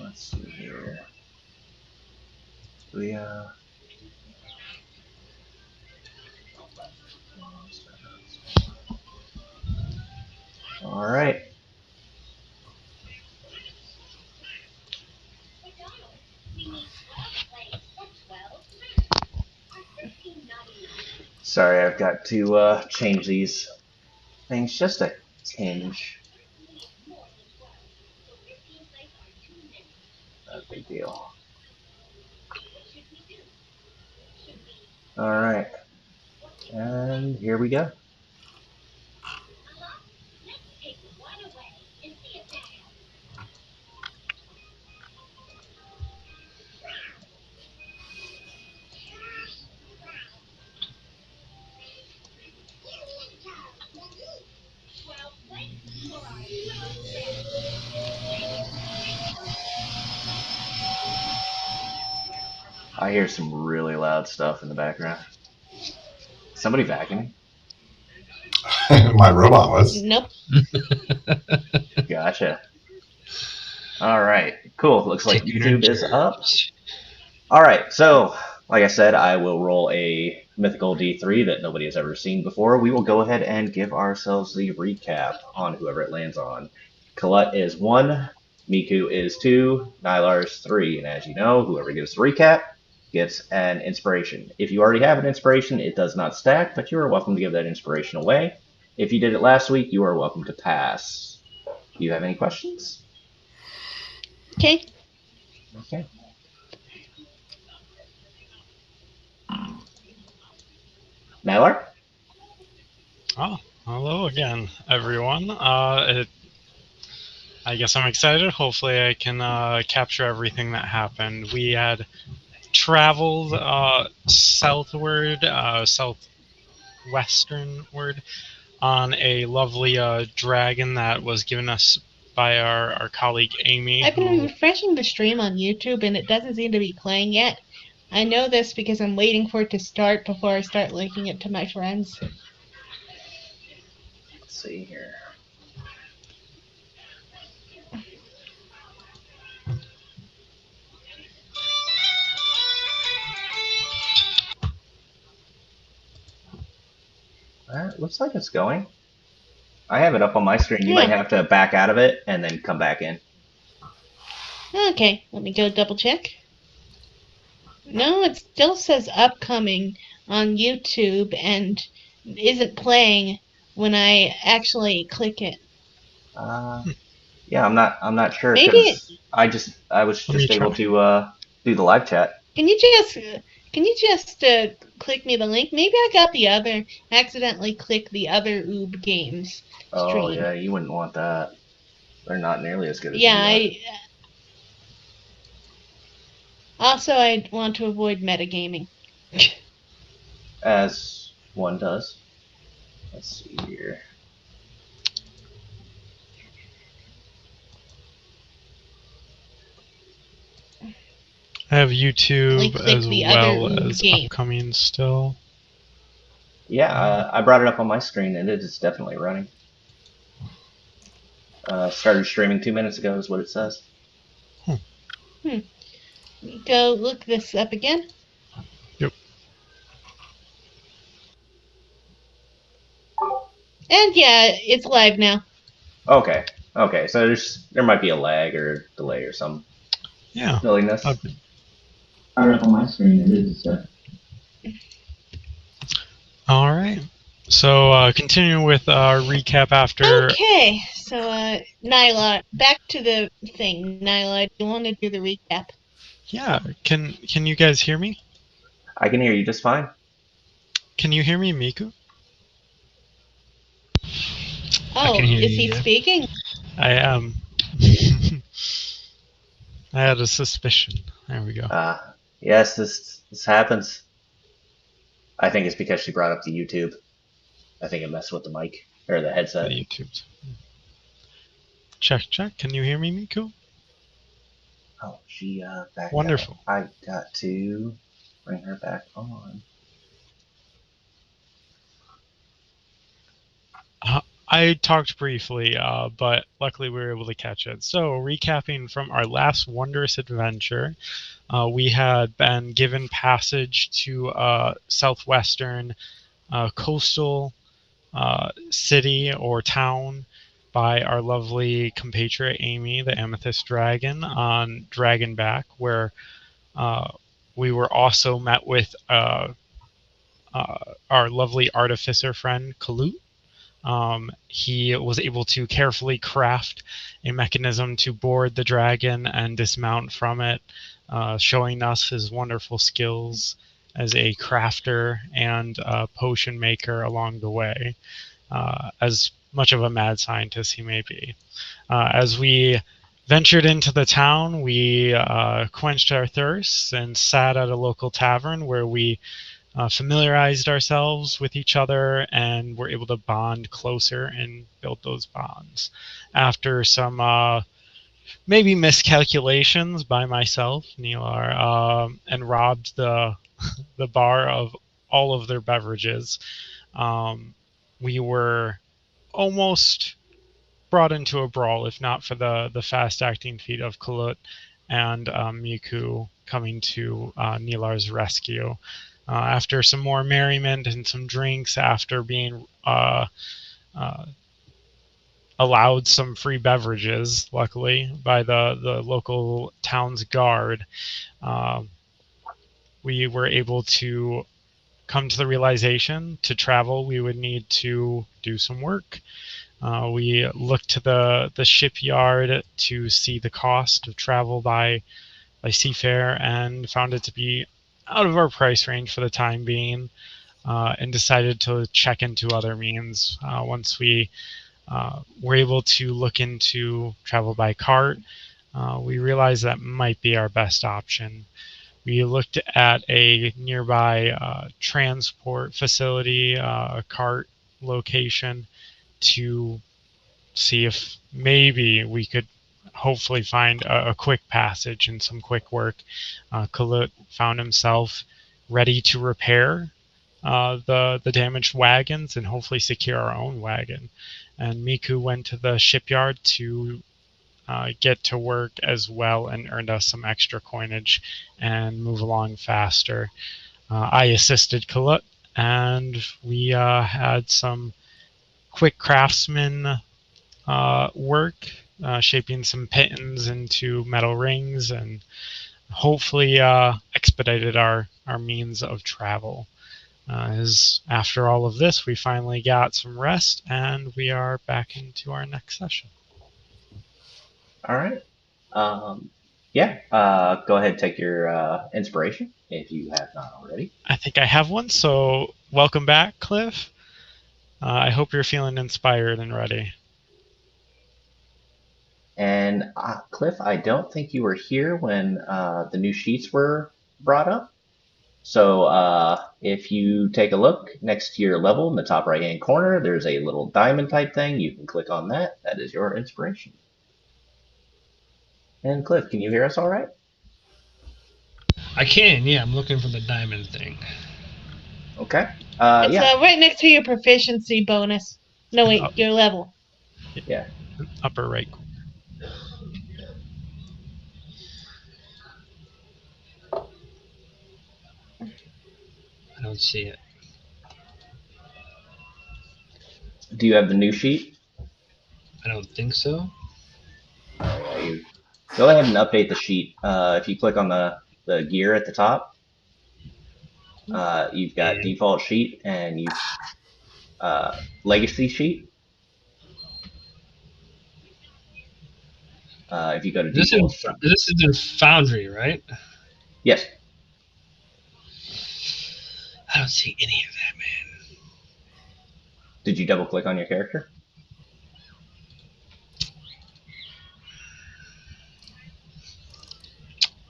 Let's see here. We all right. Sorry, I've got to change these things just a tinge. Not a big deal. All right, and here we go. I hear some really loud stuff in the background. Somebody vacuuming? My robot was. Nope. Gotcha. All right, cool. Looks like Chicken YouTube is or up. All right, so like I said, I will roll a mythical D3 that nobody has ever seen before. We will go ahead and give ourselves the recap on whoever it lands on. Colette is 1, Miku is 2, Nylar is 3, and as you know, whoever gives the recap gets an inspiration. If you already have an inspiration, it does not stack, but you are welcome to give that inspiration away. If you did it last week, you are welcome to pass. Do you have any questions? Okay. Okay. Nylar? Oh, hello again, everyone. I guess I'm excited. Hopefully, I can capture everything that happened. We had traveled southward, southwesternward, on a lovely dragon that was given us by our colleague Amy. I've been Who, refreshing the stream on YouTube and it doesn't seem to be playing yet. I know this because I'm waiting for it to start before I start linking it to my friends. Let's see here. Looks like it's going. I have it up on my screen. You might Yeah. have to back out of it and then come back in. Okay, let me go double check. No, it still says upcoming on YouTube and isn't playing when I actually click it. Yeah, I'm not sure Maybe because I was let me just able try. to do the live chat. can you just click me the link? Maybe I got the other accidentally clicked the other Oob Games Oh stream. yeah, you wouldn't want that. They're not nearly as good as Yeah, we are. I want to avoid metagaming. As one does. Let's see here. I have YouTube Click as the other well Oob as game. upcoming still. Yeah, I brought it up on my screen and it is definitely running. Started streaming 2 minutes ago is what it says. Go look this up again. Yep. And yeah, it's live now. Okay. Okay, so there might be a lag or delay or some Yeah. silliness. I read on my screen it is. All right. So continuing with our recap after. Okay, so Nyla, back to the thing. Nyla, do you want to do the recap? Yeah. Can you guys hear me? I can hear you just fine. Can you hear me, Miku? Oh, can hear is you, he yeah. speaking? I am. I had a suspicion. There we go. Yes, this happens. I think it's because she brought up the YouTube. I think it messed with the mic or the headset. The YouTube. Check. Can you hear me, Miku? Oh, she backed Wonderful. out. I got to bring her back on. I talked briefly, but luckily we were able to catch it. So, recapping from our last wondrous adventure, we had been given passage to a southwestern coastal city or town by our lovely compatriot Amy, the Amethyst Dragon, on Dragonback, where uh, we were also met with our lovely artificer friend Kalut. He was able to carefully craft a mechanism to board the dragon and dismount from it, showing us his wonderful skills as a crafter and a potion maker along the way, as much of a mad scientist he may be. As we ventured into the town, we quenched our thirsts and sat at a local tavern where we familiarized ourselves with each other and were able to bond closer and build those bonds. After some maybe miscalculations by myself, Neelar, and robbed the bar of all of their beverages, um, we were almost brought into a brawl, if not for the fast acting feat of Kalut and Miku coming to Nilar's rescue. After some more merriment and some drinks, after being uh, allowed some free beverages, luckily, by the local town's guard, uh, we were able to come to the realization to travel, we would need to do some work. We looked to the shipyard to see the cost of travel by seafare and found it to be out of our price range for the time being, and decided to check into other means. Once we were able to look into travel by cart, we realized that might be our best option. We looked at a nearby transport facility, a cart location, to see if maybe we could hopefully find a quick passage and some quick work. Kalut found himself ready to repair the damaged wagons and hopefully secure our own wagon. And Miku went to the shipyard to get to work as well and earned us some extra coinage and move along faster. I assisted Kalut, and we had some quick craftsman work, shaping some pitons into metal rings, and hopefully expedited our means of travel. As after all of this, we finally got some rest, and we are back into our next session. All right. Um, yeah. Go ahead, take your inspiration if you have not already. I think I have one, so welcome back, Cliff. I hope you're feeling inspired and ready. And Cliff, I don't think you were here when the new sheets were brought up. So if you take a look next to your level in the top right hand corner, there's a little diamond type thing. You can click on that. That is your inspiration. And Cliff, can you hear us all right? I can, yeah. I'm looking for the diamond thing. Okay. It's Yeah. right next to your proficiency bonus. No, wait, your level. Yeah. Upper right. I don't see it. Do you have the new sheet? I don't think so. Yeah. You go ahead and update the sheet. If you click on the gear at the top, you've got And default sheet and you legacy sheet. If you go to default, this is in Foundry, right? yes. I don't see any of that, man. Did you double click on your character?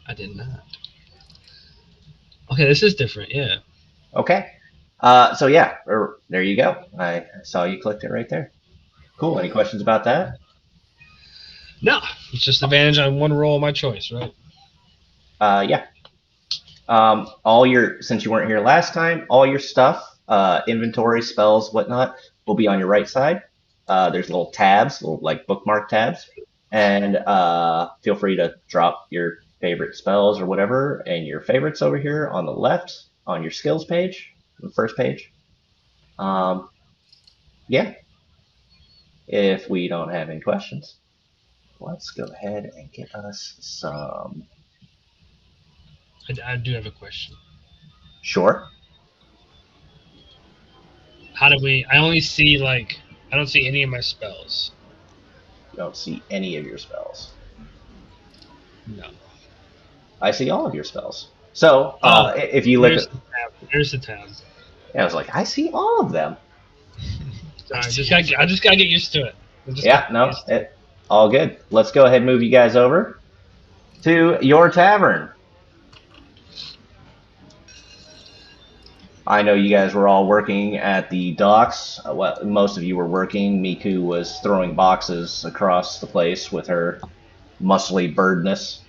I did not. Okay, this is different, yeah. Okay. So yeah, there you go. I saw you clicked it right there. Cool. Any questions about that? No, it's just advantage on one roll of my choice, right? Yeah. Since you weren't here last time, all your stuff, inventory, spells, whatnot, will be on your right side. there's little tabs, little like bookmark tabs, and feel free to drop your favorite spells or whatever and your favorites over here on the left on your skills page, the first page. Um, yeah, if we don't have any questions, let's go ahead and get us some. I do have a question. Sure. How do we? I only see like I don't see any of my spells. You don't see any of your spells. No. I see all of your spells. So Oh, if you look there's at, the tab. There's the tab. I was like, I see all of them. Sorry, I just gotta get used to it. I just Yeah, got no, used to it. all good. Let's go ahead and move you guys over to your tavern. I know you guys were all working at the docks. Well, most of you were working. Miku was throwing boxes across the place with her muscly birdness.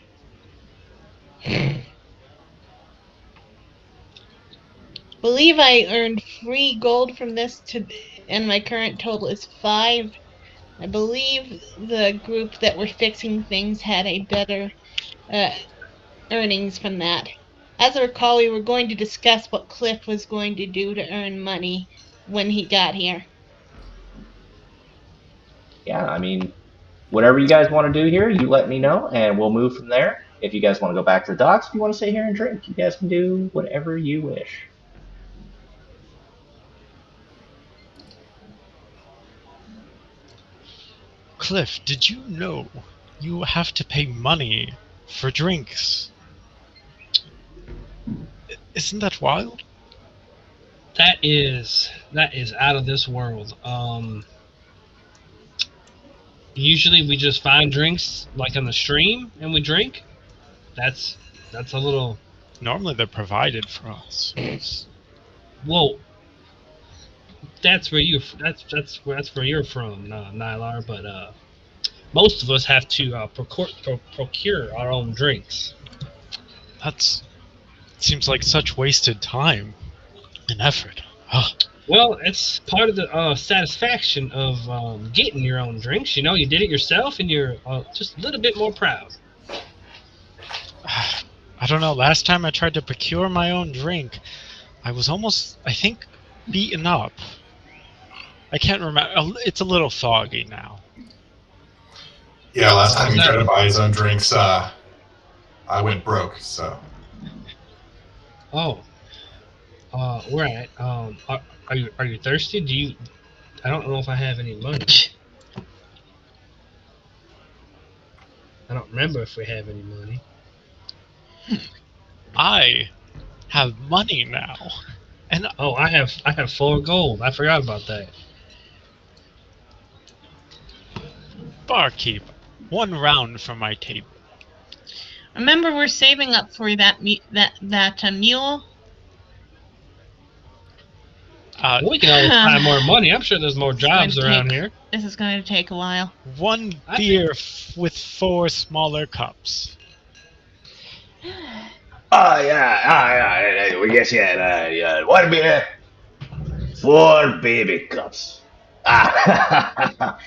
Believe I earned 3 gold from this and my current total is 5. I believe the group that were fixing things had a better uh, earnings from that. As I recall, we were going to discuss what Cliff was going to do to earn money when he got here. Yeah, I mean, whatever you guys want to do here, you let me know, and we'll move from there. If you guys want to go back to the docks, if you want to sit here and drink, you guys can do whatever you wish. Cliff, did you know you have to pay money for drinks? Isn't that wild? That is out of this world. Usually we just find drinks like on the stream and we drink. That's that's a little Normally they're provided for us. whoa. That's where you're from, Nylar. But most of us have to procure our own drinks. That's seems like such wasted time and effort. Ugh. Well, it's part of the satisfaction of getting your own drinks. You know, you did it yourself, and you're just a little bit more proud. I don't know. Last time I tried to procure my own drink, I was almost, I think, beaten up. I can't remember. It's a little foggy now. Yeah, last How's time he that? tried to buy his own drinks, I went broke. So Oh, right. Are you thirsty? Do you? I don't know if I have any money. I don't remember if we have any money. I have money now. And Oh, I have 4 gold. I forgot about that. barkeep, 1 round from my table. Remember, we're saving up for that mule. We can always find more money. I'm sure there's more jobs around here. This is going to take a while. 1 I beer with 4 smaller cups. Oh yeah, we guess yeah. 1 beer, 4 baby cups.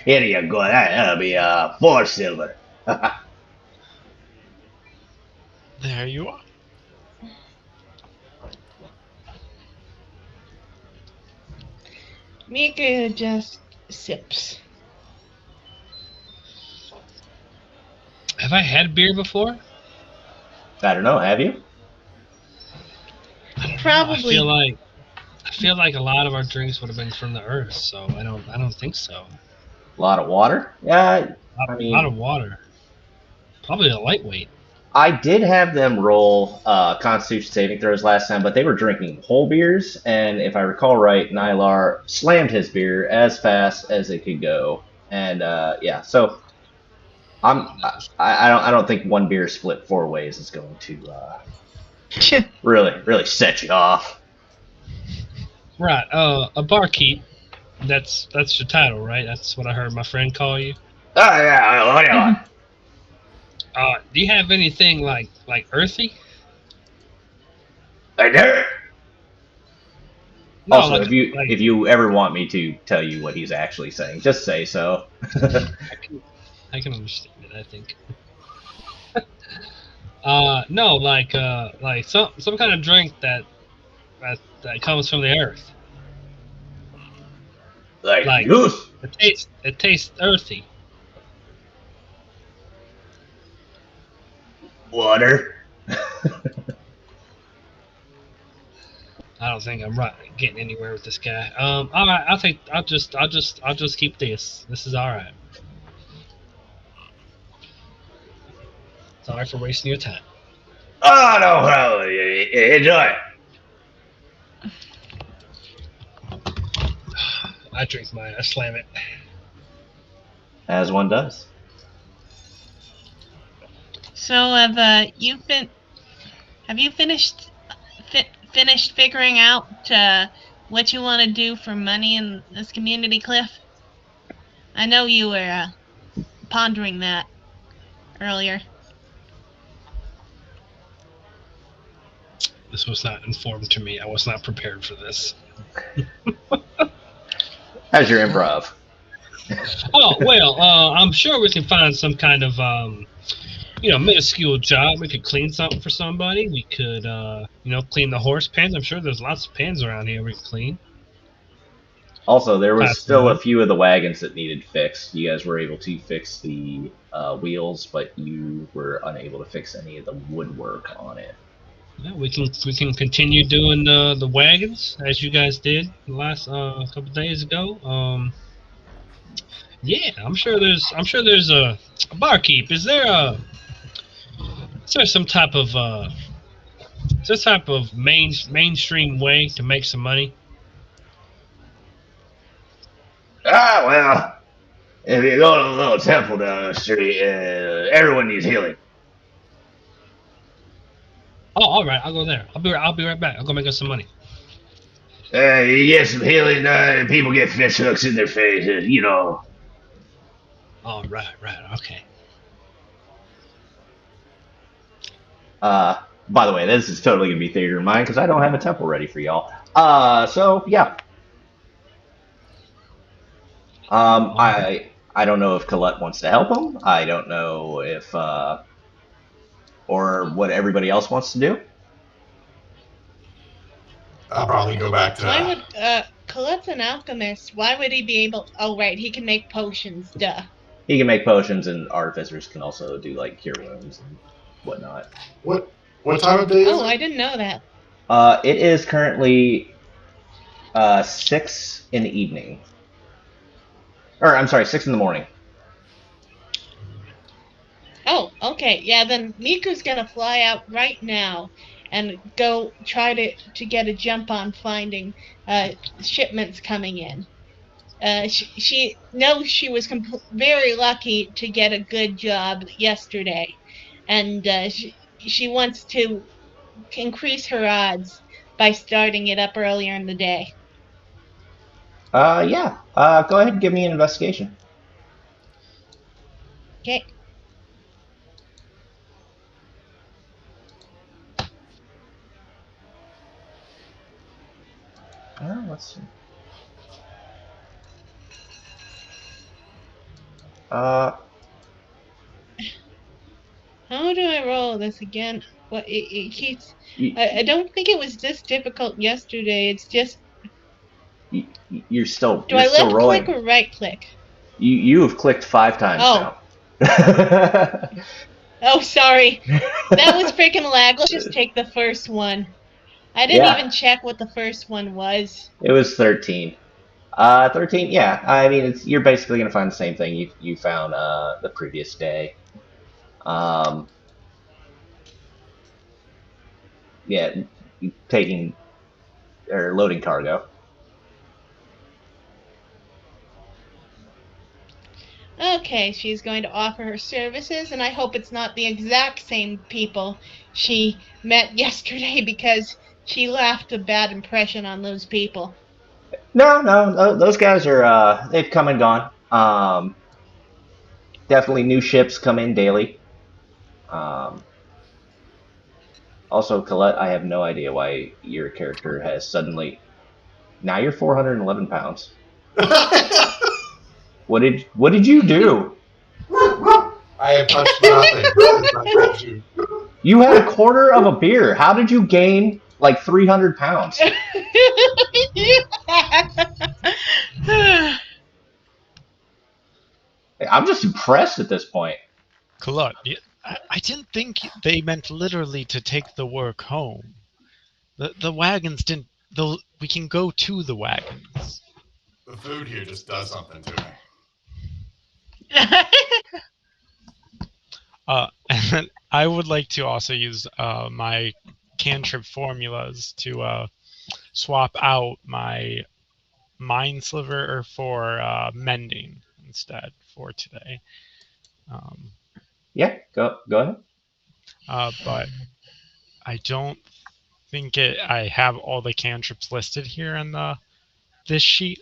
Here you go. That'll be 4 silver. There you are. Mika just sips. Have I had beer before? I don't know. Have you? I don't know. Probably. I feel like a lot of our drinks would have been from the earth, so I don't think so. A lot of water. Yeah. I A lot of mean, water. Probably a lightweight. I did have them roll Constitution saving throws last time, but they were drinking whole beers, and if I recall right, Nylar slammed his beer as fast as it could go, and yeah. So I don't think 1 beer split 4 ways is going to really set you off. Right. A barkeep. That's your title, right? That's what I heard my friend call you. Oh yeah, what do you want? Do you have anything like earthy? I do. No, Also, like if you ever want me to tell you what he's actually saying, just say so. I can I can understand it. I think. No, like some kind of drink that comes from the earth. Like Like goose it tastes earthy. water. I don't think I'm right getting anywhere with this guy. All right, I'll just keep this. This is all right. Sorry for wasting your time. Oh no, no, enjoy. I drink mine. I slam it. As one does. So have you finished figuring out what you want to do for money in this community, Cliff? I know you were pondering that earlier. This was not informed to me. I was not prepared for this. How's your improv? Oh well, I'm sure we can find some kind of minuscule job. We could clean something for somebody. We could clean the horse pens. I'm sure there's lots of pens around here we could clean. Also, there was Pass the still a money. few of the wagons that needed fixed. You guys were able to fix the wheels, but you were unable to fix any of the woodwork on it. Yeah, we can continue doing the wagons as you guys did the last couple days ago. Yeah, I'm sure there's a barkeep. Is there some type of mainstream way to make some money? Ah, well, if you go to the little temple down the street, everyone needs healing. Oh, all right, I'll go there. I'll be right back. I'll go make us some money. You get some healing done, and people get fish hooks in their faces, you know. Oh, right, okay. By the way, this is totally gonna be theater in mind because I don't have a temple ready for y'all. So yeah. All right. I don't know if Colette wants to help him. I don't know if or what everybody else wants to do. I'll probably go back Why to. would Colette's an alchemist? Why would he be able? Oh, right, he can make potions. Duh. He can make potions, and artificers can also do like cure wounds and whatnot. What time of day is Oh, I it? didn't know that. It is currently 6 in the evening, or I'm sorry, 6 in the morning. Oh, okay. Yeah, then Miku's gonna fly out right now and go try to get a jump on finding shipments coming in. She knows she was very lucky to get a good job yesterday, and she wants to increase her odds by starting it up earlier in the day. Yeah. Go ahead and give me an investigation. Okay. Let's see. Uh, How do I roll this again? What it keeps. you, I don't think it was this difficult yesterday. It's just. you're still Do I left click rolling. or right click? You have clicked 5 times Oh. now. Oh, sorry. That was freaking lag. Let's just take the first one. I didn't Yeah, even check what the first one was. it was 13. 13. Yeah, I mean, you're basically gonna find the same thing you found the previous day. Um, yeah, taking or loading cargo. Okay, she's going to offer her services, and I hope it's not the exact same people she met yesterday because she left a bad impression on those people. No, those guys are they've come and gone. Definitely new ships come in daily. Um, Also, Colette, I have no idea why your character has suddenly Now you're 411 pounds. What did you do? I have touched nothing. You had a quarter of a beer. How did you gain like 300 pounds? I'm just impressed at this point. Colette, I didn't think they meant literally to take the work home. The wagons didn't. We can go to the wagons. The food here just does something to me. And then I would like to also use my cantrip formulas to swap out my mind sliver for mending instead for today. Yeah, go ahead. But I don't think I have all the cantrips listed here in this sheet.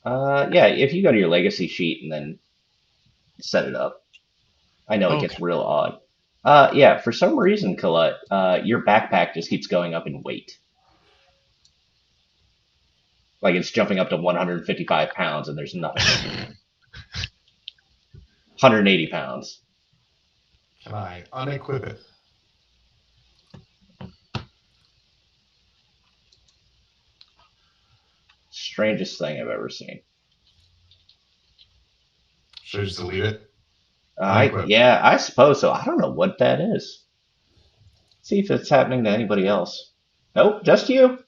Yeah, if you go to your legacy sheet and then set it up. I know it Okay. gets real odd. Yeah, for some reason, Colette, your backpack just keeps going up in weight. Like it's jumping up to 155 pounds and there's nothing. 180 pounds. Can I unequip it? Strangest thing I've ever seen. Should I just delete it? Unequip. Yeah, I suppose so. I don't know what that is. See if it's happening to anybody else. Nope, just you.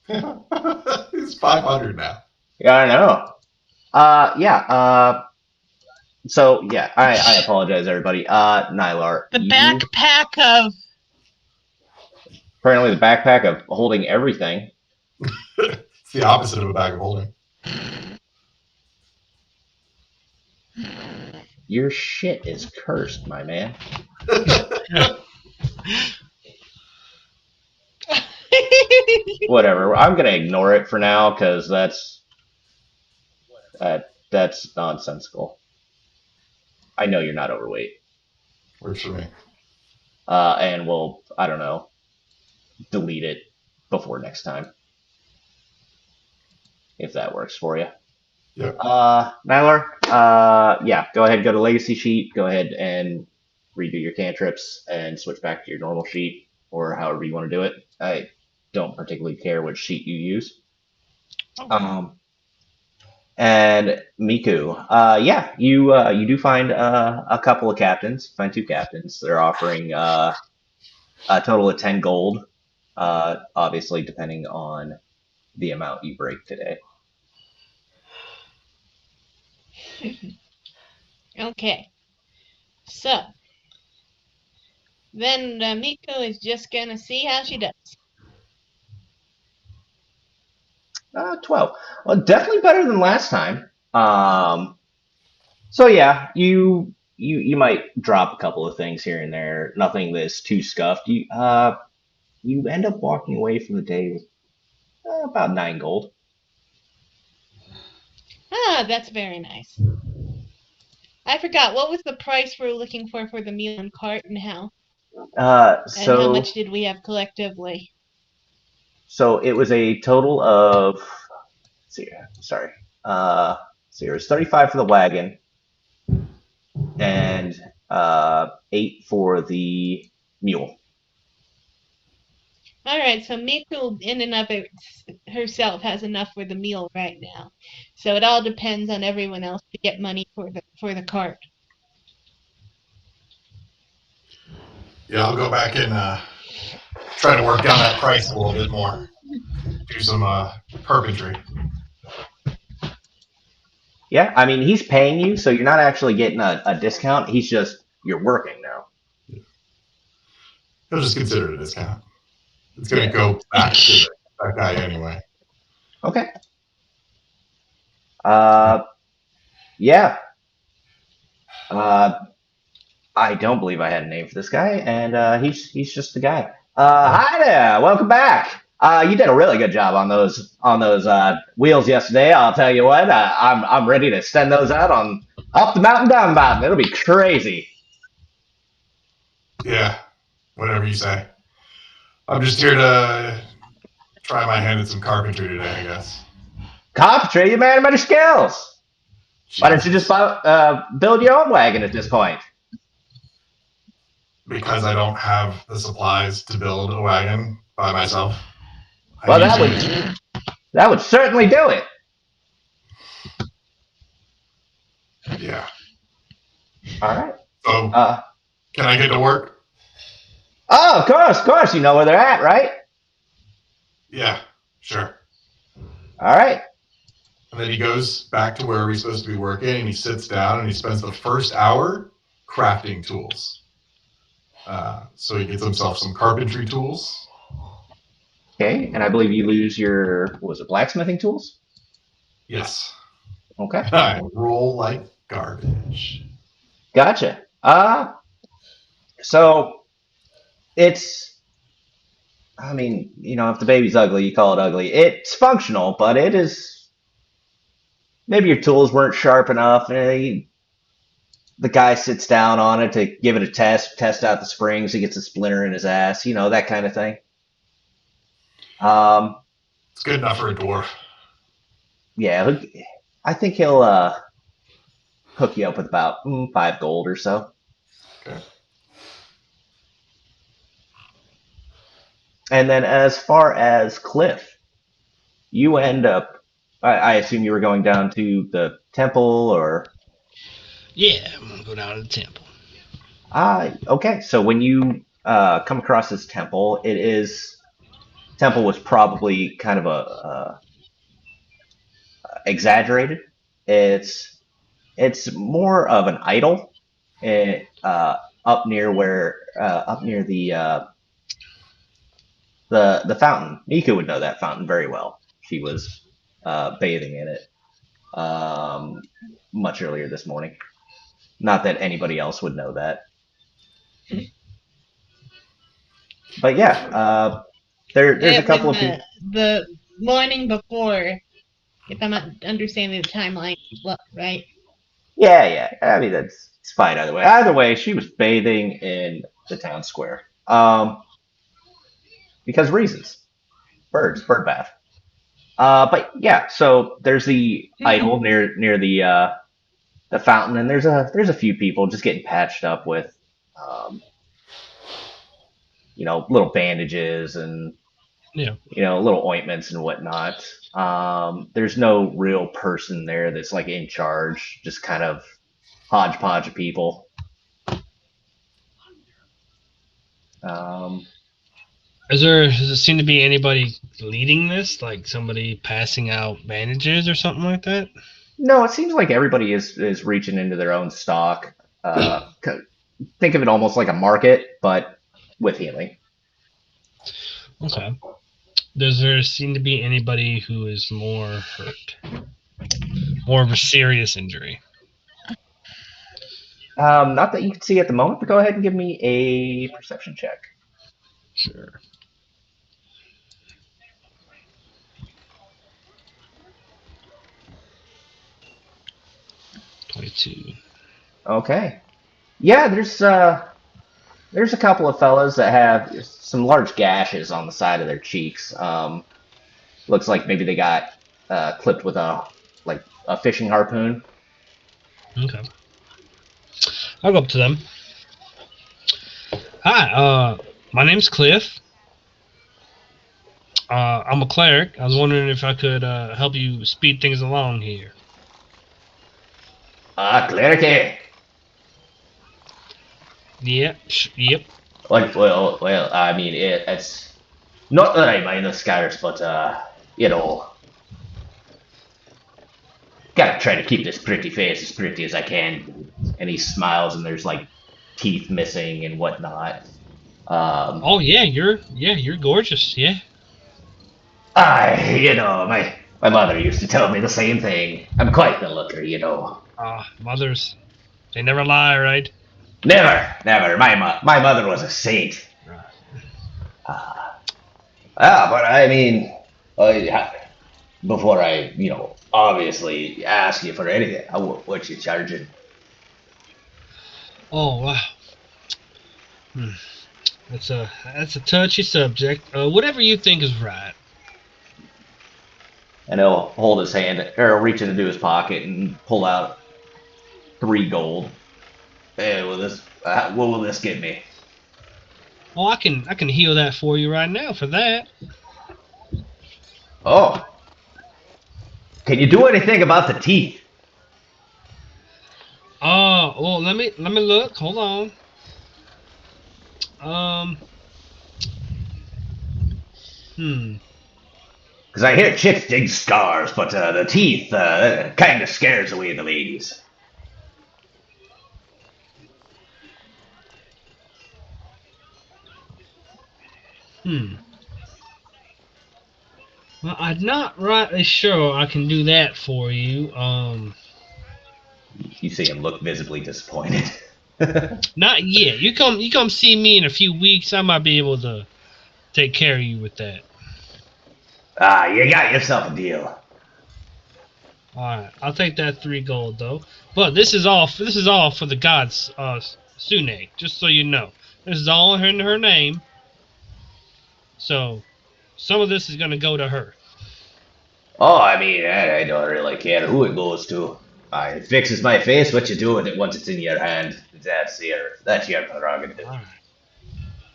It's 500 now. Yeah, I know. Yeah. So yeah, I apologize, everybody. Nylar, The backpack of. Apparently the backpack of holding everything. It's the opposite of a bag of holding. Your shit is cursed, my man. Whatever. I'm gonna ignore it for now because that's nonsensical. I know you're not overweight. Works for me. And we'll, I don't know, delete it before next time. If that works for you. Yep. Nylar, yeah, go ahead, go to legacy sheet, go ahead and redo your cantrips and switch back to your normal sheet or however you want to do it. I don't particularly care which sheet you use. Okay. And Miku, yeah, you do find a couple of captains. Find two captains. They're offering a total of 10 gold, obviously depending on the amount you break today. Okay. So. Then Miko is just gonna see how she does. 12. Well, definitely better than last time. So yeah, you might drop a couple of things here and there. Nothing that's too scuffed. You end up walking away from the day with about 9 gold. Ah, that's very nice. I forgot, what was the price we were looking for the meal and cart and how? And how much did we have collectively? So it was a total of, let's see, sorry. So it was 35 for the wagon and 8 for the mule. All right, so Miku in and of it herself has enough for the meal right now. So it all depends on everyone else to get money for the cart. Yeah, I'll go back and try to work down that price a little bit more. Do some carpentry. Yeah, I mean, he's paying you, so you're not actually getting a discount. You're working now. He'll just consider it a discount. It's going to go back to that guy anyway. Okay. Yeah. I don't believe I had a name for this guy, and he's just the guy. Hi there, welcome back. You did a really good job on those wheels yesterday. I'll tell you what, I'm ready to send those out on up the mountain, down the mountain. It'll be crazy. Yeah, whatever you say. I'm just here to try my hand at some carpentry today, I guess. Carpentry, you man of many skills. Why don't you just Jesus. build your own wagon at this point? Because I don't have the supplies to build a wagon by myself. Well, I'm using. that would certainly do it. Yeah. All right. So, Uh, can I get to work? oh, of course. You know where they're at, right? Yeah, sure. All right. And then he goes back to where he's supposed to be working, and he sits down and he spends the first hour crafting tools. So he gets himself some carpentry tools. Okay. And I believe you lose your, what was it, blacksmithing tools? Yes. Okay. I roll like garbage. Gotcha. So it's, I mean, if the baby's ugly, you call it ugly. It's functional, but it is, maybe your tools weren't sharp enough. The guy sits down on it to give it a test out the springs. He gets a splinter in his ass, that kind of thing. Um, It's good enough for a dwarf. yeah, I think he'll hook you up with about 5 gold or so. Okay. And then as far as Cliff, you end up, I assume you were going down to the temple or. Yeah, I'm gonna go down to the temple. Okay. So when you come across this temple, temple was probably kind of a exaggerated. It's more of an idol, up near the fountain. Mika would know that fountain very well. She was bathing in it much earlier this morning. Not that anybody else would know that. But yeah, there's a It was couple of people. the morning before, if I'm not understanding the timeline, right? Yeah. I mean, it's fine either way. Either way, she was bathing in the town square. Because reasons. Bird bath. But yeah, so there's the idol near the fountain, and there's a few people just getting patched up with, um, little bandages and Yeah. little ointments and whatnot. There's no real person there that's like in charge, just kind of hodgepodge of people. Um, Does it seem to be anybody leading this? Like somebody passing out bandages or something like that? no, it seems like everybody is reaching into their own stock. Think of it almost like a market, but with healing. Okay. Does there seem to be anybody who is more hurt? More of a serious injury? Not that you can see at the moment, but go ahead and give me a perception check. Sure. 22. Okay. Yeah, there's a couple of fellas that have some large gashes on the side of their cheeks. Looks like maybe they got clipped with a fishing harpoon. Okay. I'll go up to them. Hi, my name's Cliff. I'm a cleric. I was wondering if I could help you speed things along here. Cleric. Yep. Yep. Well. I mean, it's not that I mind the scars, but gotta try to keep this pretty face as pretty as I can. And he smiles, and there's like teeth missing and whatnot. Oh yeah, you're gorgeous. Yeah. My mother used to tell me the same thing. I'm quite the looker. Mothers, they never lie, right? Never. My mother was a saint. Right. But I mean, before I, obviously ask you for anything, what you charging? Oh wow. Hmm. That's a touchy subject. Whatever you think is right. And he'll hold his hand, or he'll reach into his pocket and pull out 3 gold. Hey, what will this get me? Oh, I can heal that for you right now for that. Oh, can you do anything about the teeth? Oh, well, let me look. Hold on. Um, hmm. Because I hear chicks dig scars, but the teeth kind of scares away the ladies. Hmm. Well, I'm not rightly sure I can do that for you. You see him look visibly disappointed. Not yet. You come see me in a few weeks. I might be able to take care of you with that. Ah, you got yourself a deal. All right, I'll take that 3 gold though. But this is all for the gods, Sune. Just so you know, this is all in her name. So some of this is gonna go to her. Oh, I mean, I don't really care who it goes to. It fixes my face. What you do with it once it's in your hand, that's your prerogative. All right.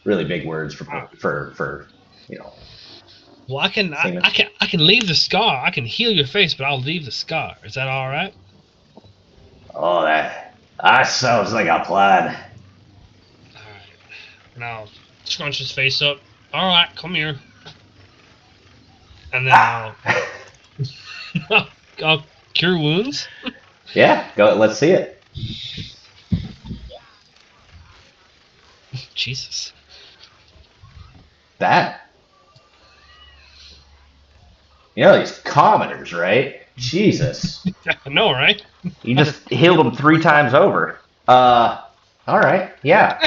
Really big words for All right. you know Well, I can I, famous. I can I can leave the scar. I can heal your face, but I'll leave the scar. Is that all right? Oh, that sounds like a plan. All right. And I'll scrunch his face up. All right, come here. And then Ah, I'll I'll cure wounds. yeah, go. Let's see it. Jesus. That these commoners, right? Jesus, I know, right? you just healed them 3 times over. All right, yeah.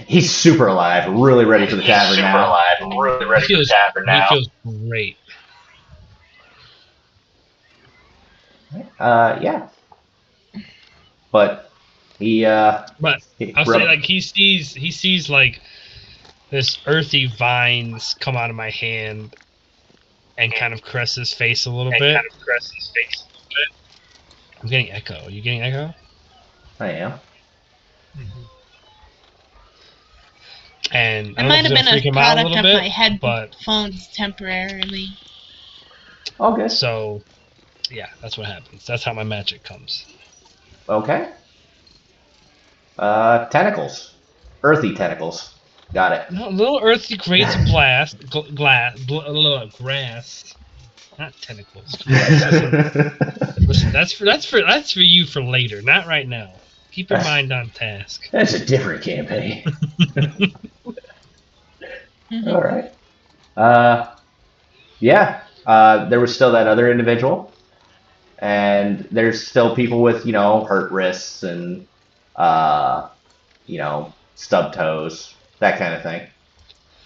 He's super alive, really ready for the He's tavern super now. alive and really ready for the tavern now. He feels great. Yeah, but But he I'll say rub. like he sees like this earthy vines come out of my hand and kind of caress his face a little bit. I'm getting echo. Are you getting echo? I am. And I It don't know if might it's have gonna been freak a him out a product little of my bit, but headphones temporarily. All good. so yeah, that's what happens. That's how my magic comes. Okay. Tentacles, earthy tentacles. Got it. No, little earthy creates a blast, grass, not tentacles. Listen, that's for you for later, not right now. Keep your that's, mind on task. that's a different campaign. Mhm. All right. Yeah. There was still that other individual, and there's still people with hurt wrists and stub toes, that kind of thing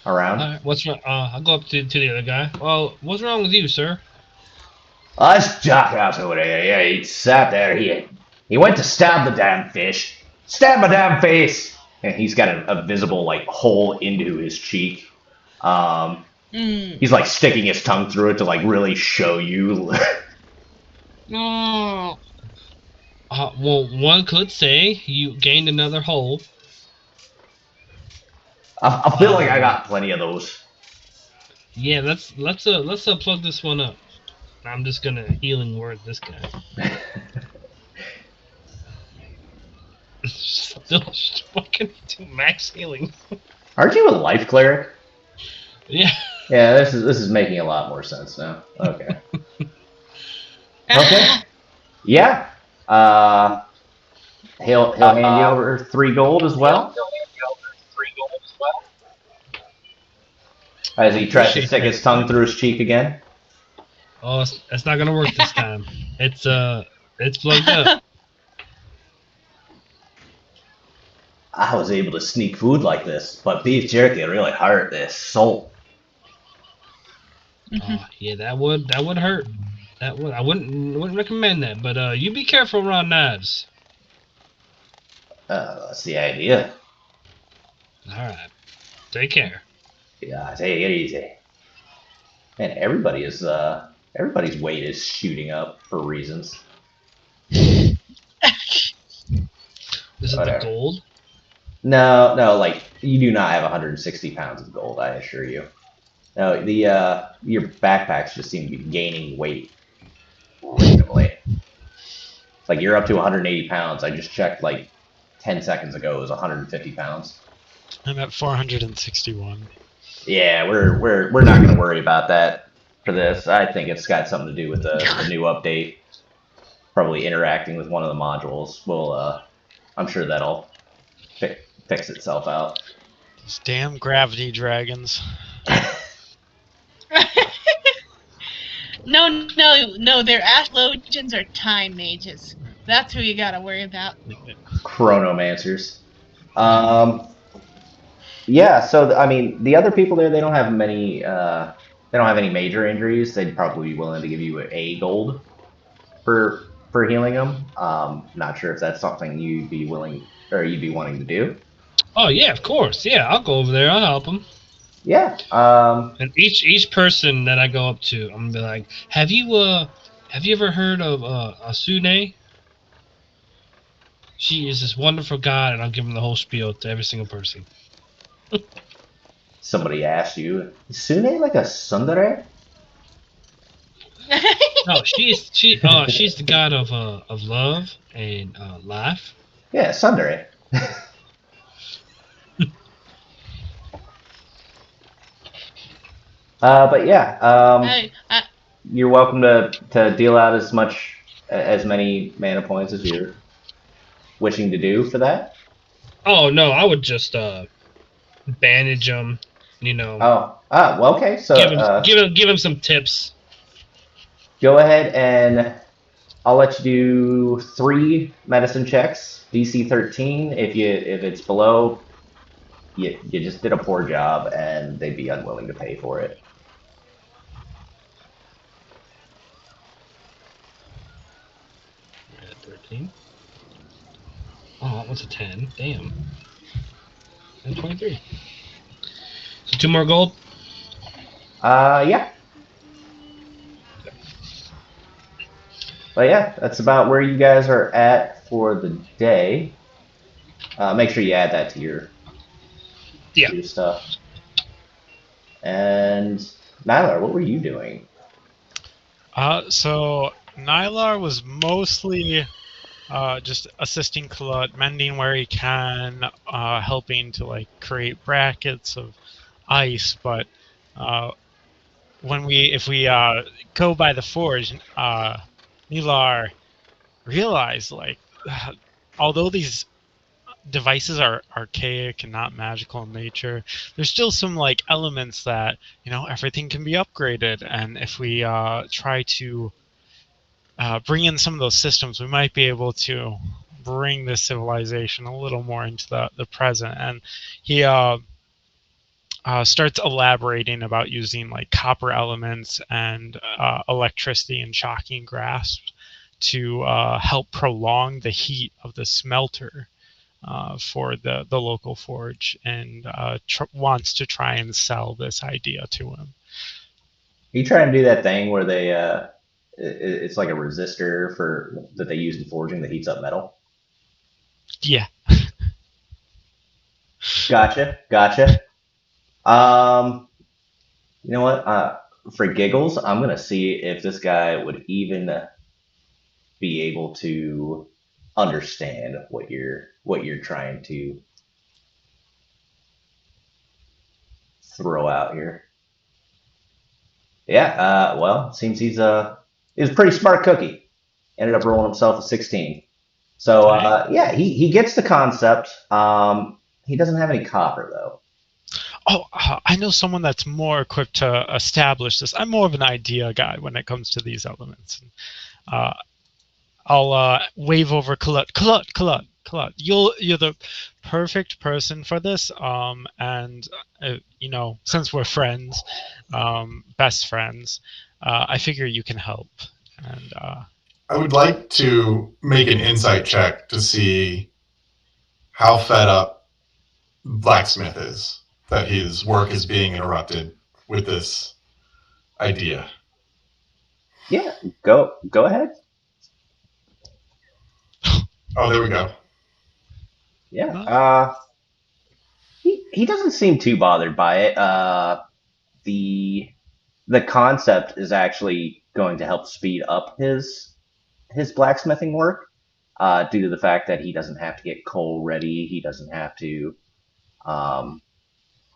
around. All right, what's wrong? I'll go up to the other guy. Well, what's wrong with you, sir? This jackass over there, yeah, he sat there. He went to stab the damn fish. Stab my damn face. And he's got a visible like hole into his cheek. Um, Mm. he's like sticking his tongue through it to like really show you. Oh. Well, one could say you gained another hole. I feel like I got plenty of those. Yeah, let's plug this one up. I'm just gonna healing word this guy. Still fucking do max healing. Aren't you a life cleric? Yeah. Yeah, this is making a lot more sense now. Okay. Okay. Yeah. Uh, he'll hand you over 3 gold as well as I he tries to appreciate stick that, his tongue sir. through his cheek again. Oh, it's not gonna work this time. It's plugged up. I was able to sneak food like this, but beef jerky really hurt this soul. Mhm. Yeah, that would hurt. That would I wouldn't recommend that. But you be careful around knives. That's the idea. All right, take care. Yeah, take it easy. Man, everybody's weight is shooting up for reasons. Is it the Whatever. gold? No, no, like you do not have 160 pounds of gold, I assure you. No, the your backpacks just seem to be gaining weight randomly. Like you're up to 180 pounds. I just checked like 10 seconds ago. It was 150 pounds. I'm at 461. Yeah, we're not going to worry about that for this. I think it's got something to do with the new update. Probably interacting with one of the modules. I'm sure that'll fix itself out. Those damn gravity dragons. No, they're astrologians or time mages. That's who you gotta worry about. Chronomancers. Um, yeah. So I mean, the other people there, they don't have many. They don't have any major injuries. They'd probably be willing to give you a gold for healing them. Not sure if that's something you'd be willing or you'd be wanting to do. Oh yeah, of course. Yeah, I'll go over there. I'll help them. Yeah. And each person that I go up to, I'm gonna be like, have you ever heard of Asune? She is this wonderful god, and I'll give them the whole spiel to every single person. Somebody asked you, is Sune like a tsundere? No, she's the god of love and life. Yeah, tsundere. But yeah, I you're welcome to deal out as many mana points as you're wishing to do for that. Oh no, I would just bandage them. You know, Well, okay. So give him some tips. go ahead and I'll let you do 3 medicine checks, DC 13. If it's below, you just did a poor job, and they'd be unwilling to pay for it. At 13. Oh, what's a 10? Damn. And 23. So 2 more gold. Yeah. But yeah, that's about where you guys are at for the day. Make sure you add that to Yeah. your stuff. And Nylar, what were you doing? So Nylar was mostly just assisting Colette, mending where he can, helping to like create brackets of ice. But uh, if we go by the forge, Nylar realized like although these devices are archaic and not magical in nature, there's still some like elements that everything can be upgraded, and if we try to bring in some of those systems, we might be able to bring this civilization a little more into the present. And he starts elaborating about using like copper elements and electricity and shocking grasps to help prolong the heat of the smelter for the local forge, and wants to try and sell this idea to him. You try and do that thing where it's like a resistor that they use in forging that heats up metal. Yeah. Gotcha. You know what? For giggles, I'm gonna see if this guy would even be able to understand what you're trying to throw out here. Yeah. Well, seems he's a pretty smart cookie. Ended up rolling himself a 16. So Okay. yeah, he gets the concept. He doesn't have any copper though. Oh, I know someone that's more equipped to establish this. I'm more of an idea guy when it comes to these elements. Uh, I'll wave over Colette. Colette. You're the perfect person for this. And since we're friends, best friends, I figure you can help. And I would like to make an insight check to see how fed up Blacksmith is that his work is being interrupted with this idea. Yeah, go ahead. Oh, there we go. Yeah. No. He doesn't seem too bothered by it. The the concept is actually going to help speed up his blacksmithing work, due to the fact that he doesn't have to get coal ready. He doesn't have to, um,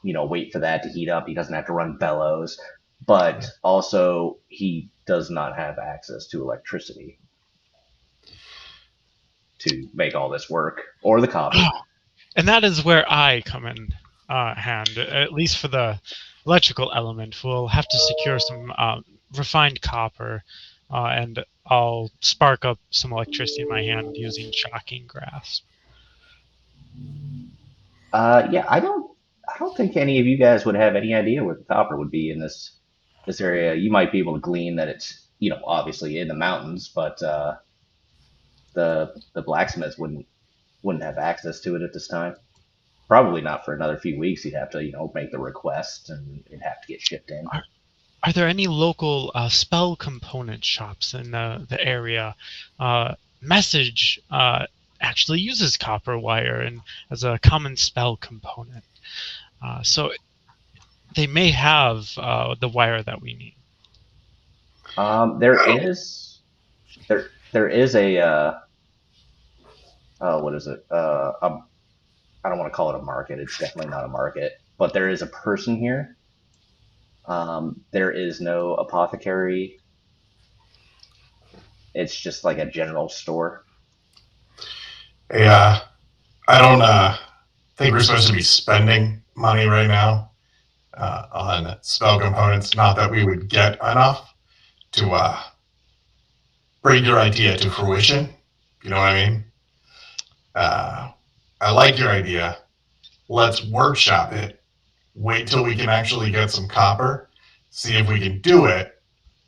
wait for that to heat up. He doesn't have to run bellows, but also he does not have access to electricity to make all this work or the copper. And that is where I come in hand, at least for the electrical element. We'll have to secure some refined copper, and I'll spark up some electricity in my hand using shocking grasp. Yeah, I don't think any of you guys would have any idea where the copper would be in this area. You might be able to glean that it's, obviously in the mountains, but the blacksmiths wouldn't have access to it at this time. Probably not for another few weeks. He'd have to, make the request and it'd have to get shipped in. Are, are there any local spell component shops in the area? Message actually uses copper wire and as a common spell component. So they may have the wire that we need. There is there is a what is it? I don't want to call it a market. It's definitely not a market, but there is a person here. There is no apothecary. It's just like a general store. Hey, I don't think we're supposed to be spending money right now on spell components. Not that we would get enough to bring your idea to fruition. You know what I mean? I like your idea. Let's workshop it. Wait till we can actually get some copper. See if we can do it.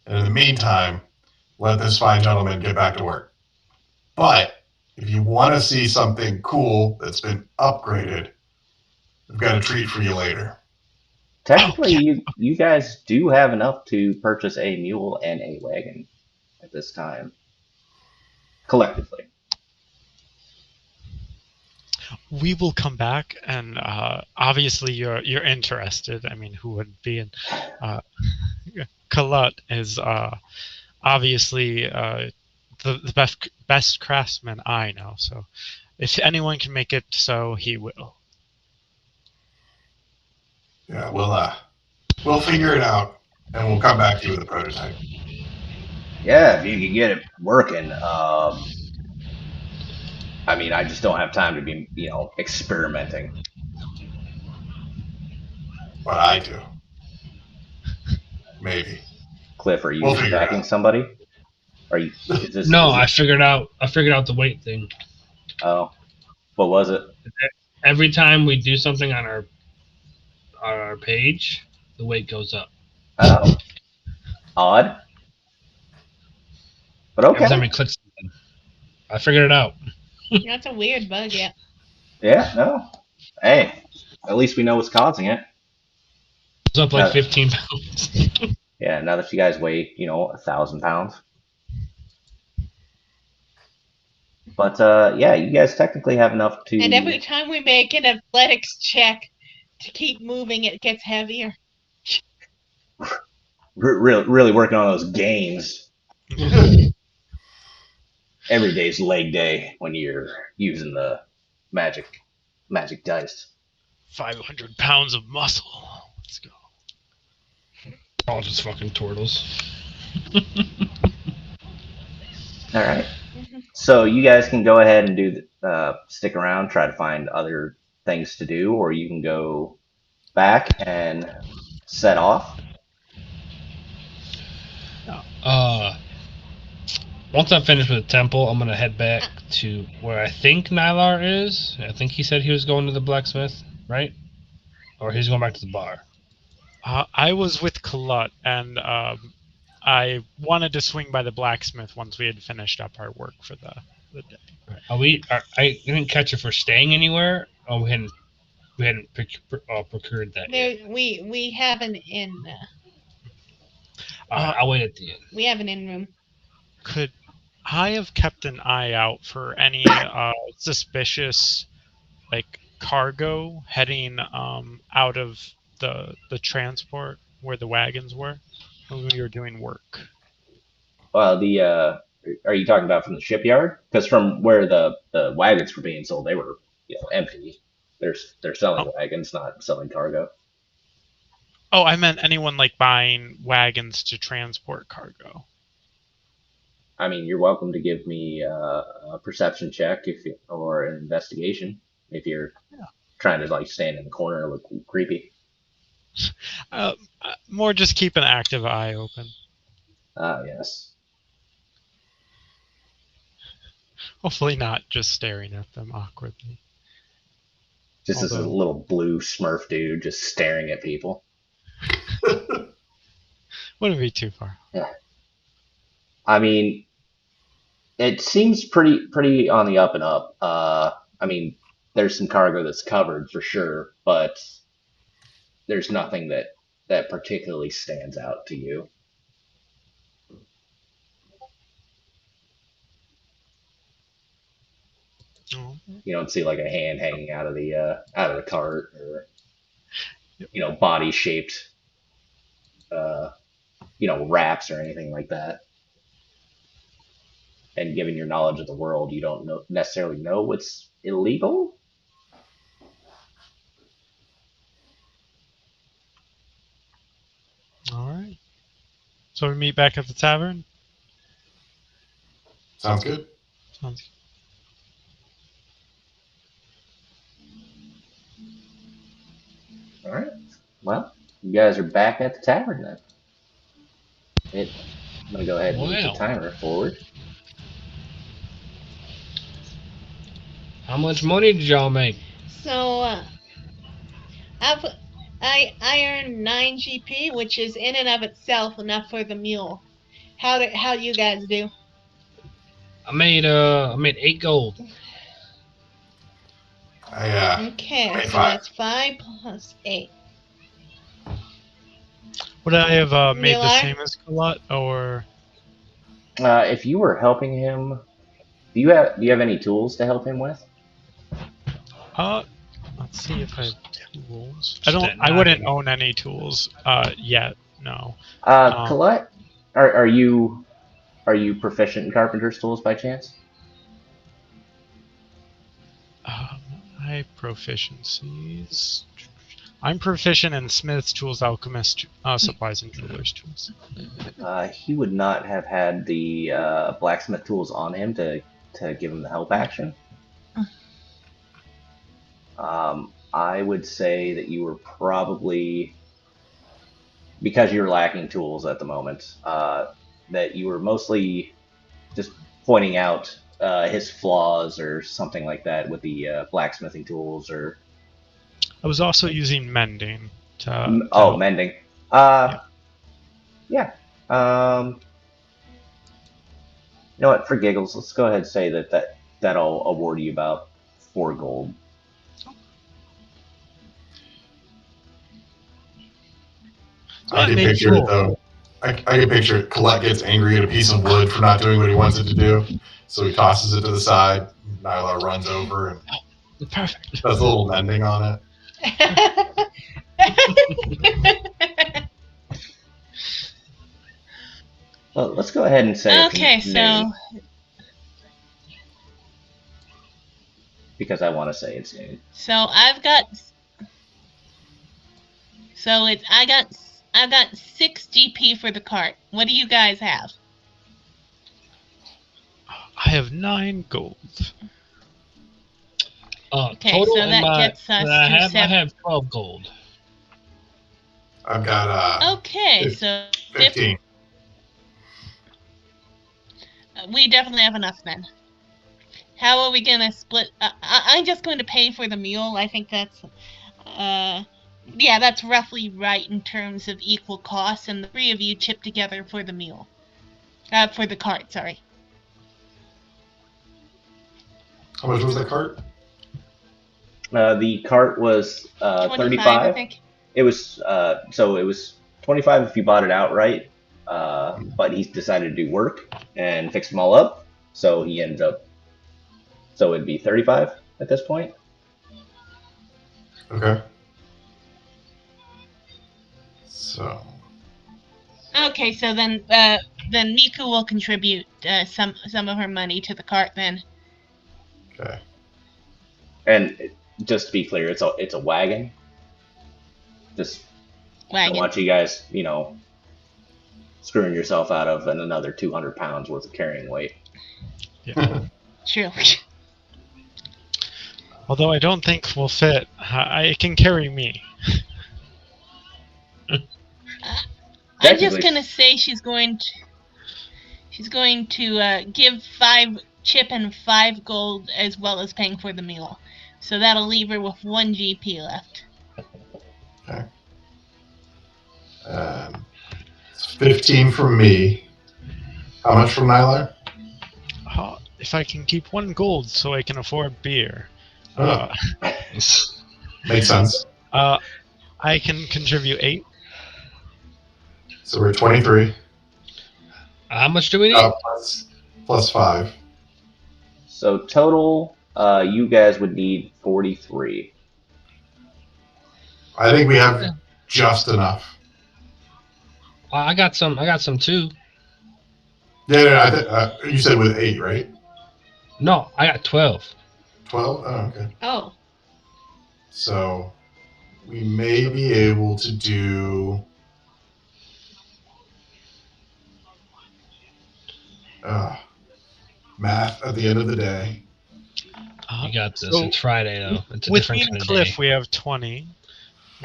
And in the meantime, let this fine gentleman get back to work. But if you want to see something cool that's been upgraded, I've got a treat for you later. Oh, Technically, yeah. you guys do have enough to purchase a mule and a wagon at this time, collectively. We will come back, and obviously you're interested. I mean, who would be? And uh, Kalut is obviously the best craftsman I know. So if anyone can make it, so he will. Yeah, we'll figure it out, and we'll come back to you with a prototype. Yeah, if you can get it working. I mean, I just don't have time to be, experimenting. But I do. Maybe. Cliff, are We'll you figure it backing out. somebody? Are you? Is this? No, Is I it? figured out. I figured out the weight thing. Oh, what was it? Every time we do something on our page, the weight goes up. Oh, odd, but Every time okay. we click something, I figured it out. That's a weird bug, yeah. Yeah, no. Hey, at least we know what's causing it. It's up like Now, 15 pounds. yeah, now that you guys weigh, 1,000 pounds. But yeah, you guys technically have enough And to every time we make an athletics check to keep moving, it gets heavier. really working on those gains. Every day's leg day when you're using the magic magic dice. 500 pounds of muscle. Let's go. All just fucking turtles. All right. Mhm. So you guys can go ahead and stick around, try to find other things to do, or you can go back and set off. Uh, Once I'm finished with the temple, I'm gonna head back to where I think Nylar is. I think he said he was going to the blacksmith, right? Or he's going back to the bar. I was with Kalut, and I wanted to swing by the blacksmith once we had finished up our work for the day. I didn't catch if we're staying anywhere. Oh, we hadn't procured that yet. We have an inn. Alright, I'll wait at the end. We have an in room. Could I have kept an eye out for any suspicious like cargo heading out of the transport where the wagons were when we were doing work? Are you talking about from the shipyard? Because from where the wagons were being sold, they were empty. They're selling Oh, wagons, not selling cargo. oh, I meant anyone like buying wagons to transport cargo. I mean, you're welcome to give me a perception check or an investigation if you're trying to like stand in the corner and look creepy. More just keep an active eye open. Yes. Hopefully not just staring at them awkwardly. Just as a Although, little blue Smurf dude just staring at people. wouldn't be too far. Yeah. I mean, it seems pretty on the up and up. I mean, there's some cargo that's covered for sure, but there's nothing that particularly stands out to you. Oh, You don't see like a hand hanging out of the cart or body shaped uh, wraps or anything like that. And given your knowledge of the world, you don't necessarily know what's illegal. all right. So we meet back at the tavern. Sounds good. Sounds All right. Well, you guys are back at the tavern then. I'm gonna go ahead and move the Well, timer forward. how much money did y'all make? So, I earned 9 GP, which is in and of itself enough for the mule. How you guys do? I made 8 gold. Okay, made so 5. that's 5 plus 8. Would I have made the Milar? same as Colette, or If you were helping him, do you have any tools to help him with? uh? Let's see if I have tools. Just that I wouldn't noggin. own any tools yet. No. Colette, are you proficient in carpenter's tools by chance? My proficiencies. I'm proficient in smith's tools, alchemist supplies, and jeweler's tools. He would not have had the blacksmith tools on him to give him the help action. I would say that you were probably, because you're lacking tools at the moment, that you were mostly just pointing out his flaws or something like that with the blacksmithing tools or I was also using mending to oh, help. mending. Yeah. Yeah. You know what? For giggles, let's go ahead and say that'll award you about 4 gold. I can picture it though. I can picture it. Colette gets angry at a piece of wood for not doing what he wants it to do, so he tosses it to the side. Nyla runs over and Perfect. does a little mending on it. Well, let's go ahead and say Okay, it's so noon because I want to say it's noon. I've got I've got 6 GP for the cart. What do you guys have? I have 9 gold. Okay, Total so in that my gets us that to I 7. have 12 gold. I've got Okay, so 15. We definitely have enough then. How are we gonna split? I'm just going to pay for the mule. I think that's, yeah, that's roughly right in terms of equal costs, and the 3 of you chip together for the mule. For the cart, sorry. How much was the cart? The cart was 25, 35. I think. It was so it was 25 if you bought it outright, but he's decided to do work and fix them all up. So he ends up. So it'd be 35 at this point. Okay. So. Okay, so then Miku will contribute some of her money to the cart then. Okay. And just to be clear, it's a wagon. Just Wagon. don't want you guys, screwing yourself out of another 200 pounds worth of carrying weight. Yeah. True. Although I don't think will fit. It can carry me. I'm just Technically- gonna say she's going to give 5 chip and 5 gold as well as paying for the meal. So that'll leave her with 1 GP left. Okay. It's 15 from me. How much from Nylar? If I can keep 1 gold so I can afford beer. Makes sense. I can contribute 8. So we're 23. How much do we need? Plus 5. So total, you guys would need 43. I think we have just enough. I got some too. Yeah, you said with 8, right? No, I got 12. 12? Oh, okay. Oh. So we may be able to do. Math at the end of the day. You got this. So it's Friday though. It's a with different me kind and of Cliff, day. we have 20.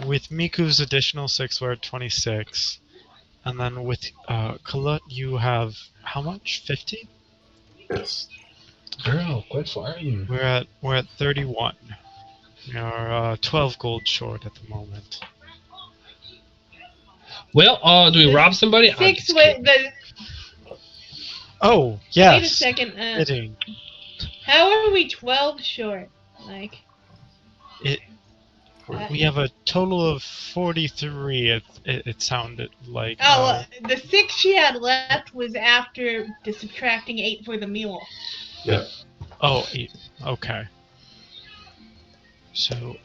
With Miku's additional 6, we're at 26. And then with Colette, you have how much? 50? Yes. Girl, quit farting. We're at 31. We are 12 gold short at the moment. Well, do we rob somebody? 6 the Oh, yes. Wait a second. Fitting. How are we 12 short? Like We have a total of 43. It sounded like. The 6 she had left was after subtracting 8 for the mule. Yeah. Oh, 8. Okay. So.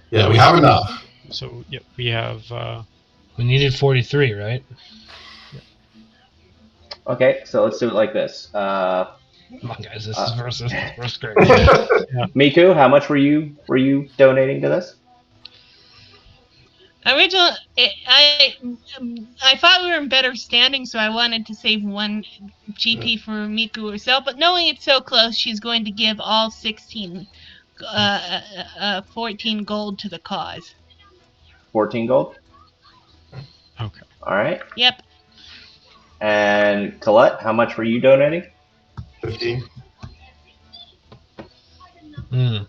Yeah, we have enough. So yeah, we have. We needed 43, right? Okay, so let's do it like this. Come on, guys. This is first grade. Miku, how much were you donating to this? Original, I thought we were in better standing, so I wanted to save 1 GP for Miku herself. But knowing it's so close, she's going to give all 14 gold to the cause. 14 gold. Okay. All right. Yep. And Colette, how much were you donating? 15. All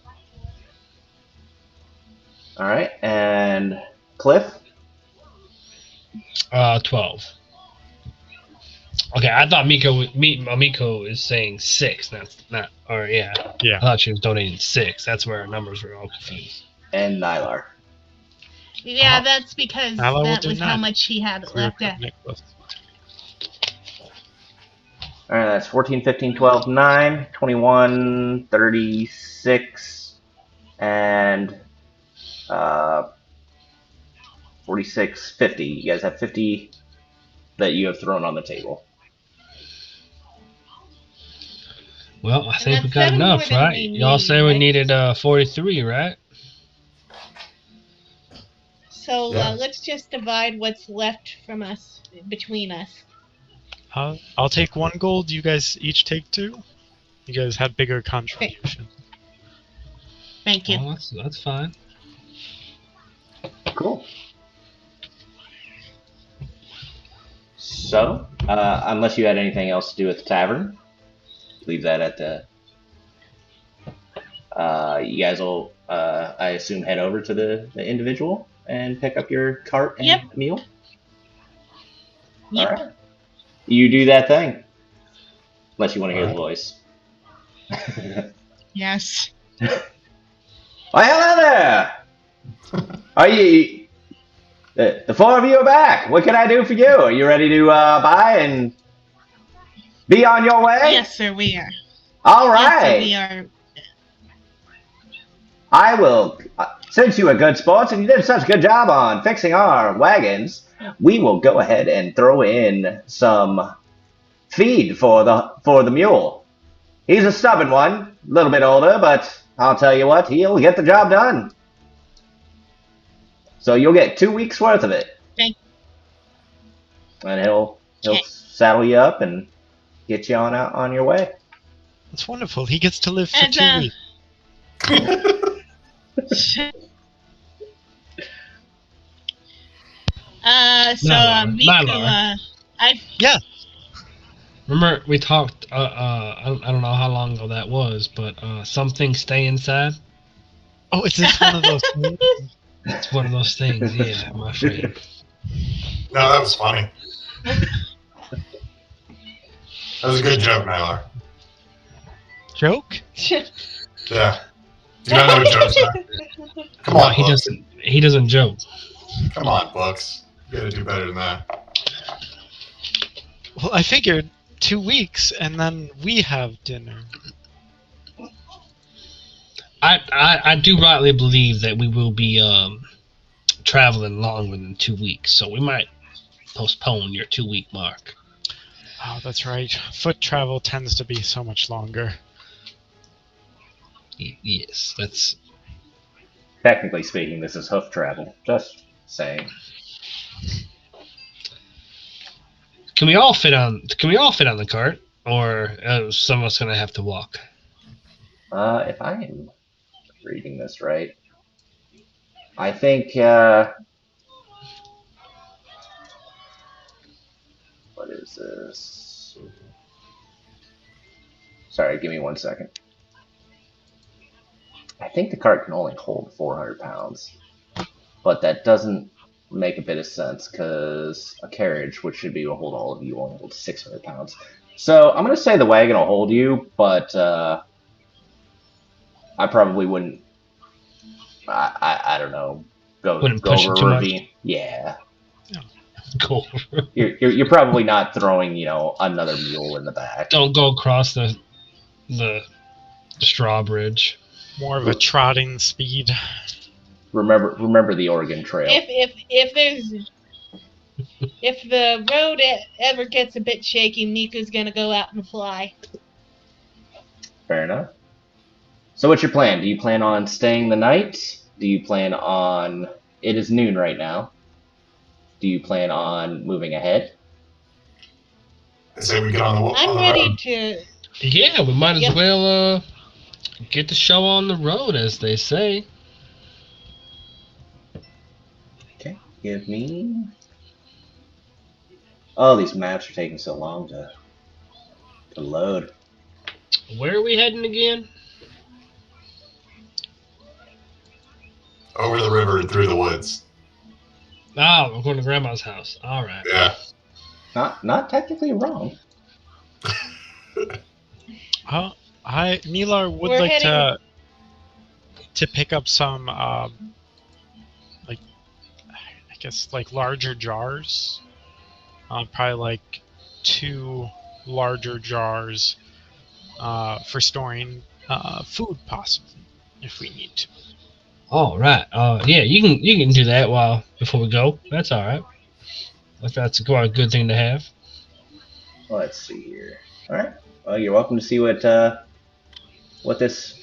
right. And Cliff? 12. Okay, I thought Miko is saying 6. Not. Yeah. I thought she was donating 6. That's where our numbers were all confused. And Nylar. Yeah, that's because Nylar that was how much she had left at. All right, that's 14, 15, 12, 9, 21, 36, and 46, 50. You guys have 50 that you have thrown on the table. Well, I think we got enough, right? Y'all say we needed 43, right? So let's just divide what's left from us between us. I'll take 1 gold. You guys each take 2. You guys had bigger contribution. Thank you. Oh, that's fine. Cool. So, unless you had anything else to do at the tavern, leave that at the. You guys will, I assume, head over to the individual and pick up your cart and meal. Yep. All right. You do that thing. Unless you want to hear the voice. Yes. Why, hello there! Are you? The four of you are back. What can I do for you? Are you ready to buy and be on your way? Yes, sir, we are. All Yes, sir, right. we are. I will, since you were good sports and you did such a good job on fixing our wagons, we will go ahead and throw in some feed for the mule. He's a stubborn one, a little bit older, but I'll tell you what, he'll get the job done. So you'll get 2 weeks worth of it. Thank And he'll Okay. saddle you up and get you on out on your way. It's wonderful. He gets to live for And, 2 weeks. So, Nylar, Miku, Nylar. I Yeah. Remember we talked. I don't know how long ago that was, but some things stay inside. Oh, is this one of those things? It's one of those things, yeah, my friend. No, that was funny. That was a good joke, Nylar. Joke? Yeah. Do you not know what jokes are? Come No, on, he books. doesn't. He doesn't joke. Come on, books. You gotta do better than that. Well, I figured 2 weeks and then we have dinner. I do rightly believe that we will be traveling longer than 2 weeks, so we might postpone your 2 week mark. Oh, that's right. Foot travel tends to be so much longer. Yes, that's. Technically speaking, this is hoof travel. Just saying. Can we all fit on? Can we all fit on the cart, or some of us gonna have to walk? If I am reading this right, I think, what is this? Sorry, give me 1 second. I think the cart can only hold 400 pounds, but that doesn't make a bit of sense because a carriage, which should be able to hold all of you, only holds 600 pounds. So I'm going to say the wagon will hold you, but I probably wouldn't. I don't know. Wouldn't Go push it over too a much. ravine. Yeah, Cool. you're probably not throwing another mule in the back. Don't go across the straw bridge. More of a trotting speed. Remember the Oregon Trail. if the road ever gets a bit shaky, Miku's gonna go out and fly. Fair enough. So what's your plan? Do you plan on staying the night? Do you plan on... It is noon right now. Do you plan on moving ahead? I say we get on the I'm on the ready road. to. Yeah, we might as Yep. well get the show on the road, as they say. Okay, give me... Oh, these maps are taking so long to load. Where are we heading again? Over the river and through the woods. Oh, we're going to Grandma's house. All right. Yeah. Not technically wrong. Milar would We're like heading- to pick up some like I guess like larger jars. Probably like 2 larger jars for storing food, possibly, if we need to. All right. Yeah, you can do that before we go. That's all right. That's quite a good thing to have. Let's see here. All right. Well, you're welcome to see what this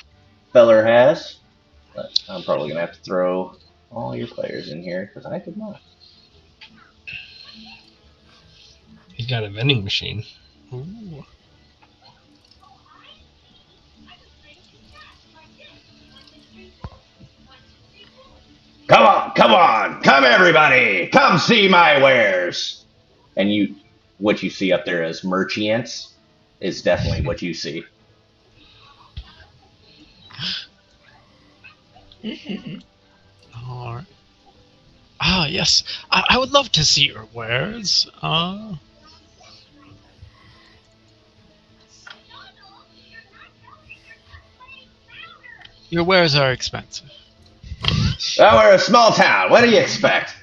feller has. But I'm probably gonna have to throw all your players in here because I did not. He's got a vending machine. Ooh. Come on, come everybody, come see my wares. And what you see up there as merchants is definitely what you see. All right. Ah, yes. I would love to see your wares. Your wares are expensive. Well, we're a small town. What do you expect?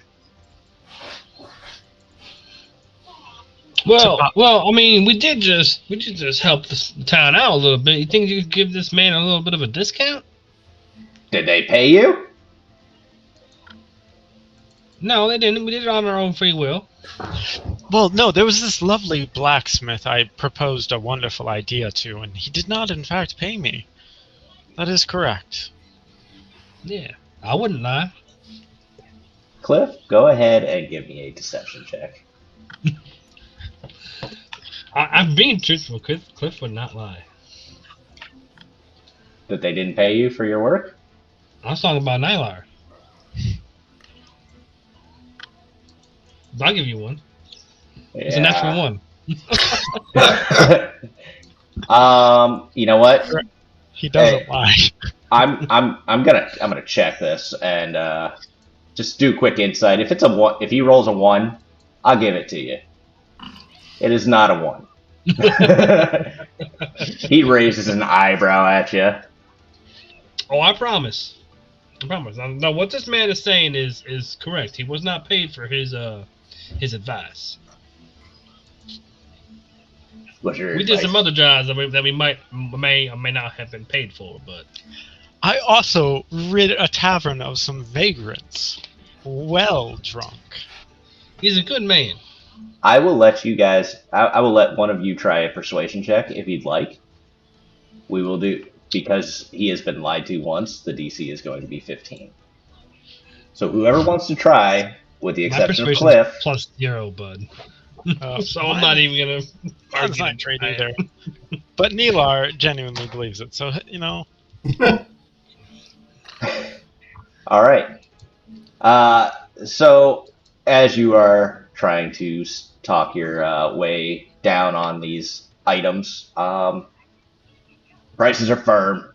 Well. I mean, we did just help the town out a little bit. You think you could give this man a little bit of a discount? Did they pay you? No, they didn't. We did it on our own free will. Well, no, there was this lovely blacksmith I proposed a wonderful idea to, and he did not, in fact, pay me. That is correct. Yeah, I wouldn't lie. Cliff, go ahead and give me a deception check. I'm being truthful. Cliff would not lie. That they didn't pay you for your work? I was talking about Nylar. I'll give you one. It's a natural one. You know what? He doesn't lie. I'm gonna check this and just do a quick insight. If it's a one, if he rolls a 1, I'll give it to you. It is not a 1. He raises an eyebrow at you. Oh, I promise. I promise. Now, what this man is saying is correct. He was not paid for his advice. What's your We did advice? some other jobs that we may or may not have been paid for, but I also rid a tavern of some vagrants. Well drunk. he's a good man. I will let you guys. I will let one of you try a persuasion check if you'd like. We will do because he has been lied to once. The DC is going to be 15. So whoever wants to try, with the My exception of persuasion Cliff, is +0, bud. So I'm mine- not even gonna Mine's argue. not great either. But Neelar genuinely believes it, so, you know. all right. So as you are trying to talk your way down on these items, prices are firm.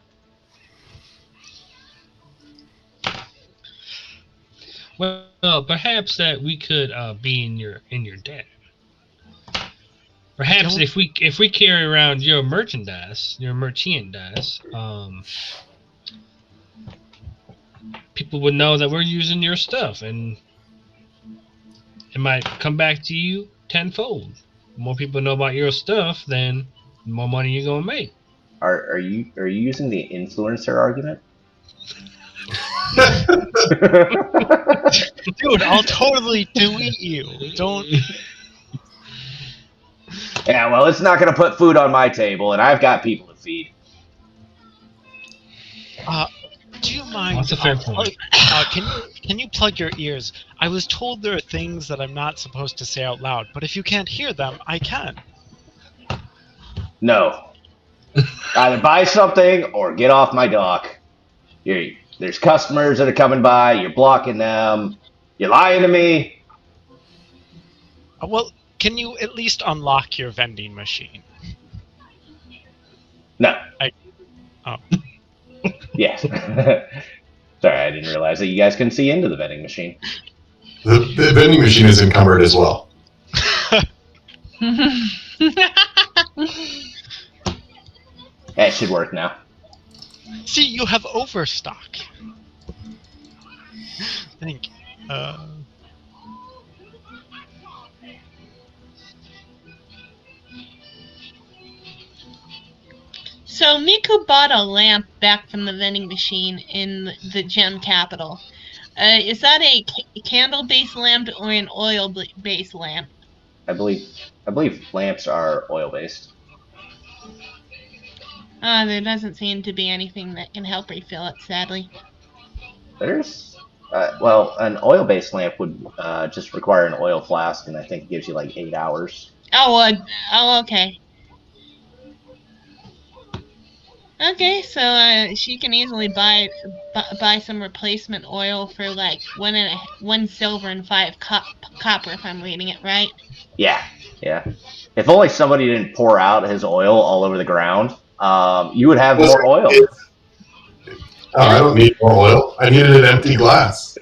Well, perhaps that we could be in your debt. Perhaps Don't- if we carry around your merchandise, people would know that we're using your stuff, and it might come back to you tenfold. The more people know about your stuff, then the more money you're gonna make. Are you using the influencer argument? Dude, I'll totally delete you. Don't. Yeah, well, it's not going to put food on my table, and I've got people to feed. Do you mind? That's a fair point. Can you plug your ears? I was told there are things that I'm not supposed to say out loud, but if you can't hear them, I can. No. Either buy something or get off my dock. There's customers that are coming by. You're blocking them. You're lying to me. Well, can you at least unlock your vending machine? No. Oh. Yes. Sorry, I didn't realize that you guys couldn't see into the vending machine. The vending machine is encumbered as well. That should work now. See, you have overstock. Thank you. So Miku bought a lamp back from the vending machine in the gem capital. Is that a candle-based lamp or an oil-based lamp? I believe lamps are oil based. There doesn't seem to be anything that can help refill it, sadly. There's well, an oil based lamp would just require an oil flask, and I think it gives you like 8 hours. Oh, okay. Okay, so she can easily buy some replacement oil for like 1 silver and 5 copper, if I'm reading it right. Yeah. If only somebody didn't pour out his oil all over the ground, you would have more oil. Oh, I don't need more oil. I needed an empty glass.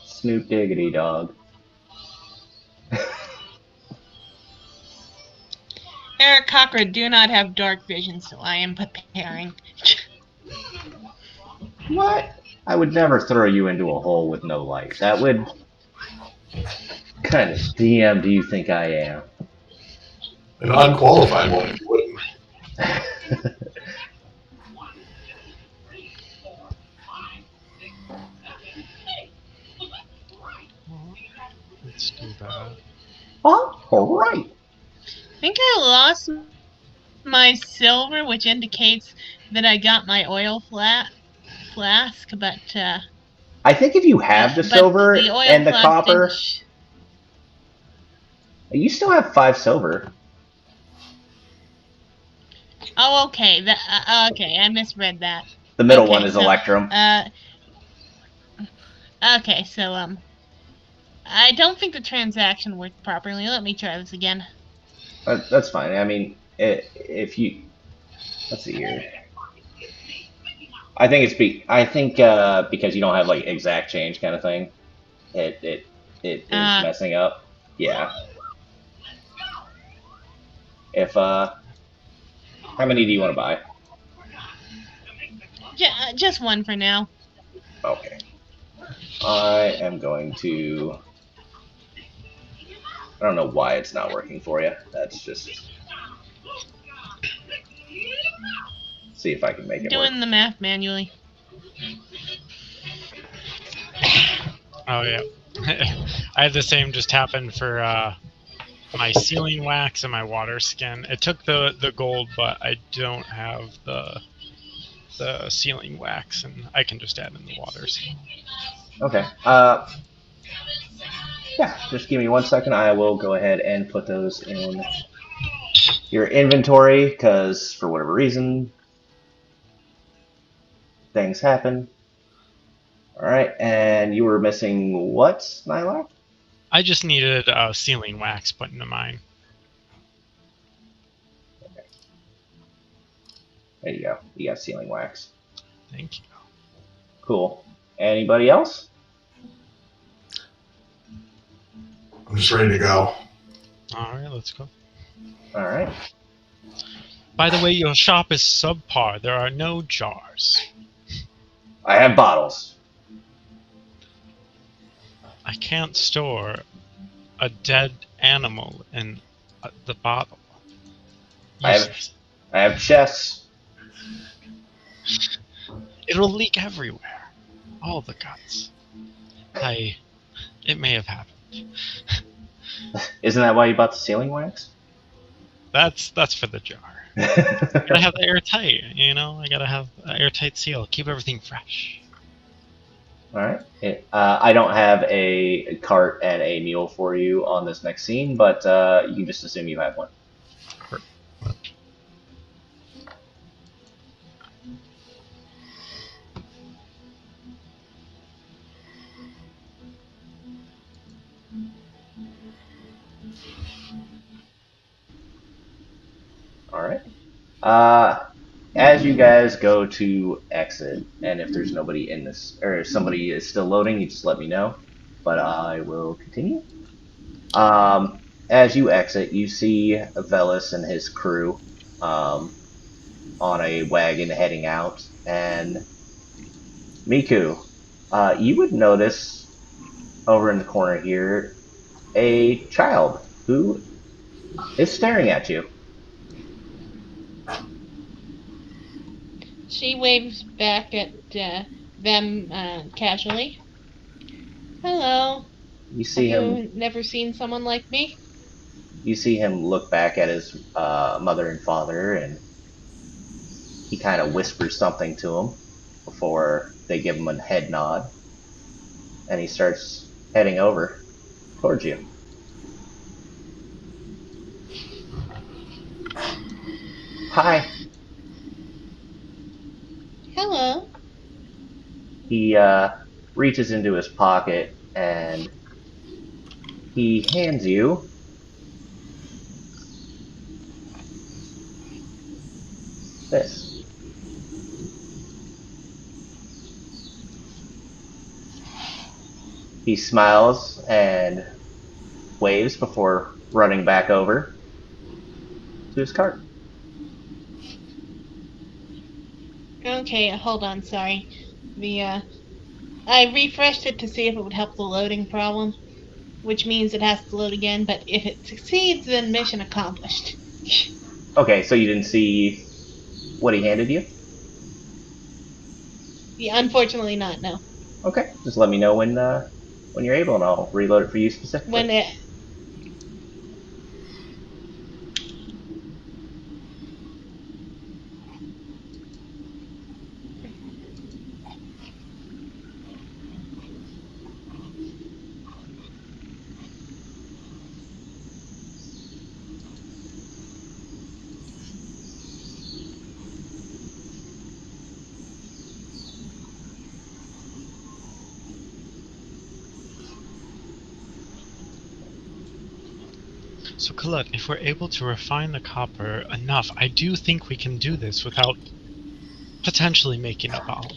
Snoop diggity dog. Eric, Cockra do not have dark vision, so I am preparing. What? I would never throw you into a hole with no light. That would. Kind of DM do you think I am? An unqualified one, if you wouldn't. Let's do that. All right. I think I lost my silver, which indicates that I got my oil flask, but I think if you have the silver the oil and the flask didn't. copper, you still have 5 silver. Oh, okay. Okay, I misread that. The middle Okay, one is so, Electrum. Okay, so I don't think the transaction worked properly. Let me try this again. That's fine. I mean, if you let's see here. I think because you don't have like exact change kind of thing, it is messing up. Yeah. If how many do you want to buy? Just one for now. Okay. I am going to. I don't know why it's not working for you. That's just. See if I can make it work. Doing the math manually. Oh yeah. I had the same just happen for my sealing wax and my water skin. It took the gold, but I don't have the sealing wax, and I can just add in the waters. Okay. Yeah, just give me 1 second. I will go ahead and put those in your inventory, because for whatever reason, things happen. Alright, and you were missing what, Nylar? I just needed sealing wax put into mine. Okay. There you go. You got sealing wax. Thank you. Cool. Anybody else? I'm just ready to go. All right, let's go. Alright. By the way, your shop is subpar. There are no jars. I have bottles. I can't store a dead animal in the bottle. I have chests. It'll leak everywhere. All the guts. It may have happened. Isn't that why you bought the sealing wax? That's for the jar. Gotta have the airtight, you know? I gotta have an airtight seal. Keep everything fresh. Alright. I don't have a cart and a mule for you on this next scene, but you can just assume you have one. Alright. As you guys go to exit, and if there's nobody in this, or if somebody is still loading, you just let me know. But I will continue. As you exit, you see Velis and his crew on a wagon heading out, and Miku, you would notice over in the corner here a child who is staring at you. She waves back at them casually. Hello. You Have see him. you never seen someone like me? You see him look back at his mother and father, and he kind of whispers something to him before they give him a head nod, and he starts heading over towards you. Hi. Hello. He reaches into his pocket and he hands you this. He smiles and waves before running back over to his cart. Okay, hold on, sorry. I refreshed it to see if it would help the loading problem, which means it has to load again, but if it succeeds, then mission accomplished. Okay, so you didn't see what he handed you? Yeah, unfortunately not, no. Okay, just let me know when you're able, and I'll reload it for you specifically. When it, So, Colette, if we're able to refine the copper enough, I do think we can do this without potentially making a bomb.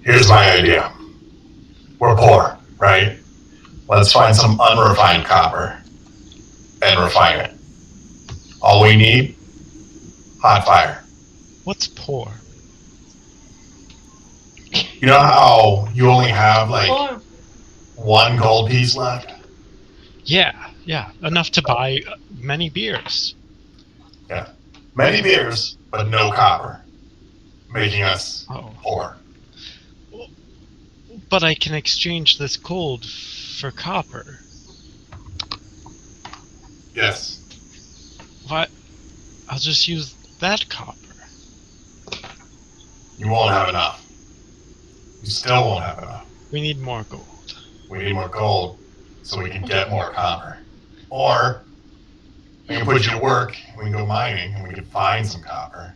Here's my idea. We're poor, right? Let's find some unrefined copper and refine it. All we need, hot fire. What's poor? You know how you only have like or one gold piece left? Yeah, enough to buy many beers. Yeah. Many beers, but no copper, making us Oh, poor. but I can exchange this gold for copper. Yes. What? I'll just use that copper. You won't have enough. You still won't have enough. We need more gold. We need more gold so we can get more copper. Or we can put you to work, we can go mining, and we can find some copper,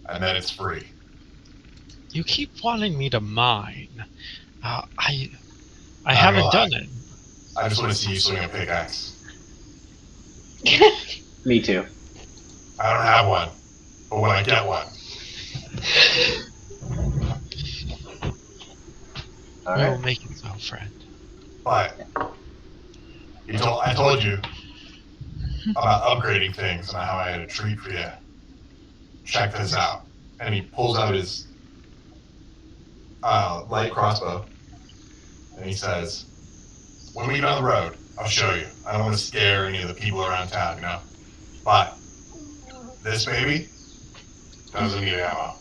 and then it's free. You keep wanting me to mine. I Not gonna haven't lie. done it. I just want to see you swing a pickaxe. Me too. I don't have one, but when I get one, All We will right. make it so, friend. but I told you about upgrading things and how I had a treat for you. Check this out. And he pulls out his light crossbow, and he says, "When we get on the road, I'll show you. I don't want to scare any of the people around town, you know. But this baby doesn't need ammo."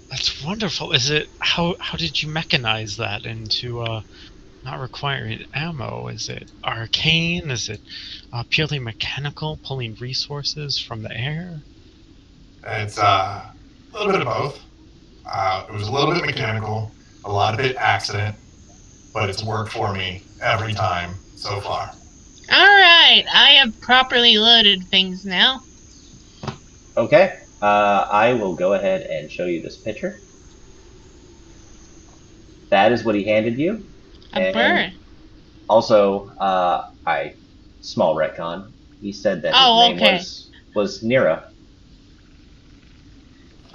That's wonderful. Is it how did you mechanize that into not requiring ammo? Is it arcane? Is it purely mechanical, pulling resources from the air? It's a little bit of both. It was a little bit mechanical, a lot of it accident, but it's worked for me every time so far. Alright, I have properly loaded things now. Okay. I will go ahead and show you this picture. That is what he handed you. A And bird. also, small retcon. He said that his Oh, name okay. was Nero.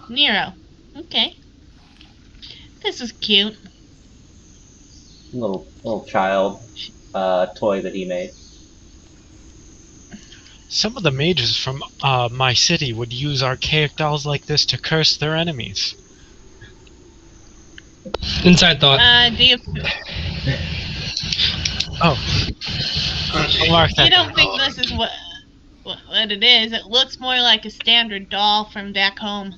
Nero. Okay. This is cute. Little child toy that he made. Some of the mages from my city would use archaic dolls like this to curse their enemies. Inside thought. Do you Oh, Could be. I'll mark you that don't down. think this is what it is? It looks more like a standard doll from back home.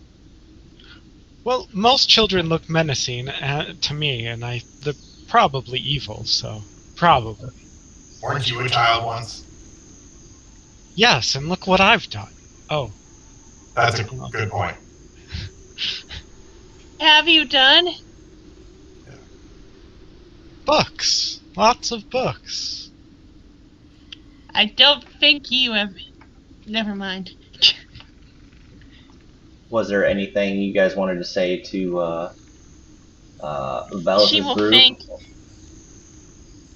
Well, most children look menacing to me, and they're probably evil, so probably. Weren't you a child once? Yes, and look what I've done. Oh, That's a good point. Have you done? books. Lots of books. I don't think you have. Never mind. Was there anything you guys wanted to say to She Velas's will group? think.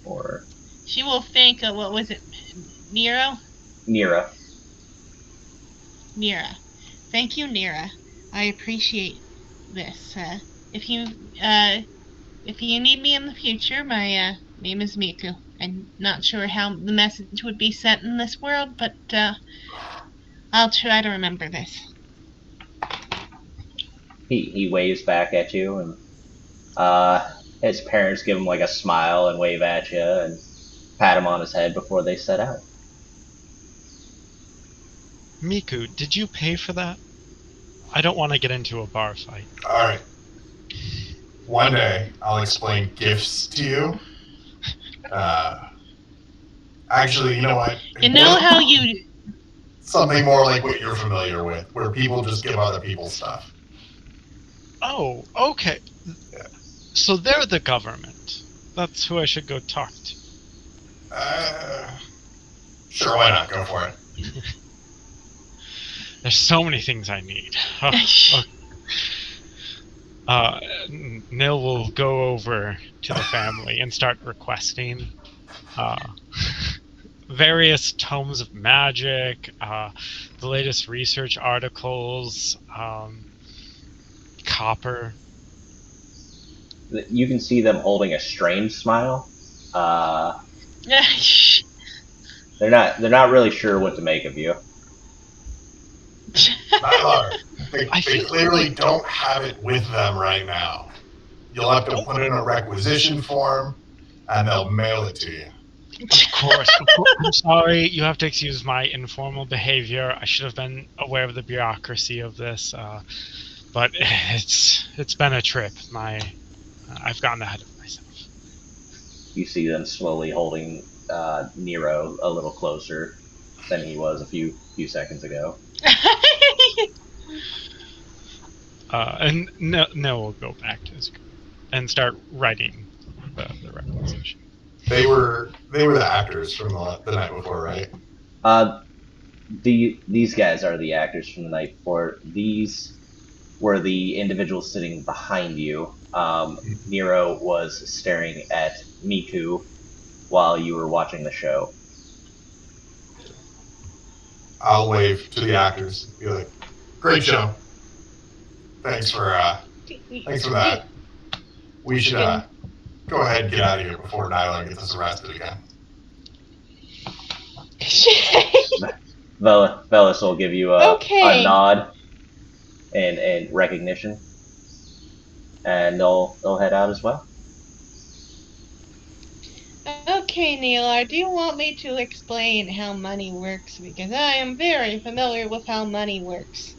Or She will think. What was it? Nero. Nero? Nira. Thank you, Nira. I appreciate this. If you need me in the future, my name is Miku. I'm not sure how the message would be sent in this world, but I'll try to remember this. He waves back at you, and uh, his parents give him like a smile and wave at you and pat him on his head before they set out. Miku, did you pay for that? I don't want to get into a bar fight. All right. One day I'll explain gifts to you. Uh, actually, you know what? You know how you. Something more like what you're familiar with, where people just give other people stuff. Oh, okay. Yeah. So they're the government. That's who I should go talk to. Sure, why not? Go for it. There's so many things I need. Nil will go over to the family and start requesting uh, various tomes of magic, the latest research articles, copper. You can see them holding a strange smile. Uh, they're not really sure what to make of you. Nylar, I they feel- clearly don't have it with them right now. You'll have to put in a requisition form, and they'll mail it to you. Of course. I'm sorry. You have to excuse my informal behavior. I should have been aware of the bureaucracy of this, but it's been a trip. I've gotten ahead of myself. You see them slowly holding Nero a little closer than he was a few seconds ago. And no, we'll go back to his group and start writing the requisition. They were the actors from the night before, right? These guys are the actors from the night before. These were the individuals sitting behind you. Nero was staring at Miku while you were watching the show. I'll wave to the actors and be like, "Great show. Thanks for that. We should go ahead and get out of here before Nylar gets us arrested again." Velas will give you a Okay. nod and recognition, and they'll head out as well. Okay, Neelar, do you want me to explain how money works? Because I am very familiar with how money works.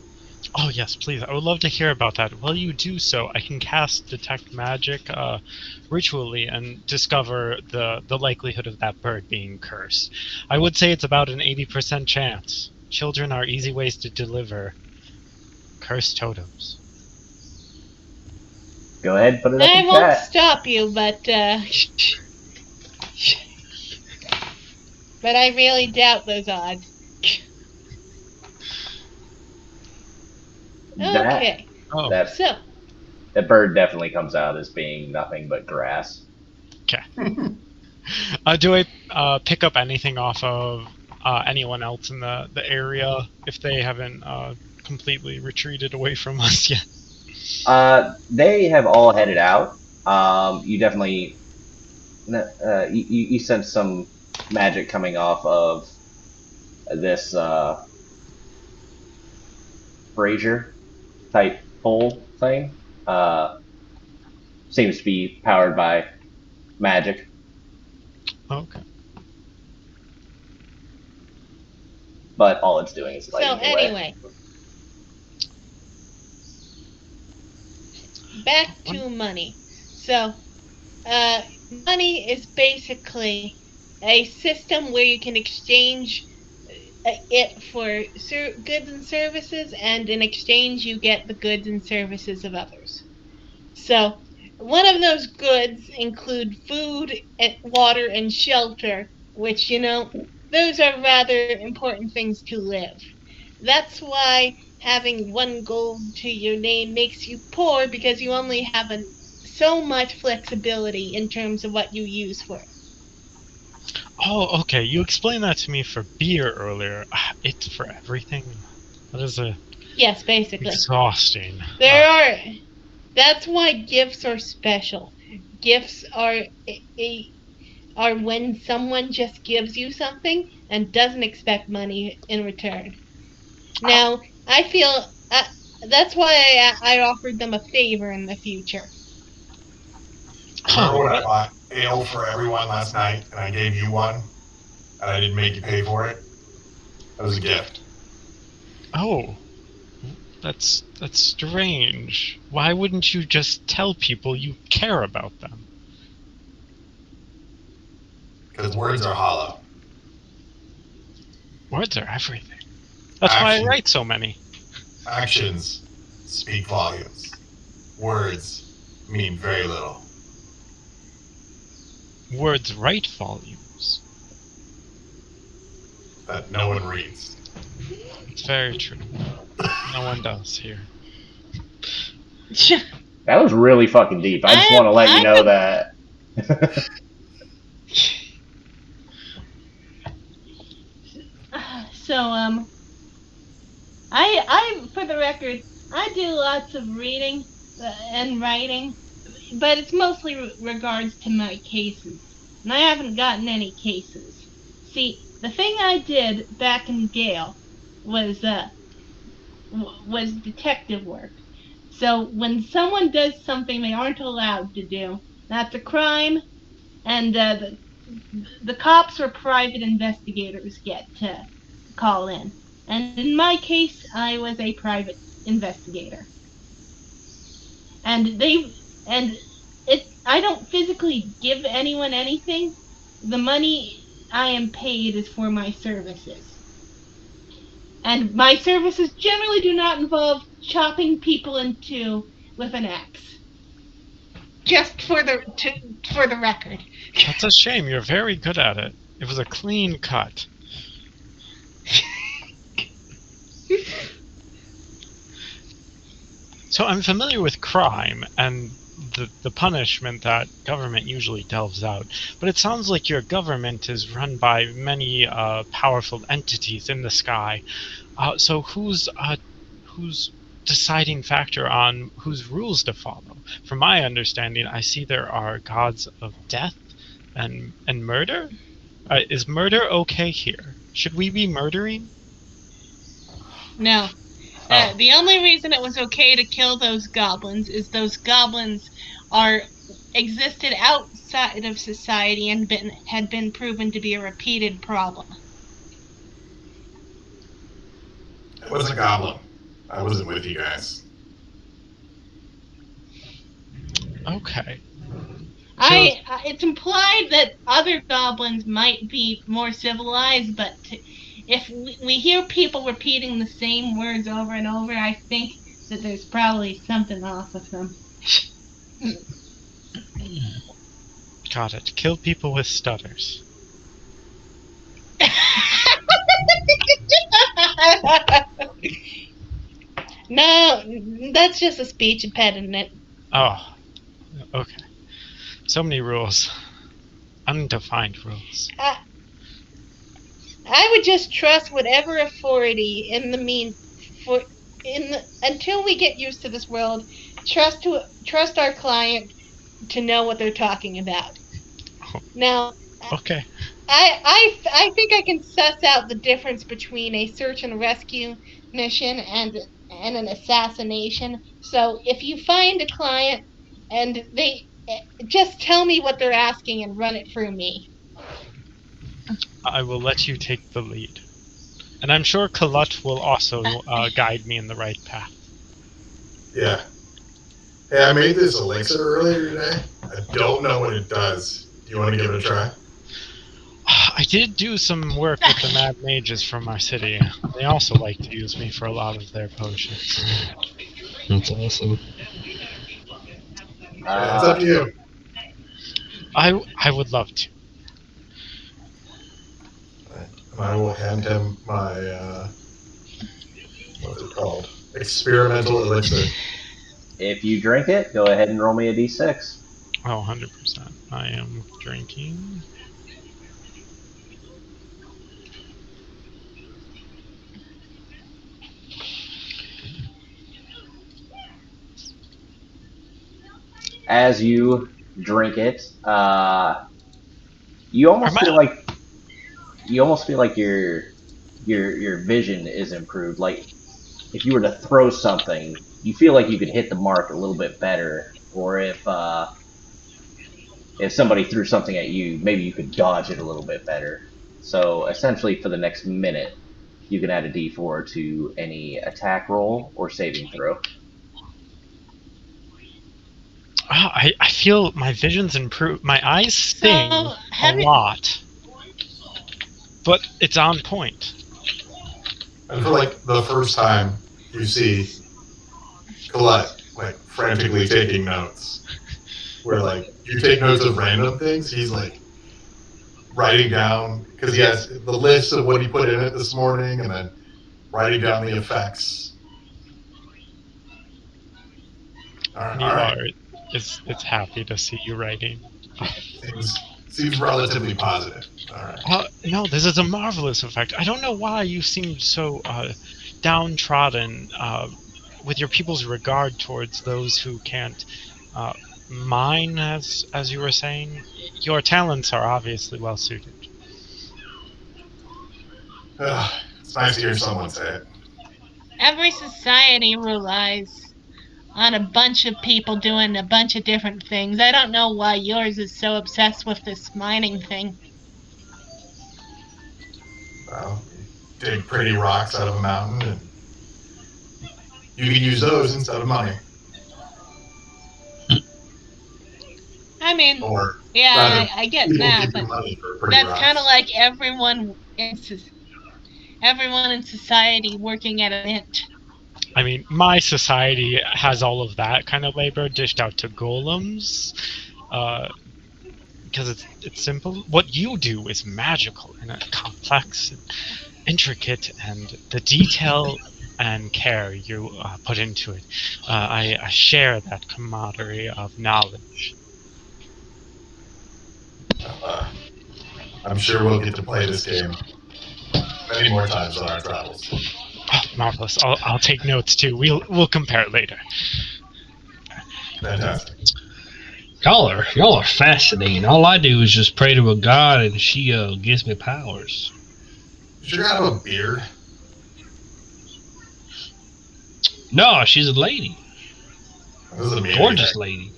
Oh yes, please. I would love to hear about that. While you do so, I can cast detect magic ritually and discover the likelihood of that bird being cursed. I would say it's about an 80% chance. Children are easy ways to deliver cursed totems. Go ahead and put it up I in won't chat. stop you, but but I really doubt those odds. That Okay, Oh, that so that bird definitely comes out as being nothing but grass. okay. Do I pick up anything off of anyone else in the area if they haven't completely retreated away from us yet? They have all headed out. You definitely you sense some magic coming off of this brazier type pole thing. Uh, Seems to be powered by magic. Okay. But all it's doing is lighting the way. anyway, back to money. So money is basically a system where you can exchange it for goods and services, and in exchange you get the goods and services of others. So one of those goods include food, water, and shelter, which, those are rather important things to live. That's why having one gold to your name makes you poor, because you only have so much flexibility in terms of what you use for it. Oh, okay. You explained that to me for beer earlier. It's for everything. That is Yes, basically. exhausting. That's why gifts are special. Gifts are when someone just gives you something and doesn't expect money in return. Now, I feel That's why I offered them a favor in the future. Remember Oh, when I bought ale for everyone last night and I gave you one and I didn't make you pay for it? That was a gift. oh, that's strange. Why wouldn't you just tell people you care about them? Because words are hollow. Words are everything. That's why I Action, write so many. actions speak volumes. Words mean very little. Words write volumes. That no one reads. It's very true. No one does here. That was really fucking deep. I just want to let you know that. So I for the record, I do lots of reading and writing, but it's mostly regards to my cases, and I haven't gotten any cases. See, the thing I did back in Gale was was detective work. So when someone does something they aren't allowed to do, that's a crime, and the cops or private investigators get to call in. And in my case, I was a private investigator, and I don't physically give anyone anything. The money I am paid is for my services. And my services generally do not involve chopping people in two with an axe. Just for the record. That's a shame. You're very good at it. It was a clean cut. So I'm familiar with crime and the punishment that government usually delves out, but it sounds like your government is run by many powerful entities in the sky. So who's deciding factor on whose rules to follow? From my understanding, I see there are gods of death and murder. Is murder okay here? Should we be murdering? No. Oh, The only reason it was okay to kill those goblins is those goblins are existed outside of society and had been proven to be a repeated problem. it was a goblin. I wasn't with you guys. Okay. So It's implied that other goblins might be more civilized, but if we hear people repeating the same words over and over, I think that there's probably something off with them. got it. Kill people with stutters. No, that's just a speech impediment. Oh, okay. So many rules. Undefined rules. I would just trust whatever authority in the mean for in the, until we get used to this world. Trust our client to know what they're talking about. Oh, Now, okay. I think I can suss out the difference between a search and rescue mission and an assassination. So if you find a client and they just tell me what they're asking and run it through me. I will let you take the lead. And I'm sure Kalut will also guide me in the right path. Yeah. Hey, I made this elixir earlier today. I don't know what it does. Do you want to give it a try? I did do some work with the Mad Mages from our city. They also like to use me for a lot of their potions. That's awesome. It's up to you. I would love to. And I will hand him my, what's it called? Experimental elixir. If you drink it, go ahead and roll me a d6. Oh, 100%. I am drinking. As you drink it, you Are almost my feel like your vision is improved. Like if you were to throw something, you feel like you could hit the mark a little bit better, or if somebody threw something at you, maybe you could dodge it a little bit better. So essentially, for the next minute, you can add a D4 to any attack roll or saving throw. I feel my vision's improved. My eyes sting a lot, but it's on point. And for like the first time, you see Colette like frantically taking notes. Where like you take notes of random things, he's like writing down because he has the list of what he put in it this morning, and then writing down the effects. All right. Nevar is happy to see you writing. Seems relatively positive. All right. No, this is a marvelous effect. I don't know why you seem so downtrodden with your people's regard towards those who can't uh, mine, as you were saying. Your talents are obviously well suited. It's nice to hear someone say it. Every society relies on a bunch of people doing a bunch of different things. I don't know why yours is so obsessed with this mining thing. Well, you dig pretty rocks out of a mountain, and you can use those instead of money. I mean, Or yeah, rather, I get people that, give you but money for pretty that's kind of rocks. like everyone in society working at a mint. I mean, my society has all of that kind of labor dished out to golems, because it's simple. What you do is magical and complex and intricate, and the detail and care you put into it. I share that camaraderie of knowledge. Well, I'm sure we'll get to play this game many more times on our travels. Oh, marvelous! I'll take notes too. We'll compare later. Fantastic. Y'all are fascinating. All I do is just pray to a god, and she gives me powers. You sure have a beard? No, she's a lady, That doesn't mean gorgeous anything. lady.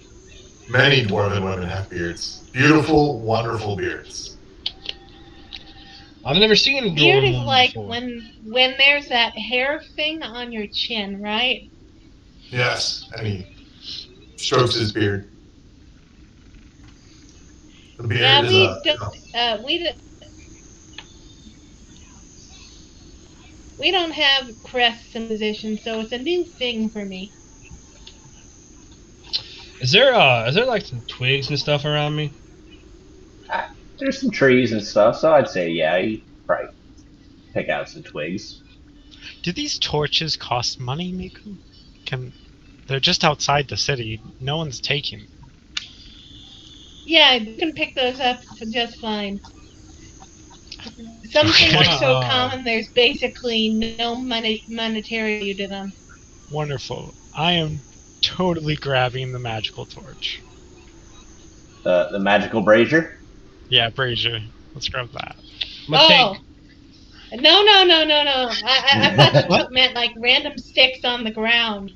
Many dwarven women have beards. Beautiful, wonderful beards. I've never seen a Beard dwarven is woman like before. when there's that hair thing on your chin, right? Yes, and he strokes his beard. The beard Yeah, is we a. don't. We don't have crests in position, so it's a new thing for me. Is there like some twigs and stuff around me? There's some trees and stuff, so I'd say yeah, you probably pick out some twigs. Do these torches cost money, Miku? They're just outside the city. No one's taking them. Yeah, you can pick those up just fine. Some Okay. things are so Wanna, common, there's basically no monetary value to them. Wonderful. I am totally grabbing the magical torch. The magical brazier. Yeah, Brazier. Let's grab that. I'm gonna take. No, no, no, no, no. I thought you What? meant like random sticks on the ground.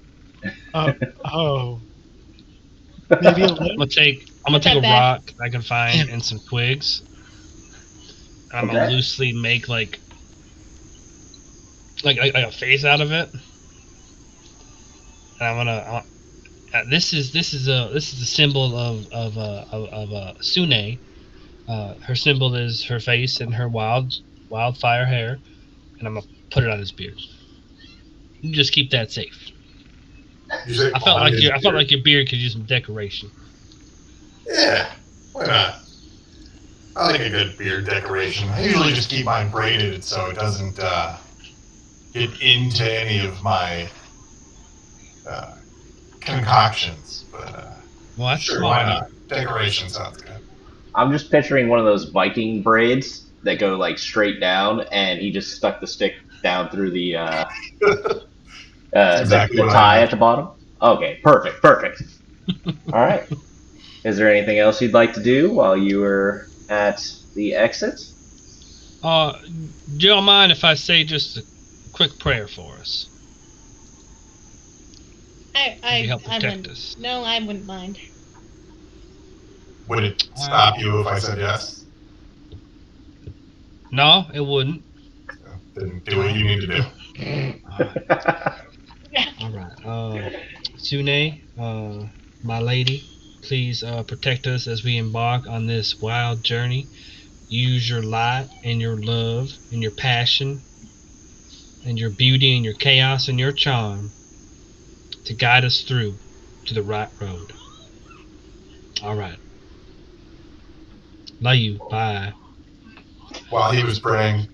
Oh. Maybe a I'm little? gonna take. I'm gonna Put take a that back. rock I can find and some twigs. And I'm gonna Okay. loosely make like a face out of it. And I'm gonna. This is a symbol of Sune. Her symbol is her face and her wildfire hair, and I'm gonna put it on his beard. You just keep that safe. You say I felt on like his beard. your beard could use some decoration. Yeah, why not? I like a good beard decoration. I usually just keep mine braided so it doesn't get into any of my uh, concoctions. But Well, that's sure, why smart. not? Decoration sounds good. I'm just picturing one of those Viking braids that go like straight down, and he just stuck the stick down through That's exactly the what I tie at meant. the bottom. Okay, perfect, perfect. All right. Is there anything else you'd like to do while you were at the exit? Do you don't mind if I say just a quick prayer for us? Maybe help I protect wouldn't. us. No, I wouldn't mind. Would it All right. stop you if I said yes? No, it wouldn't. Then do what you need to do. All right. Sune, my lady, please protect us as we embark on this wild journey. Use your light and your love and your passion and your beauty and your chaos and your charm to guide us through to the right road. All right. Love you. Bye. While he was praying,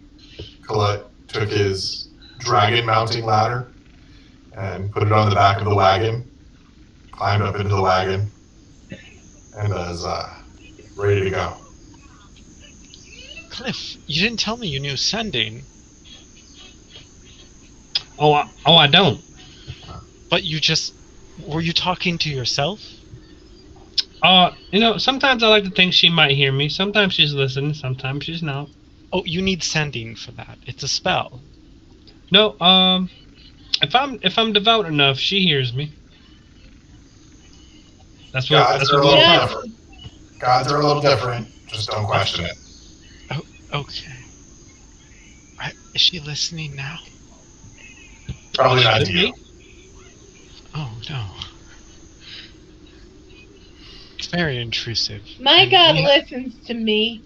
Colette took his dragon mounting ladder and put it on the back of the wagon, climbed up into the wagon, and is ready to go. Cliff, you didn't tell me you knew sending, I don't. but you just were you talking to yourself? Sometimes I like to think she might hear me. Sometimes she's listening. Sometimes she's not. Oh, you need sending for that. It's a spell. No. If I'm devout enough, she hears me. That's what Gods that's are a what we little were Just taught. different. Gods are a little different. Just don't question it. Oh, okay. Is she listening now? Probably not Should to you. be. Oh no. It's very intrusive. my And God we listens to me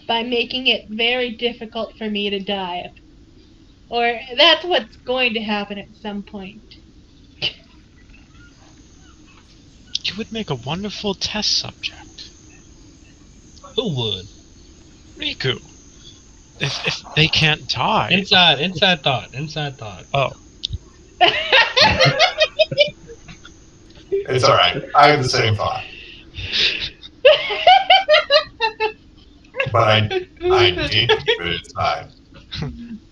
by making it very difficult for me to die. Or that's what's going to happen at some point. you would make a wonderful test subject. Who would? Riku. If they can't die. Inside thought. Inside thought. Oh, It's all right. I have the same thought, but I need to keep it inside.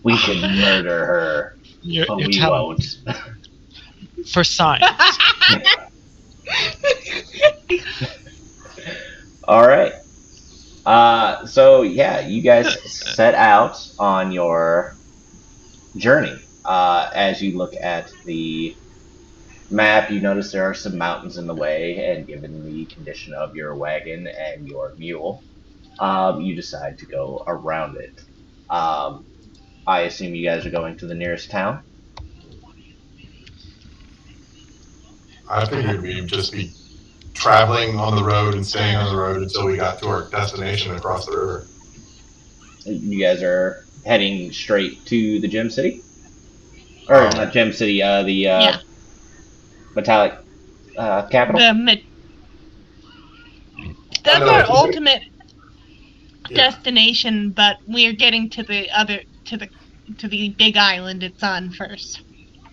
We can murder her, but you're we telling won't. for science. All right. So yeah, you guys set out on your journey. As you look at the map, you notice there are some mountains in the way, and given the condition of your wagon and your mule, you decide to go around it. I assume you guys are going to the nearest town. I figured we'd just be traveling on the road and staying on the road until we got to our destination across the river. You guys are heading straight to the Gem City, or not Gem City, the Yeah. metallic capital. That's no, our it's- ultimate Yeah. destination, but we're getting to the big island it's on first.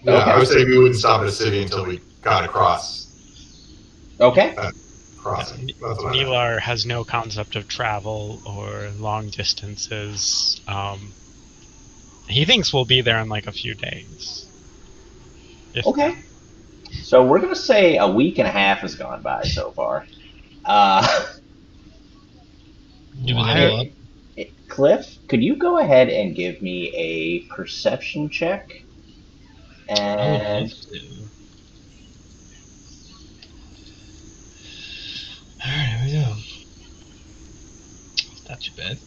Yeah, Okay. I would say we wouldn't stop at a city until we got across Okay. that crossing. That's what I meant. Nilar has no concept of travel or long distances. He thinks we'll be there in like a few days. Okay. So we're gonna say a week and a half has gone by so far. Do we Why- level up? Cliff, could you go ahead and give me a perception check? I would And love to. Alright, here we go. Not too bad.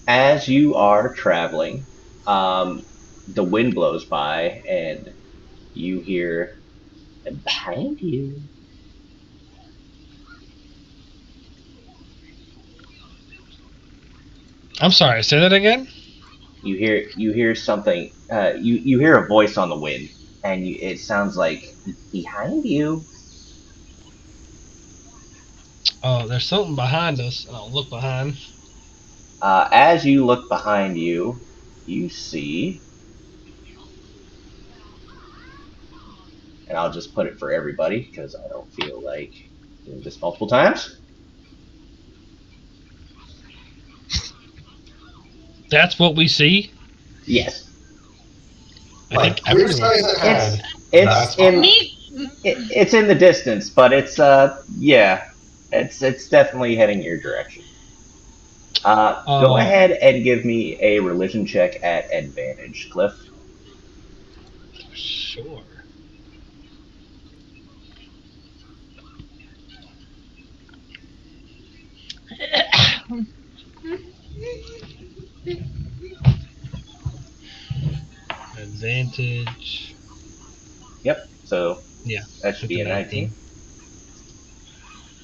as you are traveling, the wind blows by, and you hear behind you. I'm sorry, say that again? You hear something. You hear a voice on the wind, and it sounds like behind you. Oh, there's something behind us. I'll look behind. As you look behind you, you see, and I'll just put it for everybody because I don't feel like doing this multiple times. That's what we see? Yes, I think Clear everyone. skies ahead. it's That's in Me, it's in the distance, but it's yeah, it's definitely heading your direction. Go ahead and give me a religion check at advantage, Cliff. Sure. Advantage. Yep. So Yeah. that should With be the a 19. 19.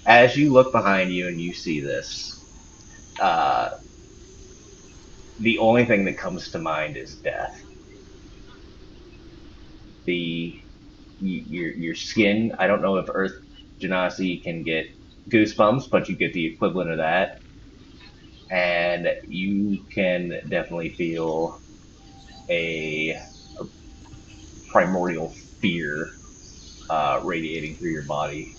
As you look behind you and you see this, the only thing that comes to mind is death. The your skin. I don't know if Earth Genasi can get goosebumps, but you get the equivalent of that, and you can definitely feel a primordial fear radiating through your body.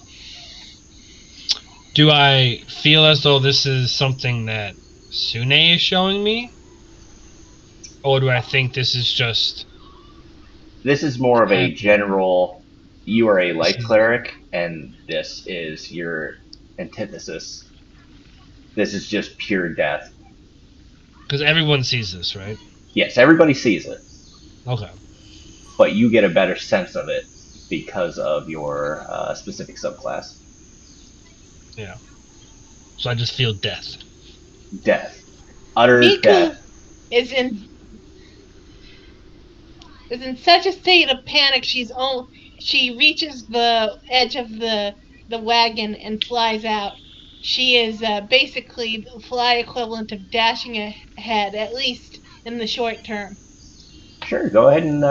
Do I feel as though this is something that Sune is showing me? Or do I think this is just. This is more of a general. You are a This life is. cleric, and this is your antithesis. This is just pure death. Because everyone sees this, right? Yes, everybody sees it, Okay. but you get a better sense of it because of your specific subclass. Yeah. So I just feel death. Death. Utter Miku death. is in such a state of panic. She reaches the edge of the wagon and flies out. She is basically the fly equivalent of dashing ahead, at least in the short term. Sure, go ahead and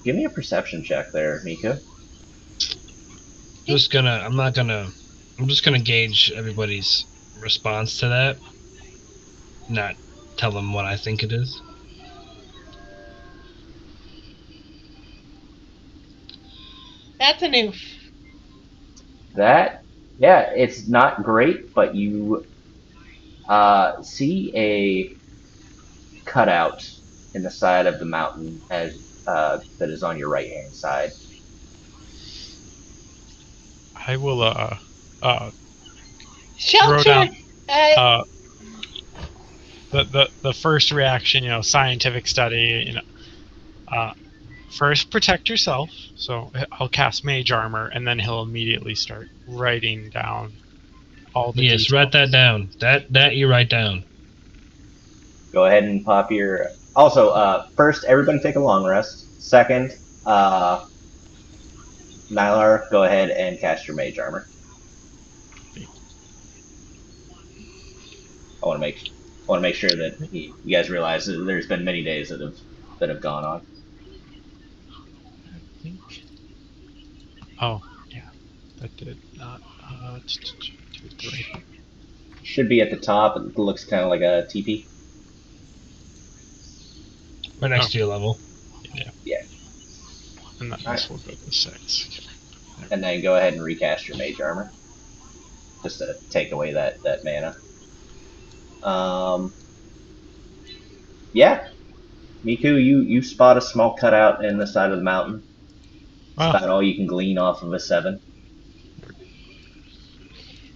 give me a perception check there, Miku. Just gonna. I'm not gonna. I'm just gonna gauge everybody's response to that. Not tell them what I think it is. That's an oof. That, yeah, it's not great, but you see a cutout in the side of the mountain as that is on your right hand side. I will uh throw Shelter. down uh the first reaction, scientific study, uh first protect yourself. So I'll cast mage armor, and then he'll immediately start writing down all the Yes, write that details. down. That you write down. Go ahead and pop your. Also, first, everybody take a long rest. Second, Nylar, go ahead and cast your mage armor. I want to make I want to make sure that you guys realize that there's been many days that have gone on. I think. Oh yeah, that did not. 2, 3. Should be at the top. It looks kind of like a teepee. Right Oh next to your level. yeah, Yeah. and then All right. this will go to 6. Okay. And then go ahead and recast your mage armor just to take away that mana. Um, yeah, Miku, you spot a small cutout in the side of the mountain. It's Well, about all you can glean off of a 7.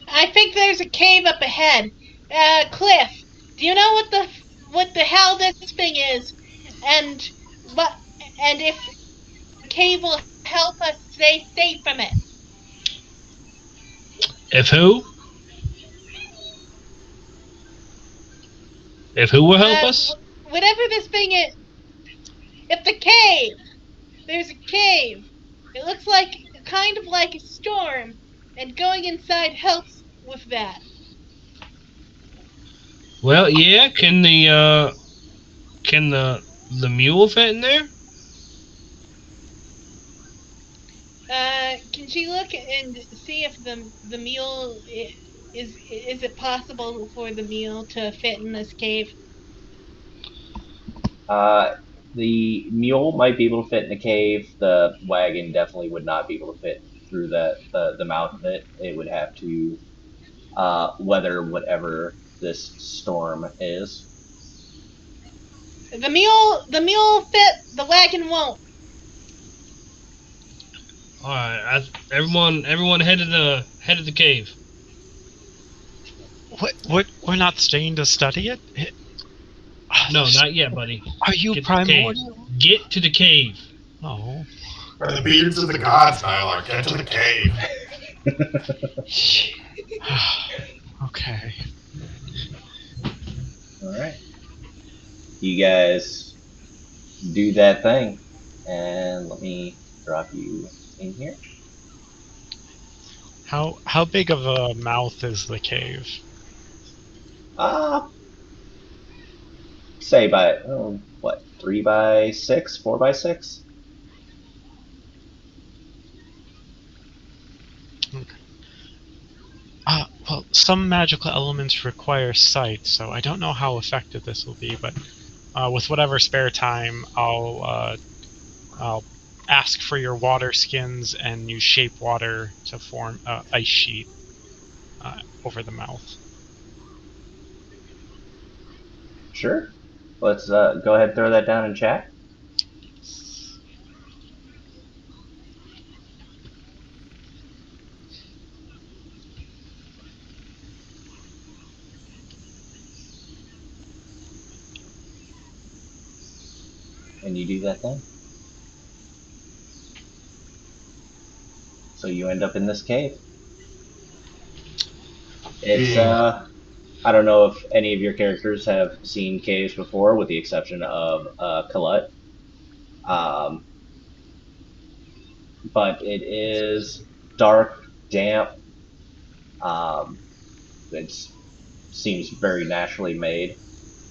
I think there's a cave up ahead. Cliff, do you know what the hell this thing is? And what and if the cave will help us stay safe from it? If who? If who will help us? Whatever this thing is, if the cave, there's a cave. It looks like kind of like a storm, and going inside helps with that. Well, yeah. Can the mule fit in there? Can she look and see if the mule is it possible for the mule to fit in this cave? Uh, the mule might be able to fit in the cave. The wagon definitely would not be able to fit through the mouth of it. It would have to weather whatever this storm is. The mule fit, the wagon won't. All right. Everyone, head of the cave. what? We're not staying to study it. No, not yet, buddy. Are you Get to the cave. primordial? Get to the cave. Oh, And the beards of the gods, Nylar, get to the cave. Okay. All right. You guys do that thing, and let me drop you in here. How big of a mouth is the cave? Uh, say by what, 3 by 6, 4 by 6? Okay. Well, some magical elements require sight, so I don't know how effective this will be. But with whatever spare time, I'll ask for your water skins and use shape water to form ice sheet over the mouth. Sure. Let's go ahead and throw that down in chat. And you do that thing. So you end up in this cave. It's Being I don't know if any of your characters have seen caves before, with the exception of Colette. Um, but it is dark, damp. Um, it seems very naturally made.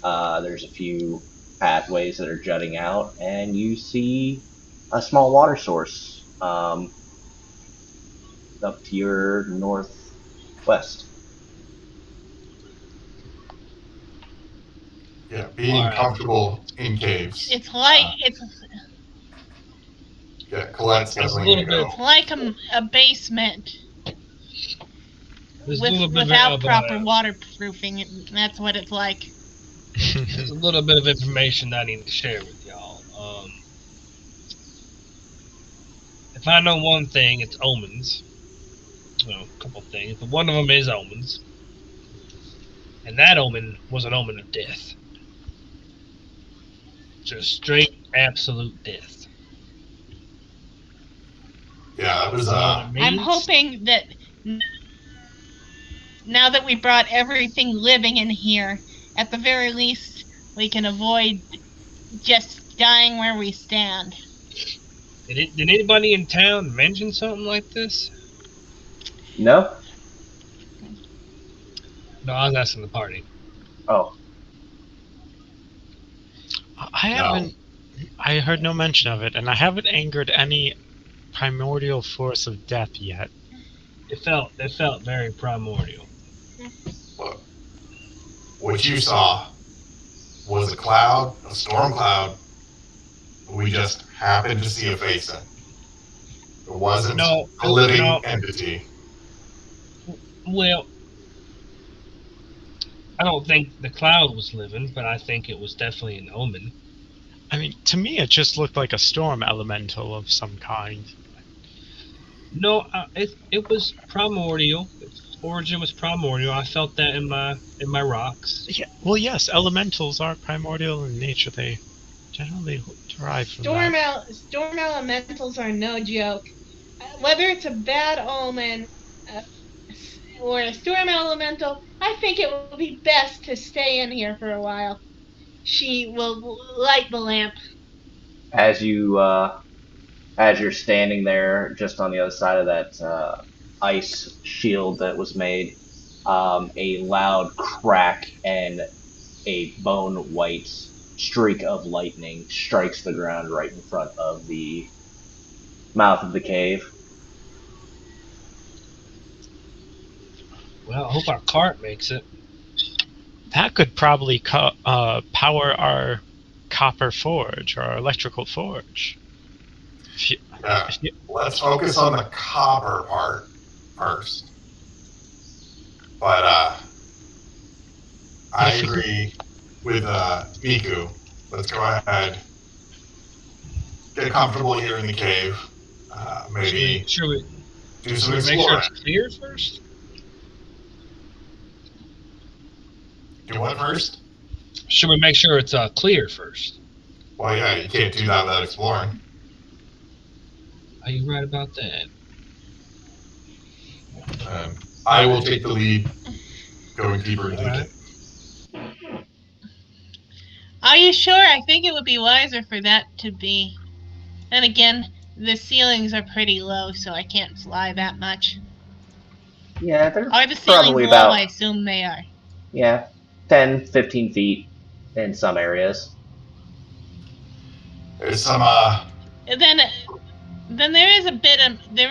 There's a few pathways that are jutting out, and you see a small water source up to your northwest. being Alright. comfortable in caves. It's like Colette's There's a definitely little gonna bit. go. it's like a basement There's a little bit without of proper waterproofing. That's what it's like. there's a little bit of information that I need to share with y'all. If I know one thing, it's omens. Well, a couple things, but one of them is omens, and that omen was an omen of death, just straight absolute death. Yeah, that was You know what it I'm means? hoping that now that we brought everything living in here, at the very least, we can avoid just dying where we stand. Did anybody in town mention something like this? No? No, I was asking the party. Oh, I no. haven't. I heard no mention of it, and I haven't angered any primordial force of death yet. It felt very primordial. But what you saw was a cloud, a storm cloud. We just happened to see a face in. It wasn't No, a living no. entity. Well, I don't think the cloud was living, but I think it was definitely an omen. I mean, to me, it just looked like a storm elemental of some kind. No, it was primordial. Its origin was primordial. I felt that in my rocks. Yeah, well, yes, elementals are primordial in nature. They generally derive from that. Storm elementals are no joke. Whether it's a bad omen uh, or a storm elemental, I think it will be best to stay in here for a while. She will light the lamp. as you as you're standing there, just on the other side of that ice shield that was made, a loud crack and a bone white streak of lightning strikes the ground right in front of the mouth of the cave. Well, I hope our cart makes it. That could probably power our copper forge or our electrical forge. If you, Yeah. if you, Let's focus on the copper part first. But but I if we could, agree with Miku. Let's go ahead, get comfortable here in the cave. Should we Maybe should we do should some we make sure exploring. it's clear first? Do what first? Should we make sure it's clear first? Well, yeah, you can't do that without exploring. Are you right about that? I will take the lead, going deeper into the Alright. cave. Are you sure? I think it would be wiser for that to be. Then again, the ceilings are pretty low, so I can't fly that much. Yeah, they're Are the ceilings probably low? I about, assume they are. yeah, 10, 15 feet in some areas. There's some Then there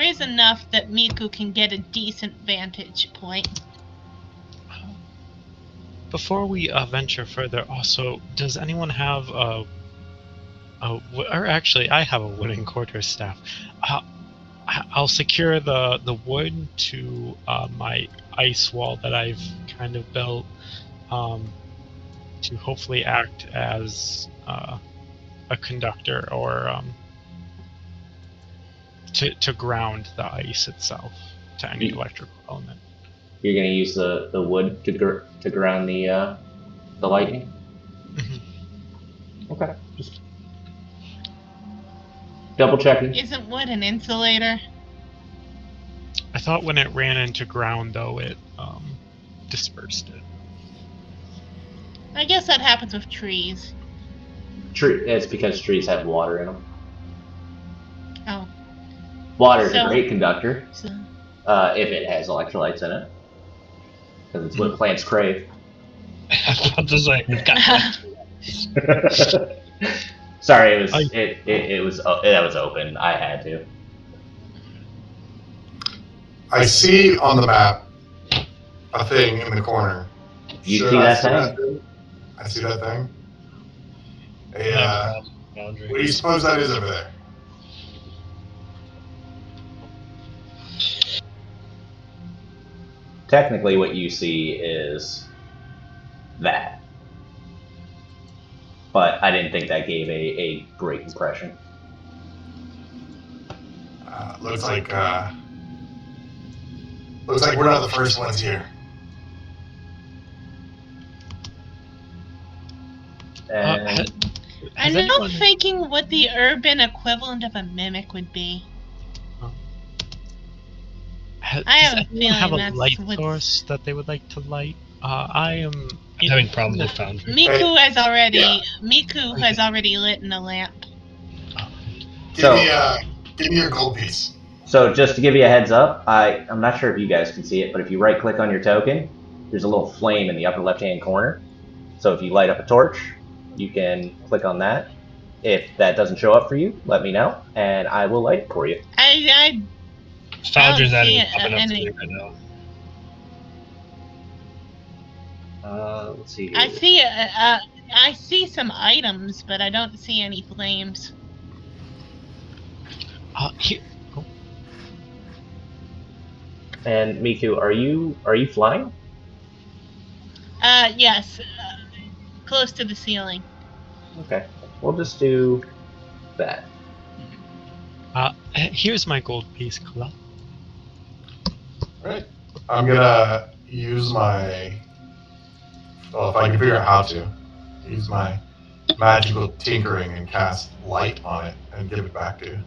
is enough that Miku can get a decent vantage point. Before we venture further, also, does anyone have or actually, I have a wooden quarterstaff. I'll secure the wood to my ice wall that I've kind of built to hopefully act as a conductor or to ground the ice itself to any electrical element. You're gonna use the wood to ground the lightning. Okay, just double checking. Isn't wood an insulator? I thought when it ran into ground, though, it dispersed it. I guess that happens with trees. It's because trees have water in them. Oh. Water is a So- great conductor So, if it has electrolytes in it, because it's what plants crave. I was about to say, it's got Sorry, it was that was open. I had to. I see on the map a thing in the corner. You Should see I that thing? I see that thing. I have a What problem, Foundry. do you suppose that is over there? Technically, what you see is that, but I didn't think that gave a great impression. Looks like we're not the first ones here. And I'm Has now anyone- thinking what the urban equivalent of a mimic would be. Does I have a anyone have a feeling that's light what's- source that they would like to light? I am I'm having problems with Foundry. Miku has already Yeah. Miku has already lit in a lamp. Give me your gold piece. so just to give you a heads up, I'm not sure if you guys can see it, but if you right click on your token, there's a little flame in the upper left hand corner. So if you light up a torch, you can click on that. If that doesn't show up for you, let me know, and I will light it for you. Foundry's not see even it, popping up to any- me right now. Let's see here. I see some items, but I don't see any flames. Here. And Miku, are you flying? Yes, close to the ceiling. Okay, we'll just do that. Here's my gold piece, Kula. Alright. I'm gonna use my if I can figure out how to, use my magical tinkering and cast light on it and give it back to you.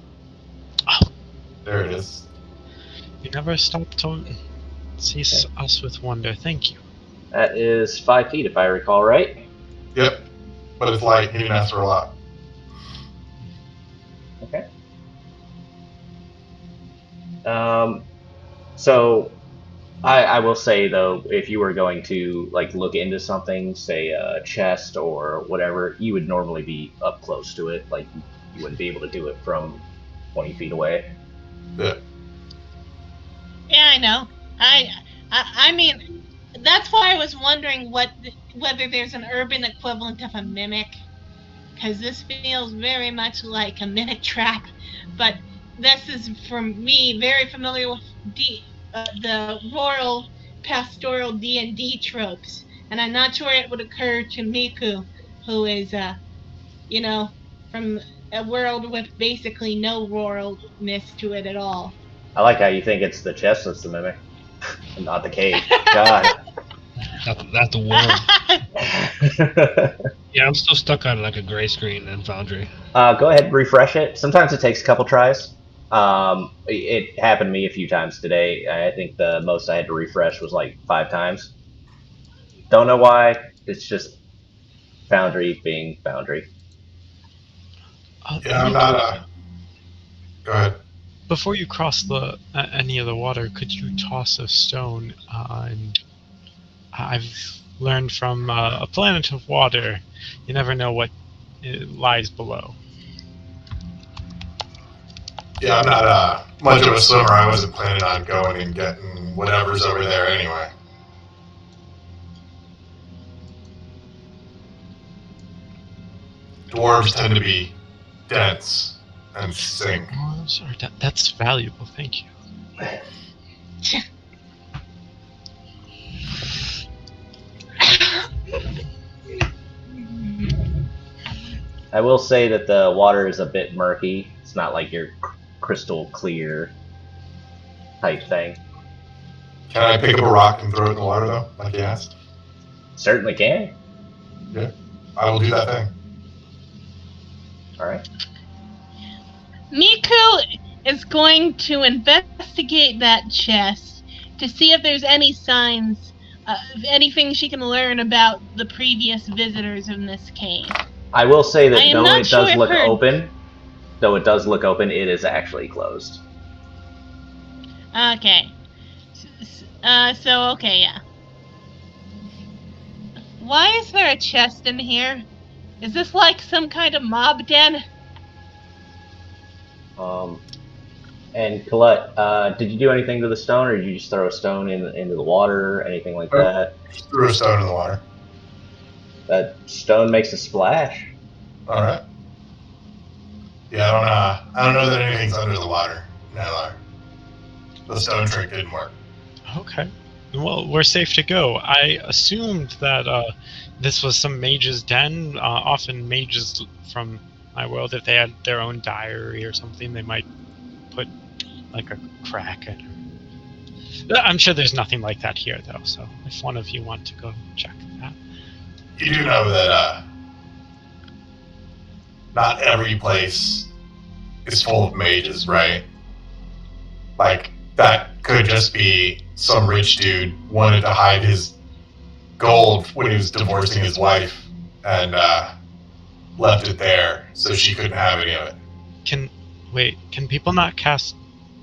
Oh. There it is. You never stop to see us with wonder. Thank you. That is 5 feet, if I recall right. Yep. But it's light, he didn't ask for a lot. Okay. So I will say though, if you were going to like look into something, say a chest or whatever, you would normally be up close to it. Like you wouldn't be able to do it from 20 feet away. Yeah. Yeah, I know. I mean, that's why I was wondering whether there's an urban equivalent of a mimic, because this feels very much like a mimic trap. But this is, for me, very familiar with the rural pastoral D&D tropes, and I'm not sure it would occur to Miku, who is, from a world with basically no ruralness to it at all. I like how you think it's the chest that's the mimic, and not the cave. God. Not the world. Yeah, I'm still stuck on like a gray screen in Foundry. Go ahead, refresh it. Sometimes it takes a couple tries. It happened to me a few times today. I think the most I had to refresh was like 5 times. Don't know why. It's just Foundry being Foundry. Yeah, I'm not. Miku, Go ahead. before you cross the any of the water, could you toss a stone? And I've learned from a planet of water, you never know what lies below. Yeah, I'm not much of a swimmer. I wasn't planning on going and getting whatever's over there anyway. Dwarves tend to be dense and sink. Oh, I'm sorry. That's valuable. Thank you. I will say that the water is a bit murky. It's not like your crystal clear type thing. Can I pick up a rock and throw it in the water though, like you asked? Certainly can. Yeah, I will do that thing. All right. Miku is going to investigate that chest to see if there's any signs of anything she can learn about the previous visitors in this cave. I will say I that am though not it sure does if look her. open, it is actually closed. Okay. Okay, yeah. Why is there a chest in here? Is this like some kind of mob den? Um, and Colette, did you do anything to the stone, or did you just throw a stone into the water, or anything like Oh, that? just threw a stone in the water. That stone makes a splash. All right. Yeah, I don't know that anything's under the water, Nalar. The stone trick didn't work. Okay. Well, we're safe to go. I assumed that this was some mage's den. Often mages from my world, if they had their own diary or something, they might put like a crack in. I'm sure there's nothing like that here, though. So if one of you want to go check that. You do know that not every place is full of mages, right? Like, that could just be some rich dude wanted to hide his gold when he was divorcing his wife and left it there so she couldn't have any of it. Can people not cast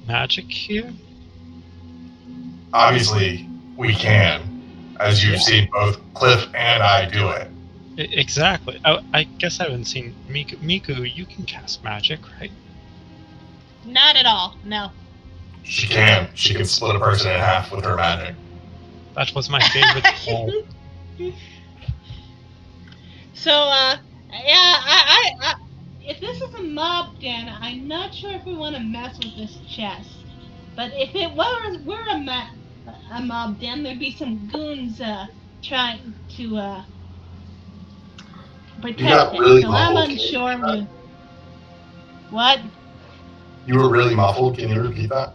magic here? Obviously, we can, as you've Yeah. seen both Cliff and I do it. Exactly. I guess I haven't seen Miku. Miku, you can cast magic, right? Not at all, no. She can. She can split a person in half with her magic. That was my favorite spell. So, yeah, I, if this is a mob den, I'm not sure if we want to mess with this chest. But if it were a mob den, there'd be some goons trying to You protect got it. really So I'm muffled. Can you unsure. repeat that? What? You were really muffled. Can you repeat that?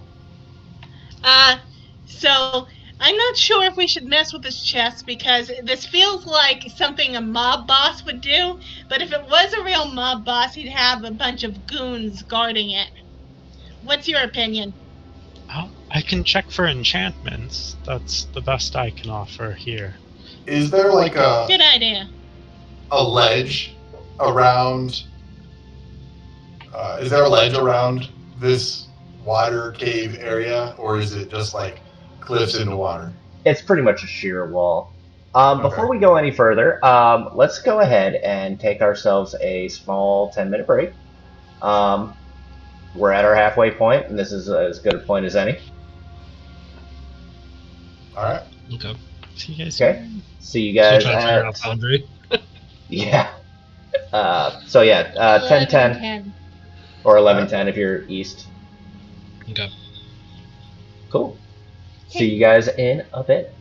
So I'm not sure if we should mess with this chest because this feels like something a mob boss would do. But if it was a real mob boss, he'd have a bunch of goons guarding it. What's your opinion? I can check for enchantments. That's the best I can offer here. Is there like Good idea. a ledge around? Is there a ledge around this water cave area, or is it just like cliffs into water? It's pretty much a sheer wall. Okay. Before we go any further, let's go ahead and take ourselves a small 10-minute break. We're at our halfway point, and this is as good a point as any. All right. Okay. See you guys. Okay. See you Still guys trying to figure out at Foundry. yeah. 10:10 10. or 11:10 if you're east. Okay. Cool. See you guys in a bit.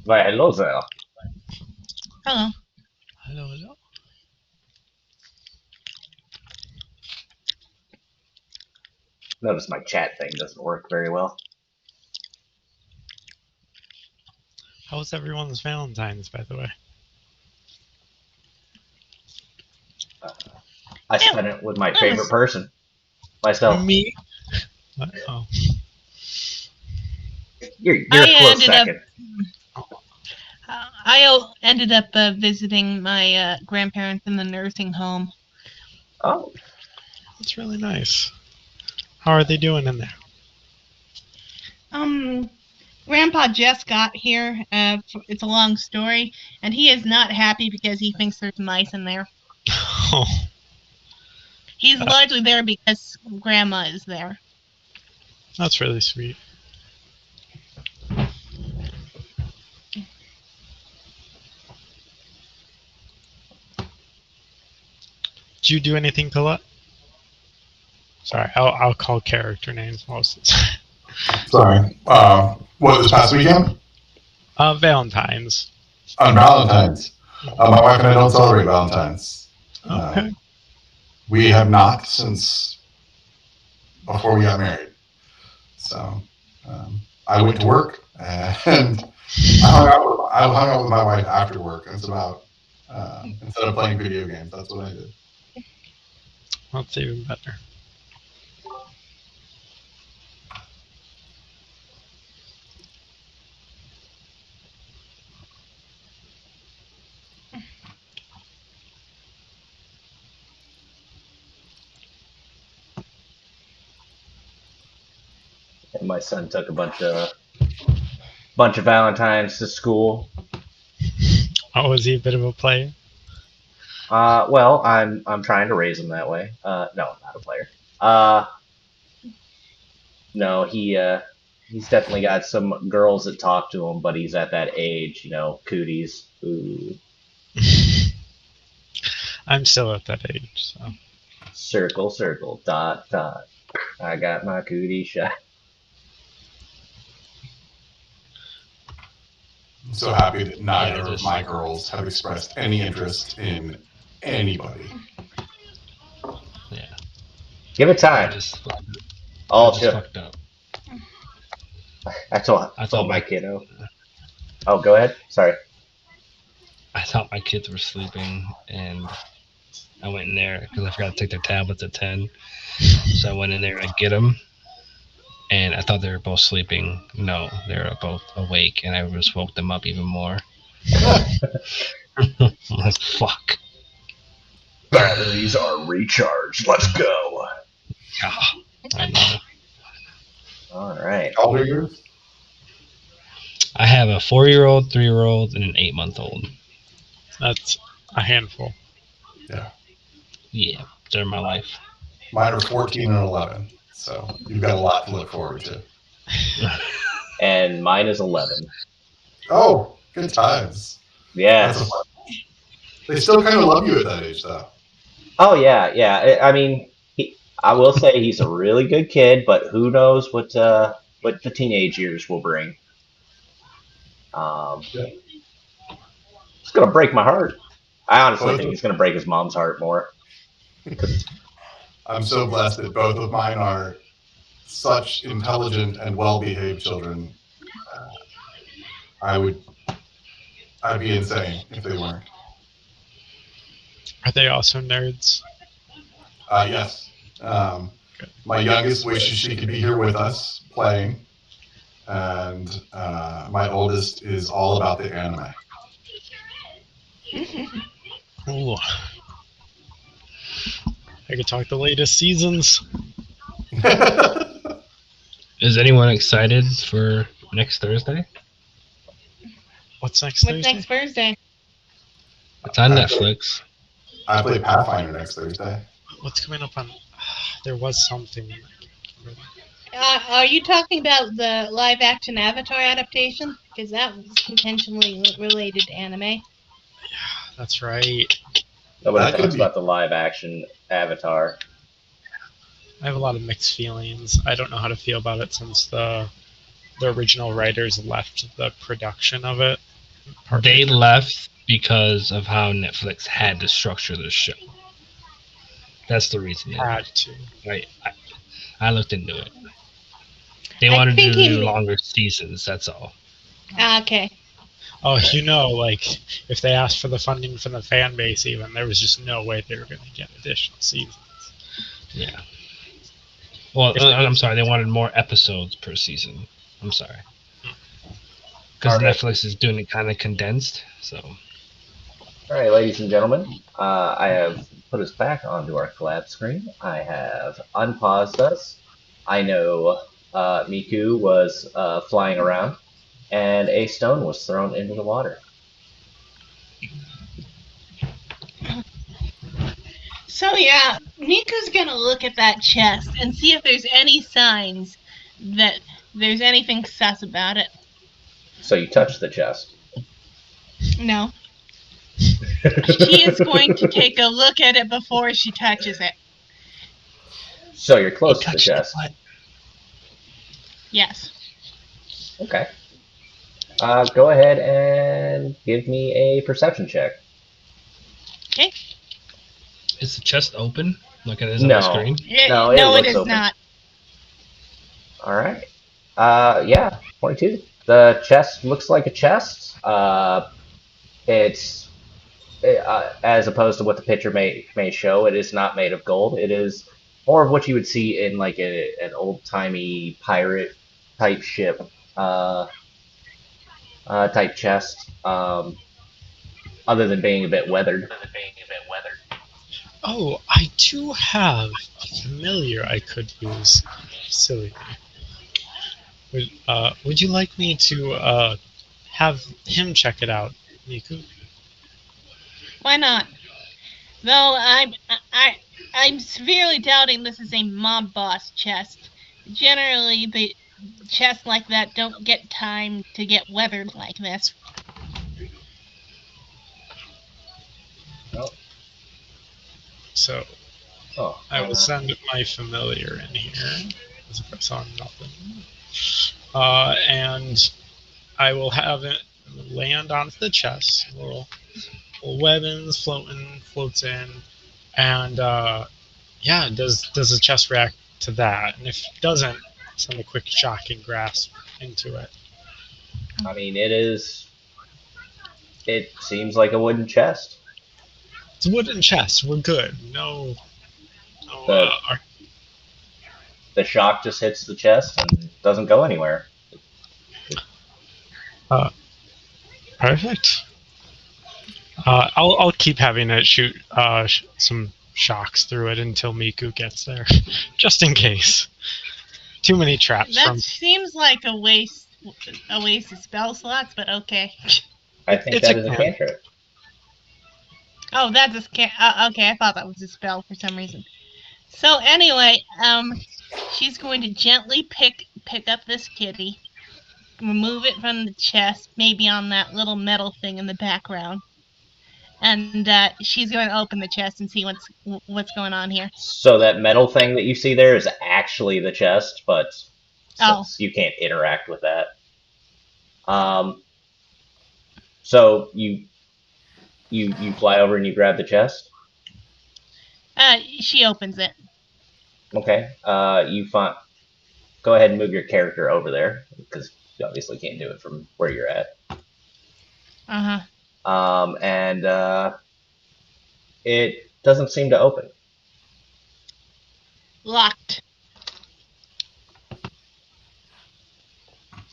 Why, hello there. Hello. Hello, hello. Notice my chat thing doesn't work very well. How was everyone's Valentine's, by the way? I spent it with my That favorite was- person, myself. Me? What? Oh. You're I a close ended up- second. I ended up visiting my grandparents in the nursing home. Oh, That's really nice. How are they doing in there? Grandpa just got here. It's a long story, and he is not happy because he thinks there's mice in there. Oh, He's largely there because Grandma is there. that's really sweet. Did you do anything, Colette? Sorry, I'll call character names most of the time. Sorry. What, this past weekend? Valentine's. On Valentine's. My wife and I don't celebrate Valentine's. Okay. We have not since before we got married. So I went to work and I hung out with my wife after work. That's about instead of playing video games. That's what I did. That's even better. and my son took a bunch of Valentines to school. Oh, was he a bit of a player? Well, I'm trying to raise him that way. No, not a player. No, he's definitely got some girls that talk to him, but he's at that age, cooties. Ooh, I'm still at that age, so. circle, circle, dot, dot. I got my cootie shot. I'm so happy that neither of my girls have expressed any interest in anybody. Yeah. Give it I time. just, All I just chill. fucked up. I told I thought my my kiddo. Oh, go ahead. Sorry. I thought my kids were sleeping, and I went in there because I forgot to take their tablets at 10. So I went in there to get them, and I thought they were both sleeping. No, they were both awake, and I just woke them up even more. I'm like, fuck. Batteries are recharged. Let's go. Ah, I know. All right. How old are yours? I have a 4-year-old, 3-year-old, and an 8-month-old. That's a handful. Yeah, they're my life. Mine are 14 and 11. So you've got a lot to look forward to. And mine is 11. Oh, good times. Yes. They still kind of love you at that age, though. Oh yeah, yeah. I mean, I will say he's a really good kid, but who knows what the teenage years will bring. Yeah. It's gonna break my heart. I honestly Both think of, it's gonna break his mom's heart more. I'm so blessed that both of mine are such intelligent and well-behaved children. I'd be insane if they weren't. Are they also nerds? Yes. My youngest wishes she could be here with us playing, and my oldest is all about the anime. Ooh. I could talk the latest seasons. Is anyone excited for next Thursday? What's next What's Thursday? next Thursday? It's on Netflix. I play Pathfinder next Thursday. What's coming up on? There was something. Are you talking about the live-action Avatar adaptation? Because that was intentionally related to anime. That's right. Nobody That could talks be. about the live action Avatar. I have a lot of mixed feelings. I don't know how to feel about it since the original writers left the production of it. They left because of how Netflix had to structure the show. That's the reason they had left. to. I looked into it. They I wanted think to he. do longer seasons. That's all. Okay. Oh, like if they asked for the funding from the fan base, even there was just no way they were going to get additional seasons. Yeah. Well, If they, I'm sorry. They wanted more episodes per season. I'm sorry. Because All right. Netflix is doing it kind of condensed. So. All right, ladies and gentlemen, I have put us back onto our collab screen. I have unpaused us. I know Miku was flying around, and a stone was thrown into the water. So yeah, Nika's gonna look at that chest and see if there's any signs that there's anything sus about it. So you touch the chest. No. She is going to take a look at it before she touches it. So you're you close to the touched it, chest. what? Yes. Okay. Go ahead and give me a perception check. Okay. Is the chest open like it is on the No, screen? no, it No, it looks is open. not. All right. Yeah, 22. The chest looks like a chest. It's as opposed to what the picture may show. It is not made of gold. It is more of what you would see in like an old timey pirate type ship, uh, type chest. Other than being a bit weathered. Oh, I do have a familiar I could use. Silly me. Would you like me to have him check it out, Miku? Why not? Though I'm severely doubting this is a mob boss chest. Generally, the chests like that don't get time to get weathered like this. Oh, So oh, I will send my familiar in here. As if I saw nothing. And I will have it land onto the chest. Little weapons floats in, and yeah, does the chest react to that? And if it doesn't, send a quick shocking grasp into it. I mean, it is. It seems like a wooden chest. It's a wooden chest. We're good. No, no. The the shock just hits the chest and doesn't go anywhere. uh, Perfect. I'll keep having it shoot some shocks through it until Miku gets there, just in case. Too many traps That from. seems like a waste of spell slots, but okay. I think It's a that is a can. cantrip. Oh, that's a okay. I thought that was a spell for some reason. So anyway, she's going to gently pick up this kitty, remove it from the chest, maybe on that little metal thing in the background, and she's going to open the chest and see what's going on here. So that metal thing that you see there is actually the chest, but Oh, since you can't interact with that, um, so you fly over and you grab the chest. she opens it. Okay. You find. Go ahead and move your character over there because you obviously can't do it from where you're at. Uh huh. And it doesn't seem to open. Locked.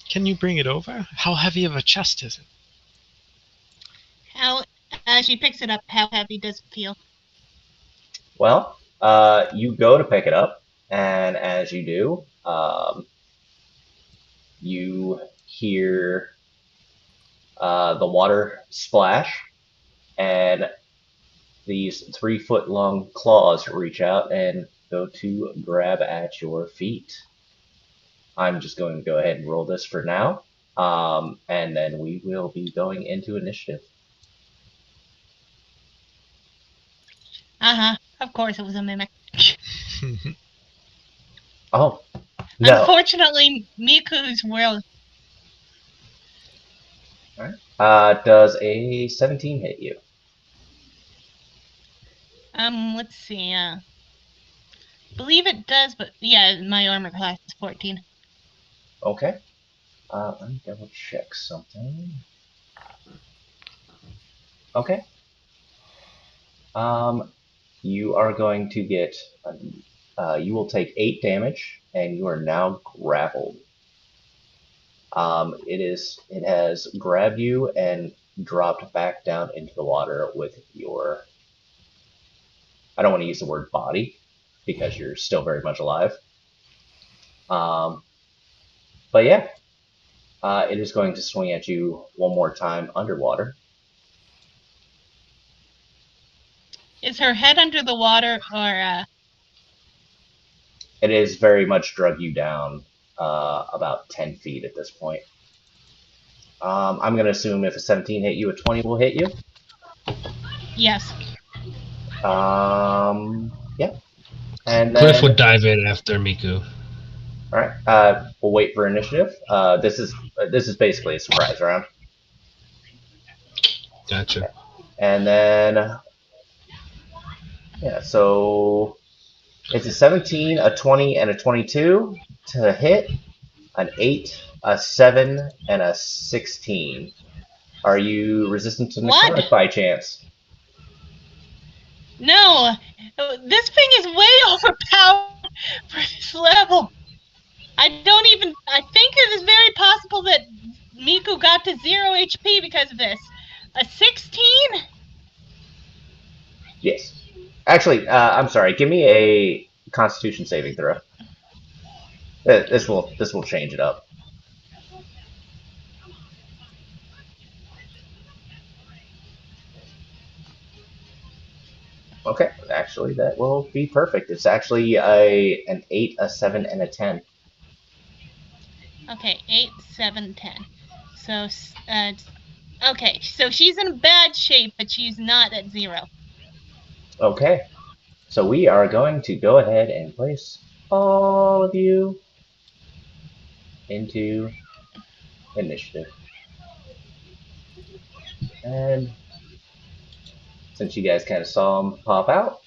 Can you bring it over? How heavy of a chest is it? How? She picks it up. How heavy does it feel? Well, you go to pick it up, and as you do, you hear the water splash, and these 3 foot long claws reach out and go to grab at your feet. I'm just going to go ahead and roll this for now, and then we will be going into initiative. Uh huh. Of course, it was a mimic. Oh, no. Unfortunately, Miku's world. All right. Does a 17 hit you? Let's see. Believe it does, but yeah, my armor class is 14. Okay. Let me double check something. Okay. You are going to get. You will take 8 damage, and you are now grappled. It has grabbed you and dropped back down into the water with your. I don't want to use the word body because you're still very much alive. Um, but yeah, it is going to swing at you one more time underwater. Is her head under the water, or It is very much drug you down about 10 feet at this point. I'm going to assume if a 17 hit you, a 20 will hit you. yes? Yeah. And Cliff would then, dive in after Miku. all right, we'll wait for initiative. This is basically a surprise round. Gotcha. And then, yeah, so it's a 17, a 20, and a 22 to hit, an 8, a 7, and a 16. Are you resistant to What? necrotic by chance? No, this thing is way overpowered for this level. I don't even. I think it is very possible that Miku got to 0 HP because of this. A 16? Yes. Actually, I'm sorry. Give me a Constitution saving throw. This will change it up. Okay, actually, that will be perfect. It's actually an 8, a 7, and a 10. Okay, 8, 7, 10. So, okay, so she's in bad shape, but she's not at 0. Okay, so we are going to go ahead and place all of you into initiative. And since you guys kind of saw them pop out,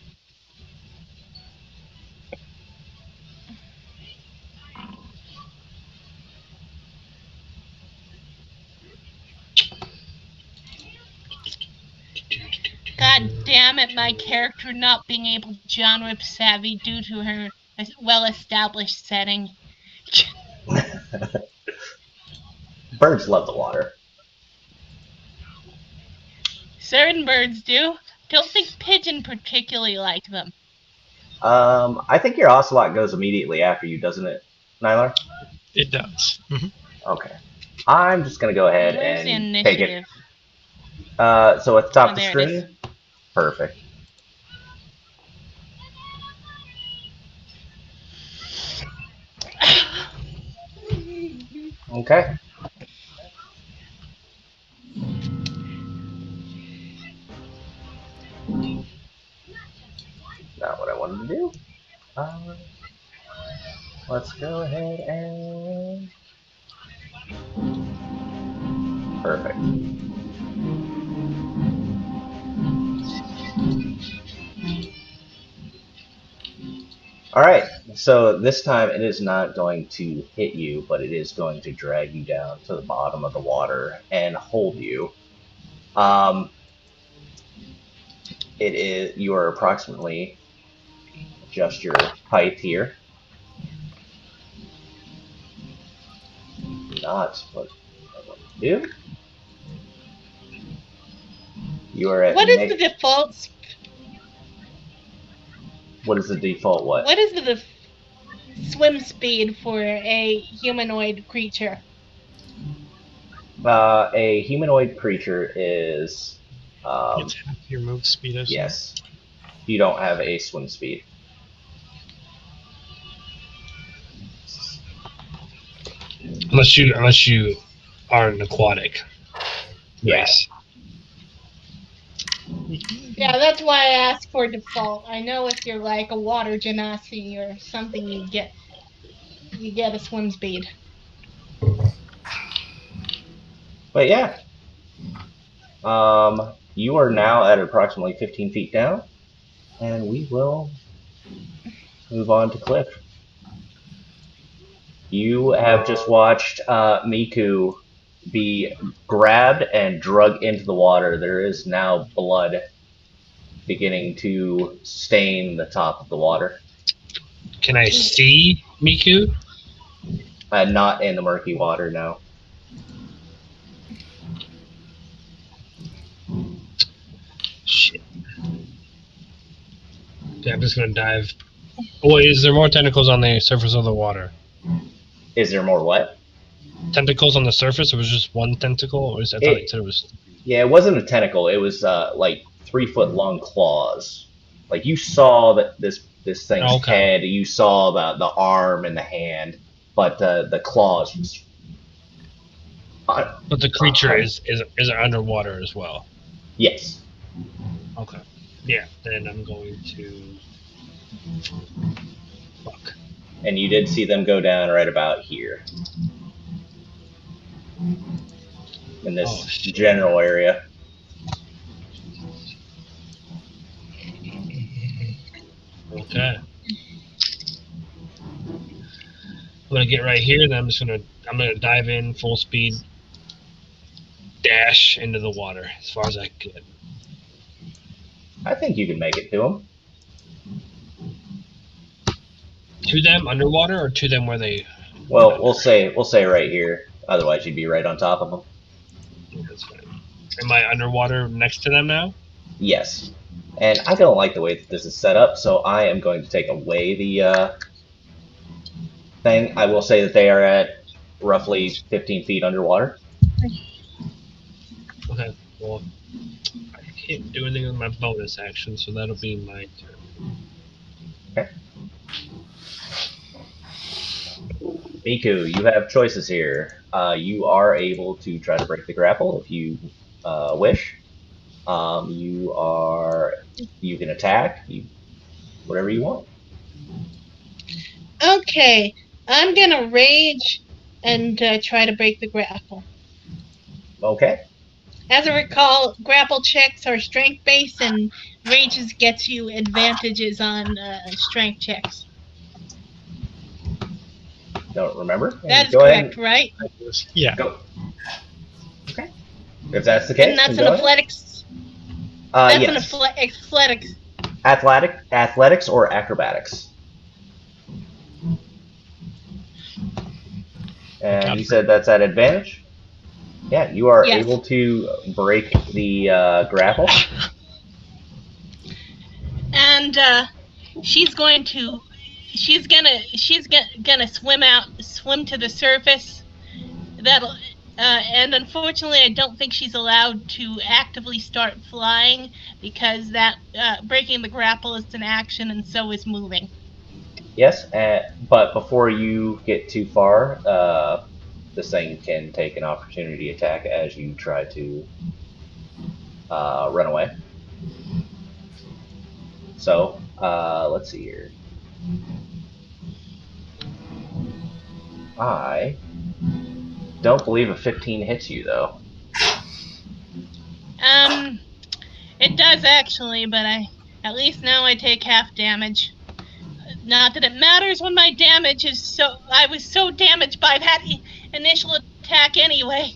God damn it, my character not being able to genre savvy due to her well-established setting. birds love the water. Certain birds do. Don't think pigeon particularly like them. I think your ocelot goes immediately after you, doesn't it, Nylar? It does. Okay. I'm just going to go ahead Where's the and take it. initiative? So at the top Oh, of the there it is. screen, perfect. Okay. Not what I wanted to do. Uh, let's go ahead and perfect. All right. So this time it is not going to hit you, but it is going to drag you down to the bottom of the water and hold you. Um, it is you are approximately adjust your height here. Not what I want to do. You are at What is the default? what is the default what? What is the swim speed for a humanoid creature? A humanoid creature is It's half your move speed, isn't it? yes. You don't have a swim speed. Unless you are an aquatic Yeah. race. Yeah, that's why I asked for default. I know if you're like a water genasi or something, you get a swim speed. But yeah. You are now at approximately 15 feet down, and we will move on to Cliff. You have just watched Miku be grabbed and drug into the water. There is now blood beginning to stain the top of the water, Can I see Miku? not in the murky water, no. Shit. Okay, I'm just gonna dive. Oh, wait, is there more tentacles on the surface of the water? Is there more what? Tentacles on the surface? Or was just one tentacle? Or I thought you It said it was. Yeah, it wasn't a tentacle. It was like 3 foot long claws. Like you saw that this thing's Oh, okay. head, you saw the arm and the hand, but the claws was But the creature is underwater as well. yes. Okay. Yeah, then I'm going to. Fuck. And you did see them go down right about here in Oh, this shit. general area. Okay. I'm gonna get right here, and I'm gonna dive in full speed, dash into the water as far as I could. I think you can make it to them. To them underwater, or to them where they went Well, under? we'll say right here. Otherwise, you'd be right on top of them. Yeah, that's fine. Am I underwater next to them now? Yes. And I don't like the way that this is set up, so I am going to take away the thing. I will say that they are at roughly 15 feet underwater. Okay. Well, I can't do anything with my bonus action, so that'll be my turn. Okay. Miku, you have choices here. You are able to try to break the grapple if you wish. You can attack whatever you want. Okay, I'm gonna rage and try to break the grapple. Okay. As I recall, grapple checks are strength based, and rages gets you advantages on strength checks. Don't remember. That And is go ahead and correct, right? Yeah. go. Okay. If that's the And case, then that's an go ahead. athletics. That's an Yes. athletics. Athletics or acrobatics. Look And out you for said that's at advantage. Yeah, you are Yes. able to break the grapple. And she's going to she's gonna swim to the surface. That'll and unfortunately, I don't think she's allowed to actively start flying because that breaking the grapple is an action, and so is moving. Yes, but before you get too far, this thing can take an opportunity attack as you try to run away. So let's see here. I don't believe a 15 hits you though. Um, it does actually, but at least now I take half damage. Not that it matters when my damage is so. I was so damaged by that initial attack anyway.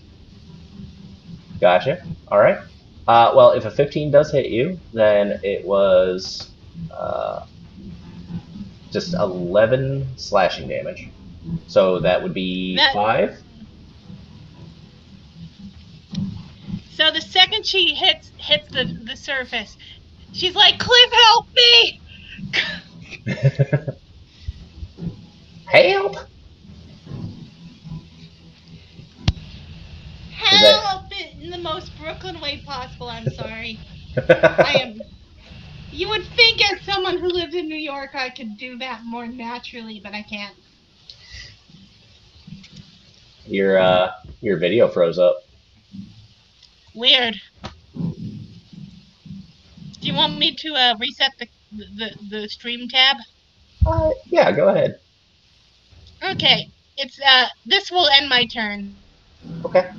Gotcha. All right. Well, if a 15 does hit you, then it was uh, just 11 slashing damage. So that would be That 5. so the second she hits the surface, she's like, "Cliff, help me! Help! Is that? Help!" In the most Brooklyn way possible. I'm sorry. I am. You would think, as someone who lives in New York, I could do that more naturally, but I can't. Your video froze up. Weird. Do you want me to reset the stream tab? Yeah, go ahead. Okay. It's this will end my turn. Okay.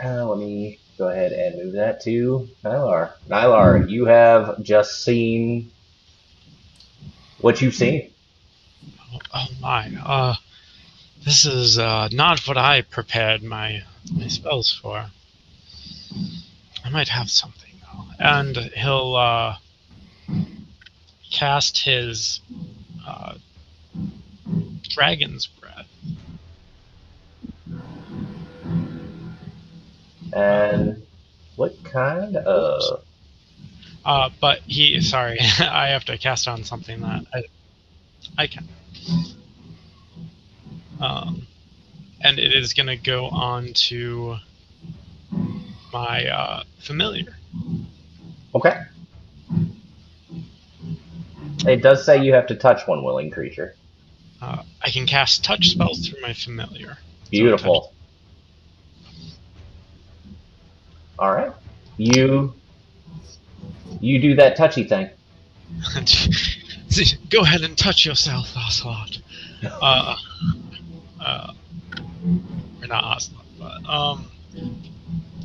Let me go ahead and move that to Nylar. Nylar, you have just seen what you've seen. Oh my. This is not what I prepared my spells for. I might have something though. And he'll cast his uh, dragon's breath. And what kind Oops. of... But sorry, I have to cast on something that I can. And it is going to go on to my familiar. Okay. It does say you have to touch one willing creature. I can cast touch spells through my familiar. So touch. Beautiful. All right. You do that touchy thing. Go ahead and touch yourself, Ocelot. Uh, uh, or not Ocelot, but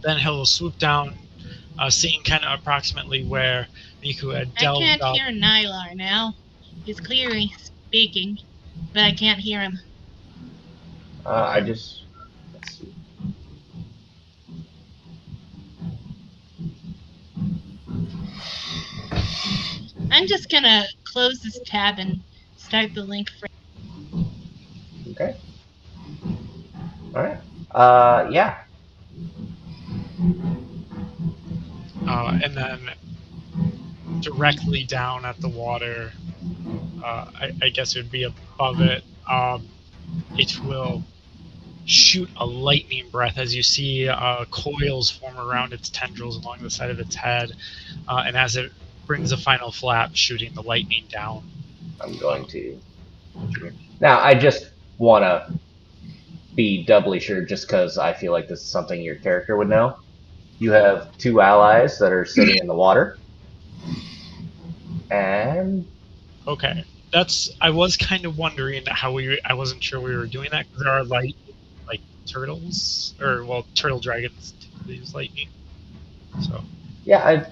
then he'll swoop down, seeing kind of approximately where Miku had I delved can't up. hear Nylar now. He's clearly speaking, but I can't hear him. I just... Let's see. I'm just gonna close this tab and start the link for. Okay. All right. Yeah. And then directly down at the water, I guess it would be above it. It will shoot a lightning breath as you see coils form around its tendrils along the side of its head, and as it brings a final flap, shooting the lightning down. I'm going to... Now, I just want to be doubly sure just because I feel like this is something your character would know. You have 2 allies that are sitting in the water. And... Okay, I was kind of wondering how I wasn't sure we were doing that because there are like turtles, or well, turtle dragons typically use lightning. So Yeah, I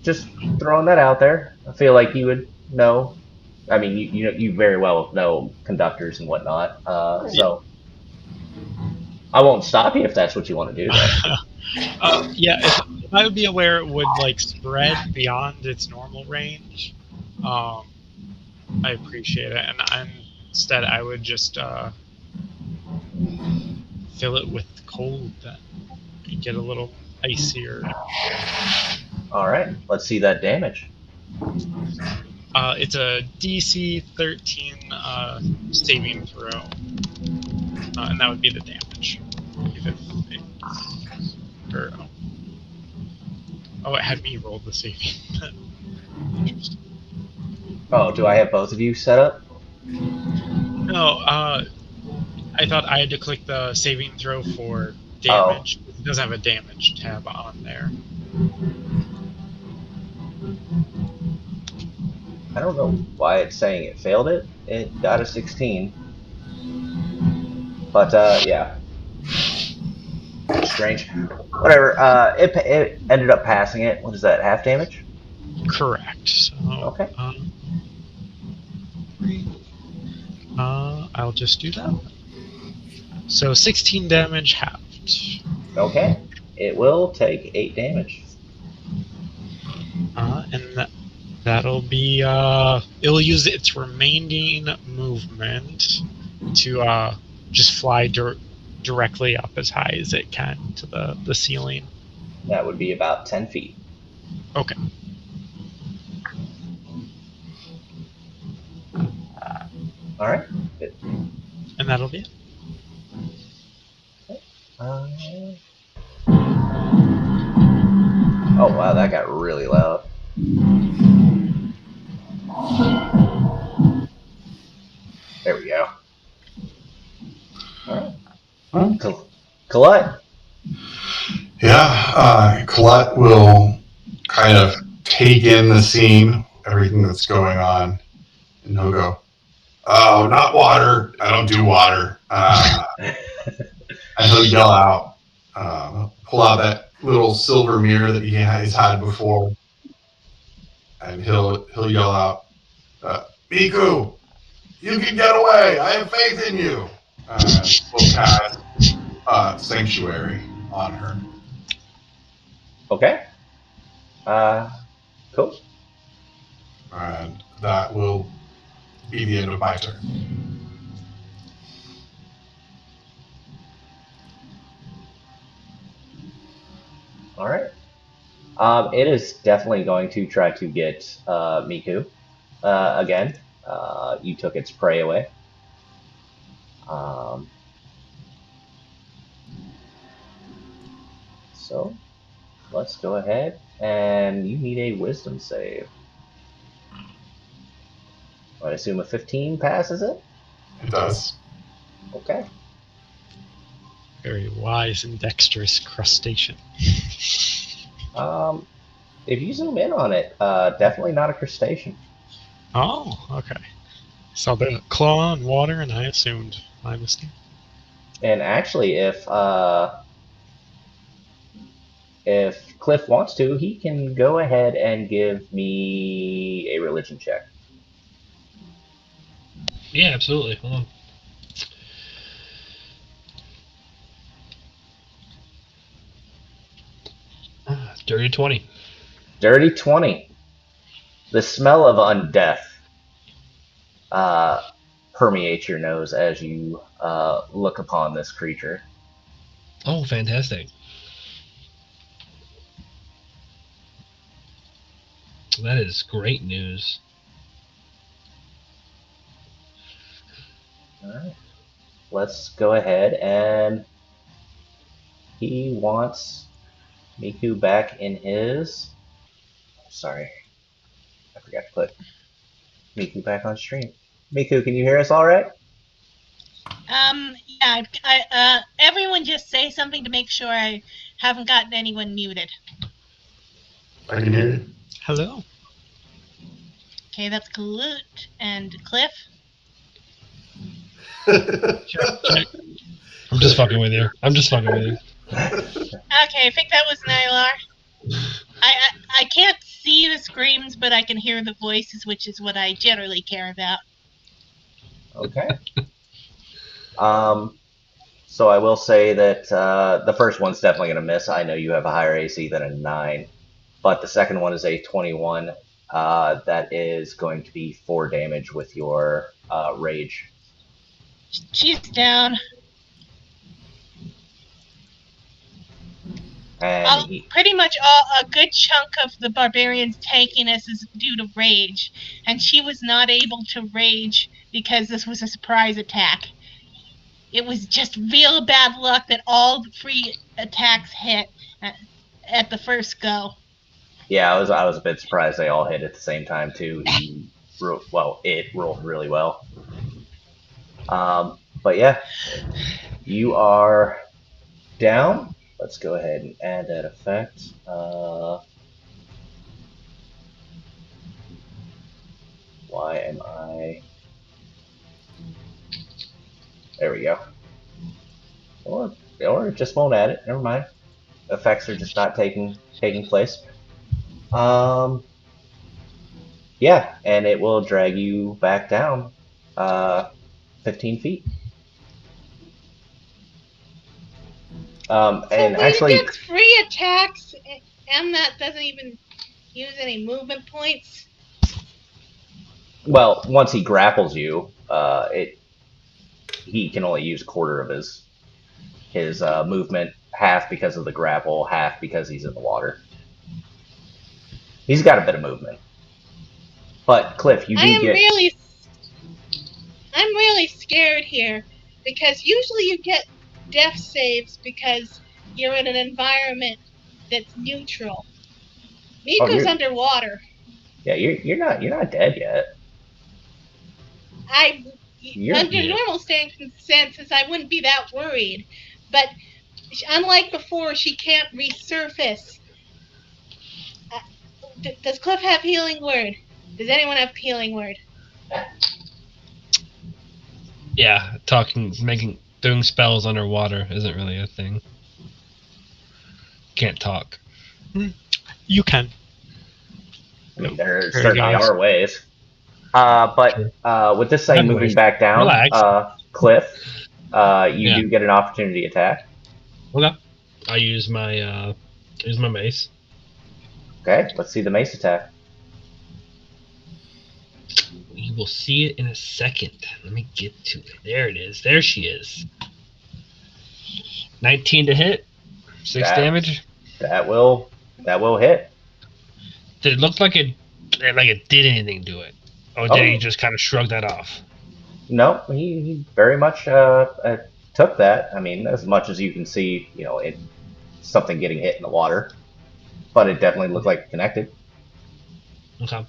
just throwing that out there. I feel like you would know. I mean, you very well know conductors and whatnot. So I won't stop you if that's what you want to do, though. yeah, if I would be aware it would like spread beyond its normal range, um, I appreciate it, and instead I would just fill it with cold then and get a little icier. All right, let's see that damage. It's a DC 13 saving throw, and that would be the damage. If it fails. Or, it had me roll the saving. Interesting. Oh, do I have both of you set up? No, I thought I had to click the saving throw for Oh, damage. It doesn't have a damage tab on there. I don't know why it's saying it failed it. It got a 16. But yeah, strange. Whatever. It ended up passing it. What is that? Half damage? Correct. So, Okay. I'll just do that. So 16 damage halved. Okay. It will take 8 damage. And that'll be it'll use its remaining movement to just fly directly up as high as it can to the ceiling. That would be about 10 feet. Okay. All right. And that'll be it. Uh, oh wow, that got really loud. There we go. All right. Colette. Yeah, Colette will kind of take in the scene, everything that's going on, and he'll go, "Oh, not water! I don't do water." And he'll yell out, pull out that little silver mirror that he's had before, and he'll yell out, "Miku, you can get away! I have faith in you!" And we'll cast Sanctuary on her. Okay. Cool. And that will be the end of my turn. All right. It is definitely going to try to get Miku again. You took its prey away. So let's go ahead and you need a wisdom save. I assume a 15 passes it? It does. Okay. Very wise and dexterous crustacean. If you zoom in on it, definitely not a crustacean. Oh, okay. Saw the claw and water, and I assumed my mistake. And actually, if Cliff wants to, he can go ahead and give me a religion check. Yeah, absolutely. Hold on. Dirty 20. Dirty 20. The smell of undeath permeates your nose as you look upon this creature. Oh, fantastic. That is great news. All right. Let's go ahead and he wants Miku back in his. Sorry, I forgot to put Miku back on stream. Miku, can you hear us all right? Yeah, everyone just say something to make sure I haven't gotten anyone muted. I can hear you. Hello. Okay, that's Kalut and Cliff. Check. I'm just fucking with you. Okay, I think that was Nylar. I can't see the screams, but I can hear the voices, which is what I generally care about. Okay. So I will say that the first one's definitely going to miss. I know you have a higher AC than a 9, but the second one is a 21. That is going to be 4 damage with your rage. She's down. And Pretty much a good chunk of the barbarian's tankiness is due to rage, and she was not able to rage because this was a surprise attack. It was just real bad luck that all the free attacks hit at the first go. yeah, I was a bit surprised they all hit at the same time too. It rolled really well. But yeah, you are down. Let's go ahead and add that effect. Why am I? There we go. Or it just won't add it. Never mind. Effects are just not taking place. Yeah, and it will drag you back down 15 feet. And so actually, it gets free attacks, and that doesn't even use any movement points. well, once he grapples you, he can only use a quarter of his movement, half because of the grapple, half because he's in the water. He's got a bit of movement, but Cliff, you do get. I'm really scared here because usually you get death saves because you're in an environment that's neutral. Miko's underwater. Yeah, you're not dead yet. Under normal circumstances, I wouldn't be that worried, but unlike before, she can't resurface. Does Cliff have healing word? Does anyone have healing word? Yeah, doing spells underwater isn't really a thing. Can't talk. You can. I mean, there There you certainly guys. are ways. But Sure. with this thing Have moving ways. back down, Relax. Cliff, you Yeah. do get an opportunity attack. Okay. I use my mace. Okay, let's see the mace attack. You will see it in a second. Let me get to it. There it is. There she is. 19 to hit. 6 That damage. that will hit. Did it look like it did anything to it? Or did he Oh just kind of shrug that off? no, he very much took that. I mean, as much as you can see, something getting hit in the water, but it definitely looked like it connected. Okay.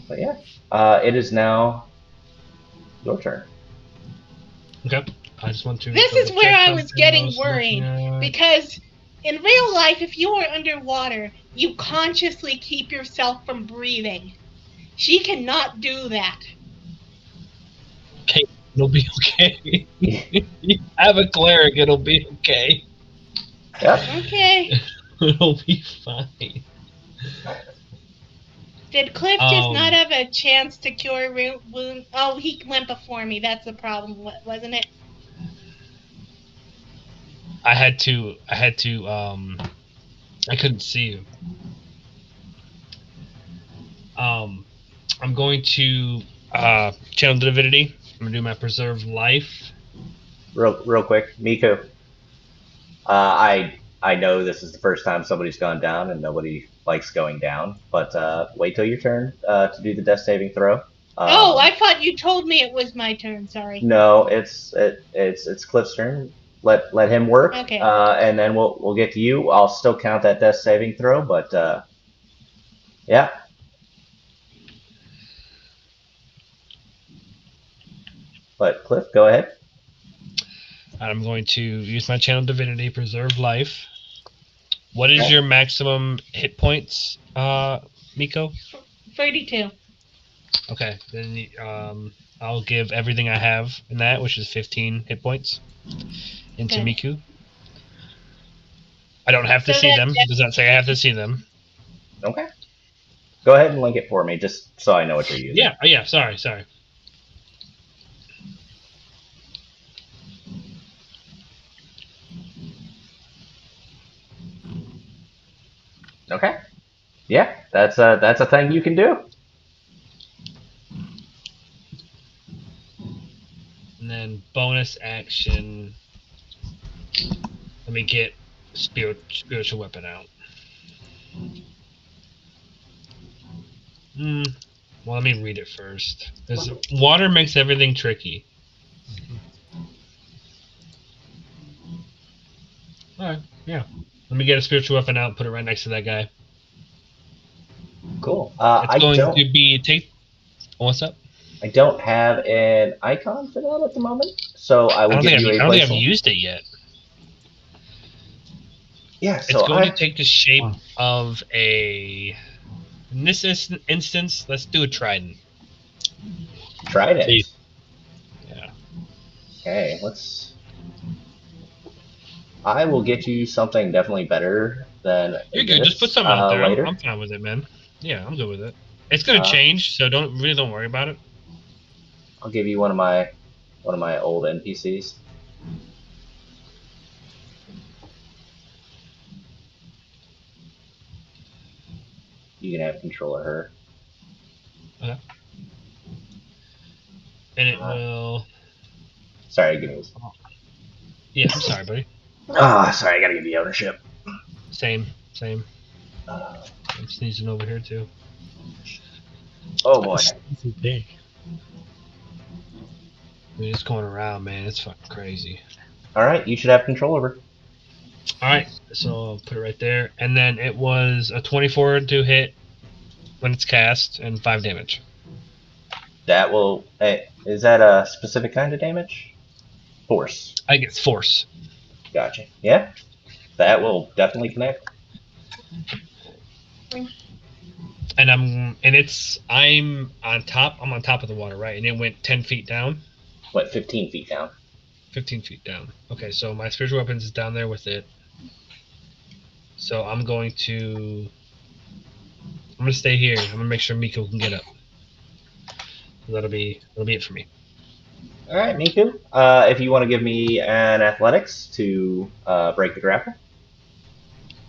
But yeah, it is now your turn. Okay. I just want to This is double where check I something was getting was looking worried at. because in real life, if you are underwater, you consciously keep yourself from breathing. She cannot do that. Okay, it'll be okay. Yep. You have a cleric, it'll be okay. Okay. It'll be fine. Did Cliff just not have a chance to cure wound? Oh, he went before me. That's the problem, wasn't it? I had to I couldn't see you. I'm going to channel divinity. I'm gonna do my preserve life. Real quick, Miku. I know this is the first time somebody's gone down, and nobody likes going down. But wait till your turn to do the death saving throw. Oh, I thought you told me it was my turn. Sorry. No, it's Cliff's turn. Let him work, Okay. and then we'll get to you. I'll still count that death saving throw, but yeah. But Cliff, go ahead. I'm going to use my channel divinity, preserve life. What is Okay. your maximum hit points, Miko? 32. Okay, then I'll give everything I have in that, which is 15 hit points, into Good. Miku. I don't have to So see that them. Does not say I have to see them. Okay. Go ahead and link it for me, just so I know what you're using. Yeah. Oh, yeah. Sorry. Okay. Yeah, that's a thing you can do. And then bonus action. Let me get spiritual weapon out. Well, let me read it first. Because water makes everything tricky. All right. Yeah. Let me get a spiritual weapon out and put it right next to that guy. Cool. It's going to be take. What's up? I don't have an icon for that at the moment, so I will give you a I don't think I've placeholder. used it yet. Yeah, It's so going to I take the shape of a. In this instance, let's do a trident. tried it. Yeah. Okay, let's. I will get you something definitely better than You're good. Just put this something out there. I'm later. fine with it, man. Yeah, I'm good with it. It's gonna change, so don't worry about it. I'll give you one of my old NPCs. You can have control of her. Okay. And it Uh, will. sorry, give me. Yeah, I'm sorry, buddy. Sorry, I gotta give you ownership. Same. Uh, I'm sneezing over here too. oh boy. This is big. I mean, it's going around, man. It's fucking crazy. All right, you should have control of her. All right, so I'll put it right there, and then it was a 24 to hit when it's cast and 5 damage. That will. Hey, is that a specific kind of damage? Force. I guess force. Gotcha. Yeah, that will definitely connect. And I'm on top. I'm on top of the water, right? And it went 10 feet down. What, 15 feet down? 15 feet down. Okay, so my spiritual weapons is down there with it. So I'm going to stay here. I'm gonna make sure Miko can get up. That'll be it for me. All right, Miku. If you want to give me an athletics to break the grapple.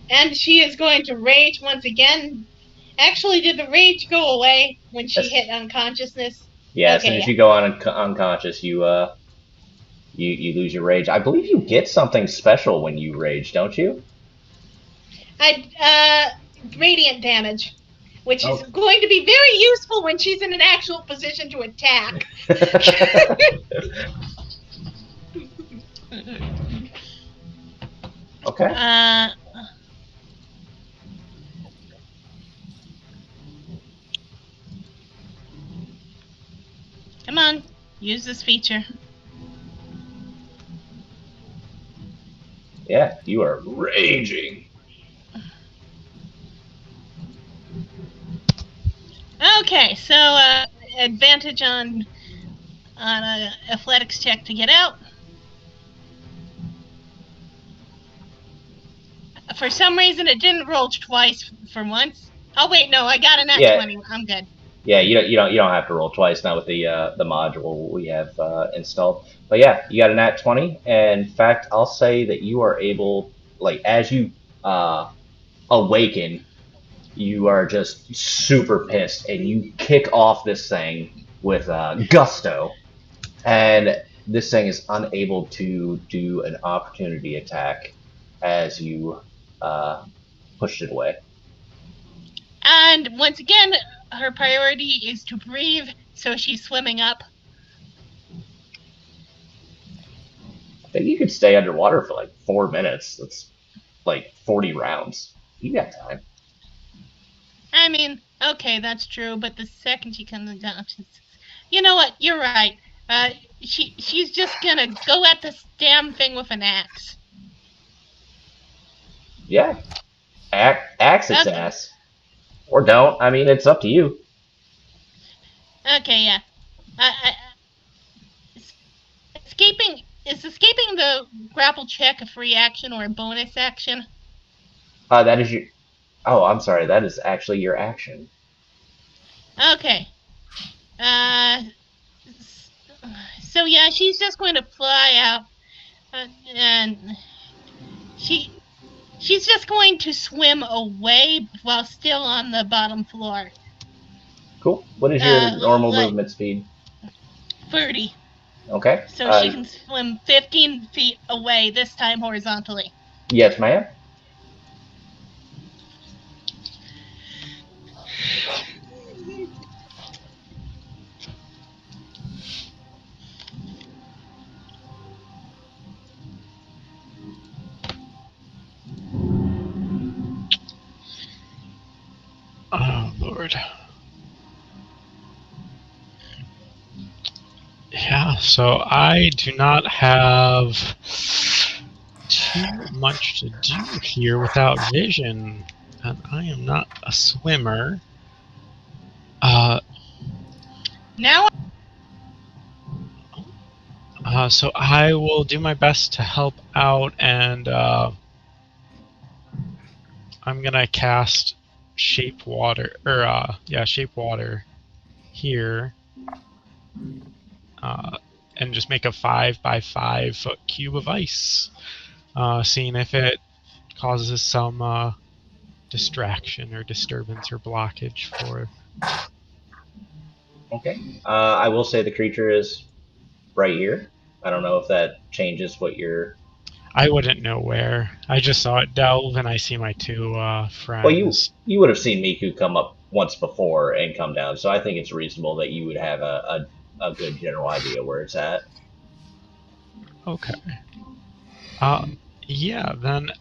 And she is going to rage once again. Actually, did the rage go away when she Yes. hit unconsciousness? Yeah, as soon Okay, as yeah. you go on unconscious, you lose your rage. I believe you get something special when you rage, don't you? Radiant damage, which is Oh. going to be very useful when she's in an actual position to attack. Okay. Come on, use this feature. Yeah, you are raging. Okay, so advantage on a athletics check to get out. For some reason, it didn't roll twice for once. Oh wait, no, I got a nat Yeah, 20. I'm good. yeah. You don't have to roll twice now with the module we have installed. But yeah, you got a nat 20. And in fact, I'll say that you are able, like, as you uh, awaken, you are just super pissed, and you kick off this thing with gusto, and this thing is unable to do an opportunity attack as you uh, pushed it away. And once again, her priority is to breathe, so she's swimming up. I think you could stay underwater for like 4 minutes. That's like 40 rounds. You got time. I mean, okay, that's true, but the second she comes down, you know what? You're right. She's just gonna go at this damn thing with an axe. Yeah, axe its Okay, ass, or don't. I mean, it's up to you. okay, yeah. Escaping the grapple check a free action or a bonus action? That is your. Oh, I'm sorry. That is actually your action. Okay. Uh, so yeah, she's just going to fly out, and she's just going to swim away while still on the bottom floor. Cool. What is your normal Like movement speed? 30. Okay. So she can swim 15 feet away, this time horizontally. Yes, ma'am. Oh, Lord. Yeah, so I do not have too much to do here without vision, and I am not a swimmer. Now, So I will do my best to help out, and I'm gonna cast Shape Water, Shape Water here, and just make a 5 by 5 foot cube of ice, seeing if it causes some distraction or disturbance or blockage for. Okay. I will say the creature is right here. I don't know if that changes what you're. I wouldn't know where. I just saw it delve, and I see my two Well, you friends. you would have seen Miku come up once before and come down, so I think it's reasonable that you would have a good general idea where it's at. Okay. Yeah, then,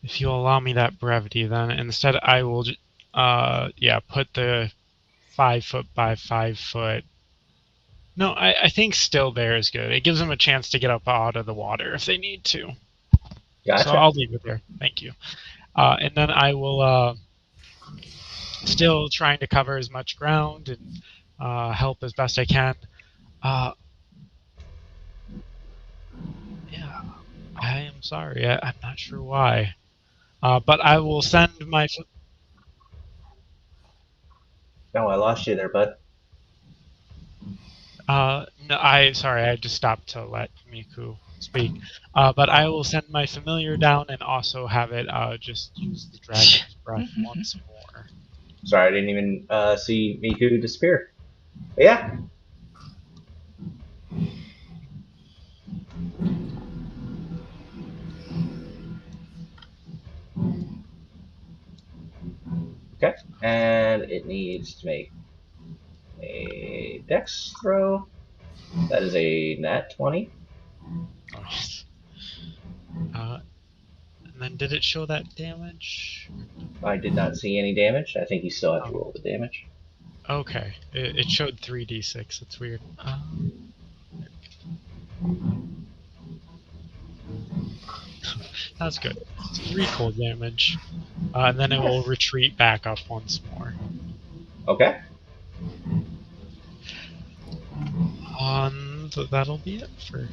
if you'll allow me that brevity, then instead I will, put the 5 foot by 5 foot. No, I think still there is good. It gives them a chance to get up out of the water if they need to. So Gotcha. I'll leave it there. Thank you. And then I will still trying to cover as much ground and help as best I can. Uh, yeah, I am sorry. I'm not sure why. But I will send my. No, I lost you there, bud. No, sorry. I just stopped to let Miku speak. But I will send my familiar down and also have it just use the dragon's breath once more. Sorry, I didn't even see Miku disappear. But yeah. Okay. And it needs to make a dex throw. That is a nat 20. Oh, yes. And then did it show that damage? I did not see any damage. I think you still have to Oh, roll the damage. okay. It showed 3d6. That's weird. That's good. It's 3 cold damage. And then it will retreat back up once more. Okay. That'll be it for.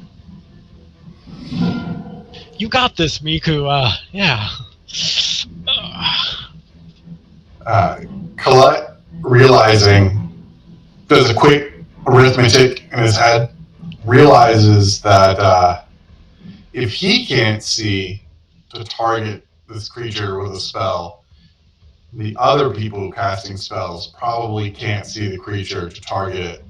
You got this, Miku. Yeah. Colette, realizing, does a quick arithmetic in his head, realizes that if he can't see to target this creature with a spell, the other people casting spells probably can't see the creature to target it.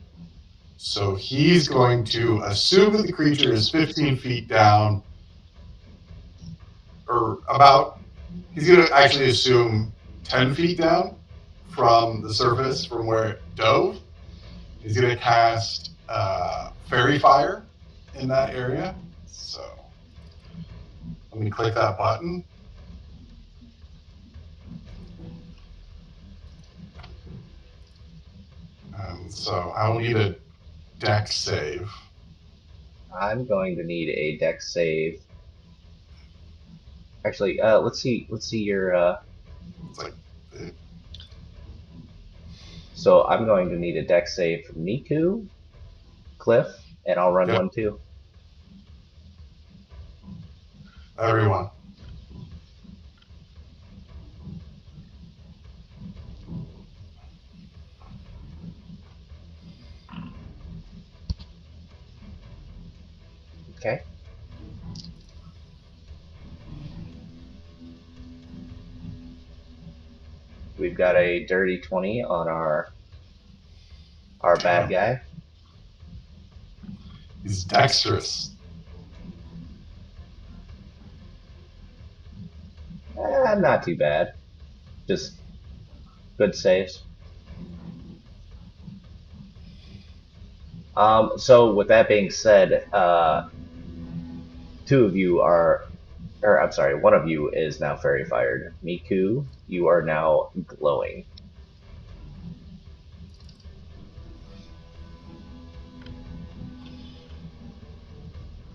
So he's going to assume that the creature is 15 feet down, or about, he's going to actually assume 10 feet down from the surface from where it dove. He's going to cast Fairy Fire in that area. So let me click that button. And so I will need a dex save. I'm going to need a dex save. Actually, let's see your It's like, so I'm going to need a dex save from Miku, Cliff, and I'll run yep, one too. everyone. Okay. We've got a dirty 20 on our bad Damn. guy. He's dexterous. Not too bad. Just good saves. So with that being said, two of you are, or I'm sorry, one of you is now fairy fired. Miku, you are now glowing.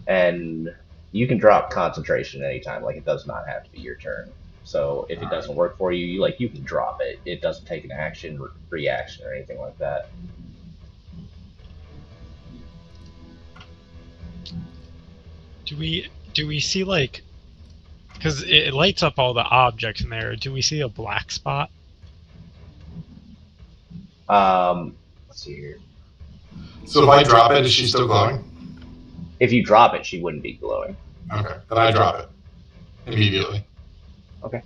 And you can drop concentration anytime. Like, it does not have to be your turn. So if it doesn't work for you, you can drop it. It doesn't take an action, reaction, or anything like that. Do we see like, because it lights up all the objects in there? Do we see a black spot? Let's see here. So if I drop it, is she still glowing? If you drop it, she wouldn't be glowing. Okay, then I drop it immediately. Okay.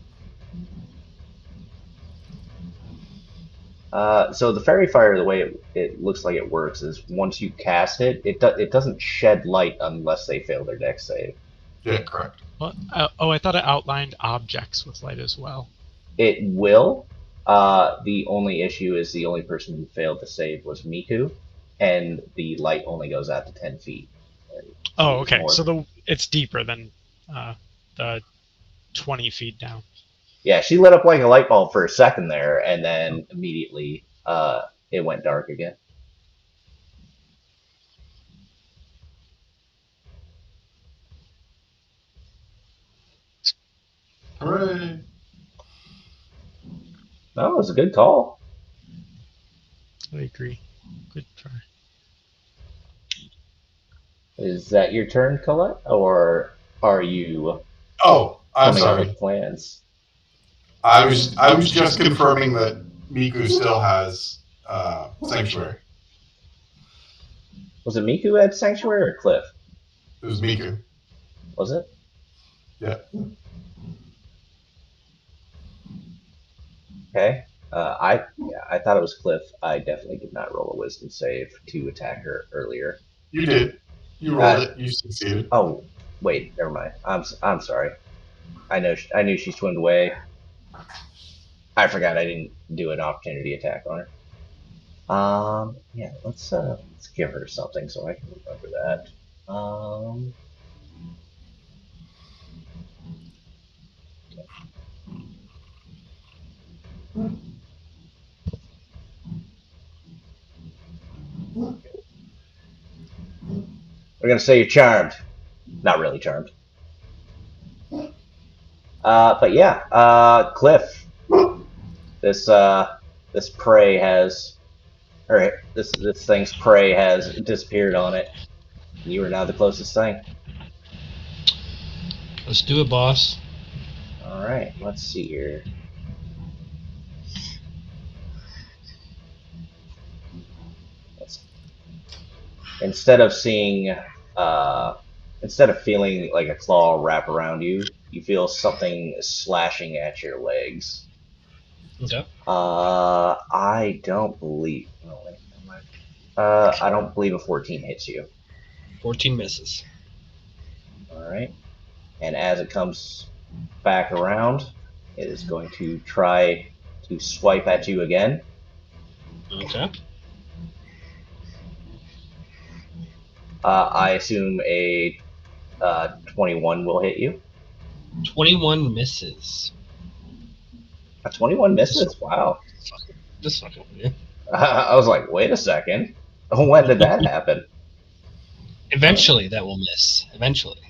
So the fairy fire, the way it looks like it works is once you cast it, it doesn't shed light unless they fail their dex save. Yeah, correct. What? I thought it outlined objects with light as well. It will. The only issue is the only person who failed to save was Miku, and the light only goes out to 10 feet. Oh, okay. More. So it's deeper than the 20 feet down. Yeah, she lit up like a light bulb for a second there, and then immediately it went dark again. Hooray! No, it was a good call. I agree. Good try. Is that your turn, Colette, or are you Oh, I'm coming up sorry. with plans? I was just confirming that Miku still has sanctuary. Was it Miku who had Sanctuary or Cliff? It was Miku. Was it? Yeah. Okay. I thought it was Cliff. I definitely did not roll a Wisdom save to attack her earlier. You did. You rolled Uh, it. You succeeded. oh, wait, never mind. I'm sorry. I knew she swam away. I forgot I didn't do an opportunity attack on her. Yeah, let's give her something so I can remember that. We're gonna say you're charmed. Not really charmed. But yeah, Cliff, this this prey has, or this thing's prey has disappeared on it. You are now the closest thing. Let's do it, boss. All right, let's see here. Let's, instead of seeing, uh, instead of feeling like a claw wrap around you, you feel something slashing at your legs. Okay. I don't believe. Oh wait, never mind. I don't believe a 14 hits you. 14 misses. All right, and as it comes back around, it is going to try to swipe at you again. Okay. I assume a 21 will hit you. 21 misses. A 21 Just, misses? Wow. just fucking with you. I was like, wait a second. When did that happen? Eventually, that will miss. Eventually.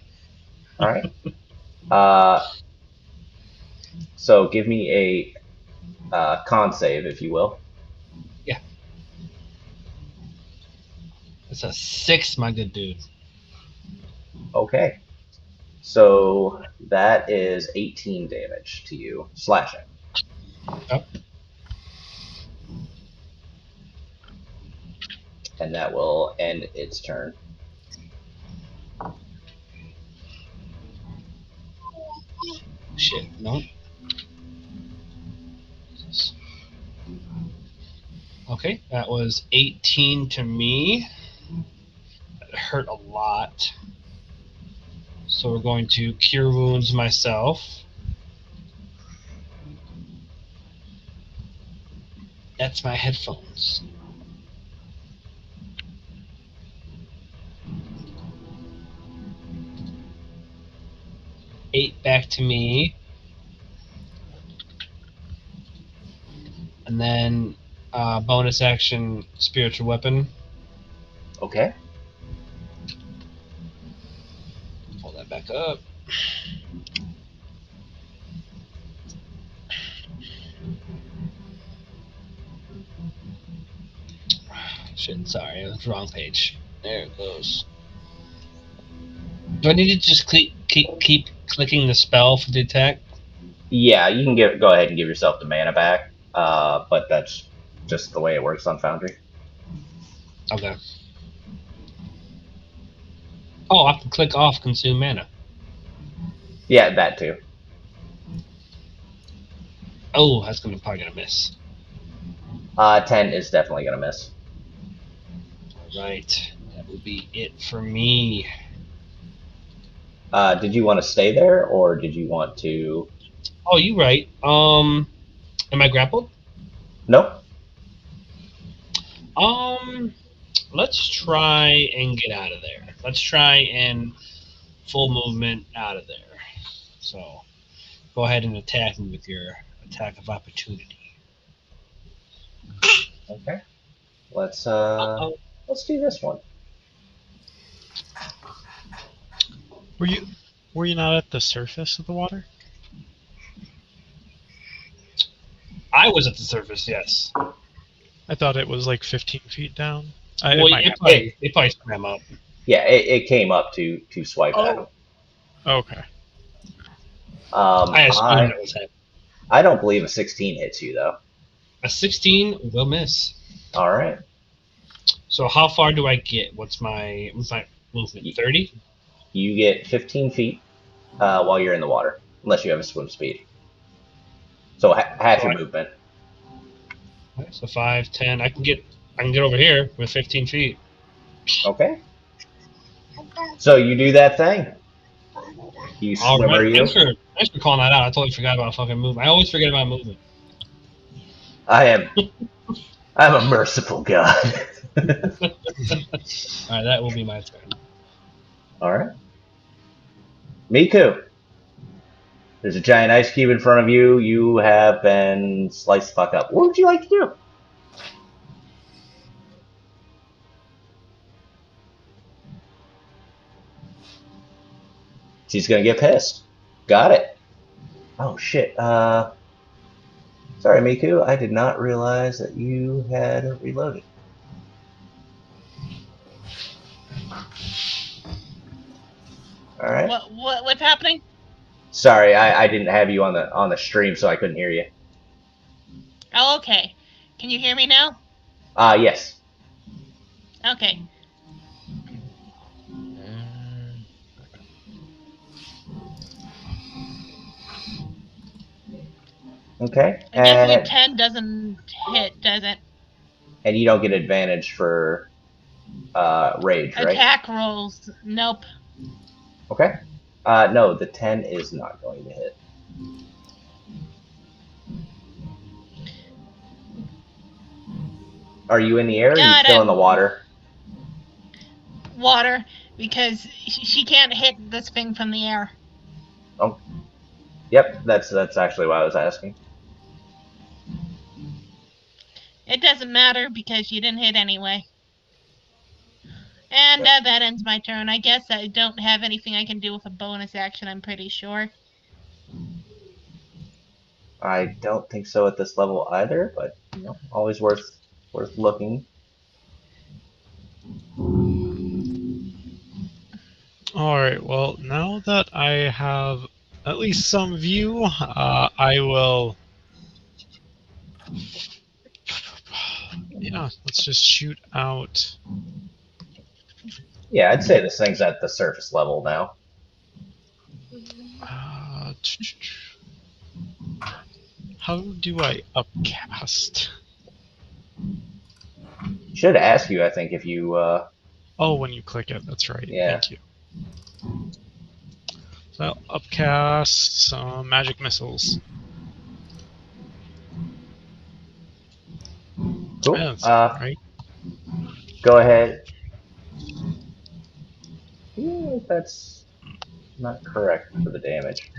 All right. Uh, so give me a con save, if you will. Yeah. It's a 6, my good dude. Okay. So that is 18 damage to you, slashing. Yep. And that will end its turn. Shit. No. Okay. That was 18 to me. That hurt a lot. So we're going to cure wounds myself. That's my headphones. 8 back to me. And then bonus action spiritual weapon. Okay. Pull that back up. Shit, sorry, it was the wrong page. There it goes. Do I need to just keep clicking the spell for the attack? Yeah, you can go ahead and give yourself the mana back. But that's just the way it works on Foundry. Okay. Oh, I have to click off consume mana. Yeah, that too. Oh, that's probably gonna miss. 10 is definitely gonna miss. Right. That will be it for me. Did you want to stay there, or did you want to? Oh, you right. Am I grappled? Nope. Let's try and get out of there. Let's try and full movement out of there. So go ahead and attack me with your attack of opportunity. Okay. Let's Uh-oh. let's do this one. Were you not at the surface of the water? I was at the surface, yes. I thought it was like 15 feet down. Well, It might not. it probably swam up. Yeah, it came up to swipe at him. Okay. I assumed I it was him. I don't believe a 16 hits you though. A 16 will miss. All right. So how far do I get? What's my movement? 30? You get 15 feet while you're in the water, unless you have a swim speed. So half So your movement. So 5, 10. I can get over here with 15 feet. Okay. So you do that thing. You All swimmer, right. you. Thanks for calling that out. I totally forgot about fucking movement. I always forget about movement. I'm a merciful god. All right, that will be my turn. All right. Miku. There's a giant ice cube in front of you. You have been sliced the fuck up. What would you like to do? She's gonna get pissed. Got it. Oh shit. Sorry, Miku. I did not realize that you had reloaded. All right. What's happening? Sorry, I didn't have you on the stream, so I couldn't hear you. Oh, okay. Can you hear me now? Yes. Okay. Okay. I guess my 10 doesn't hit, does it? And you don't get advantage for rage, right? Attack rolls. Nope. Okay. No, the 10 is not going to hit. Are you in the air or are you still in the water? Water, because she can't hit this thing from the air. Oh. Yep, that's actually why I was asking. It doesn't matter because you didn't hit anyway. And that ends my turn. I guess I don't have anything I can do with a bonus action, I'm pretty sure. I don't think so at this level either, but you know, always worth looking. Alright, well, now that I have at least some view, I will... Yeah, let's just shoot out... Yeah, I'd say this thing's at the surface level now. How do I upcast? Should ask you, I think, if you. Oh, when you click it, that's right. Yeah. Thank you. So I'll upcast some magic missiles. Cool. Yeah, right. Go ahead. That's not correct for the damage.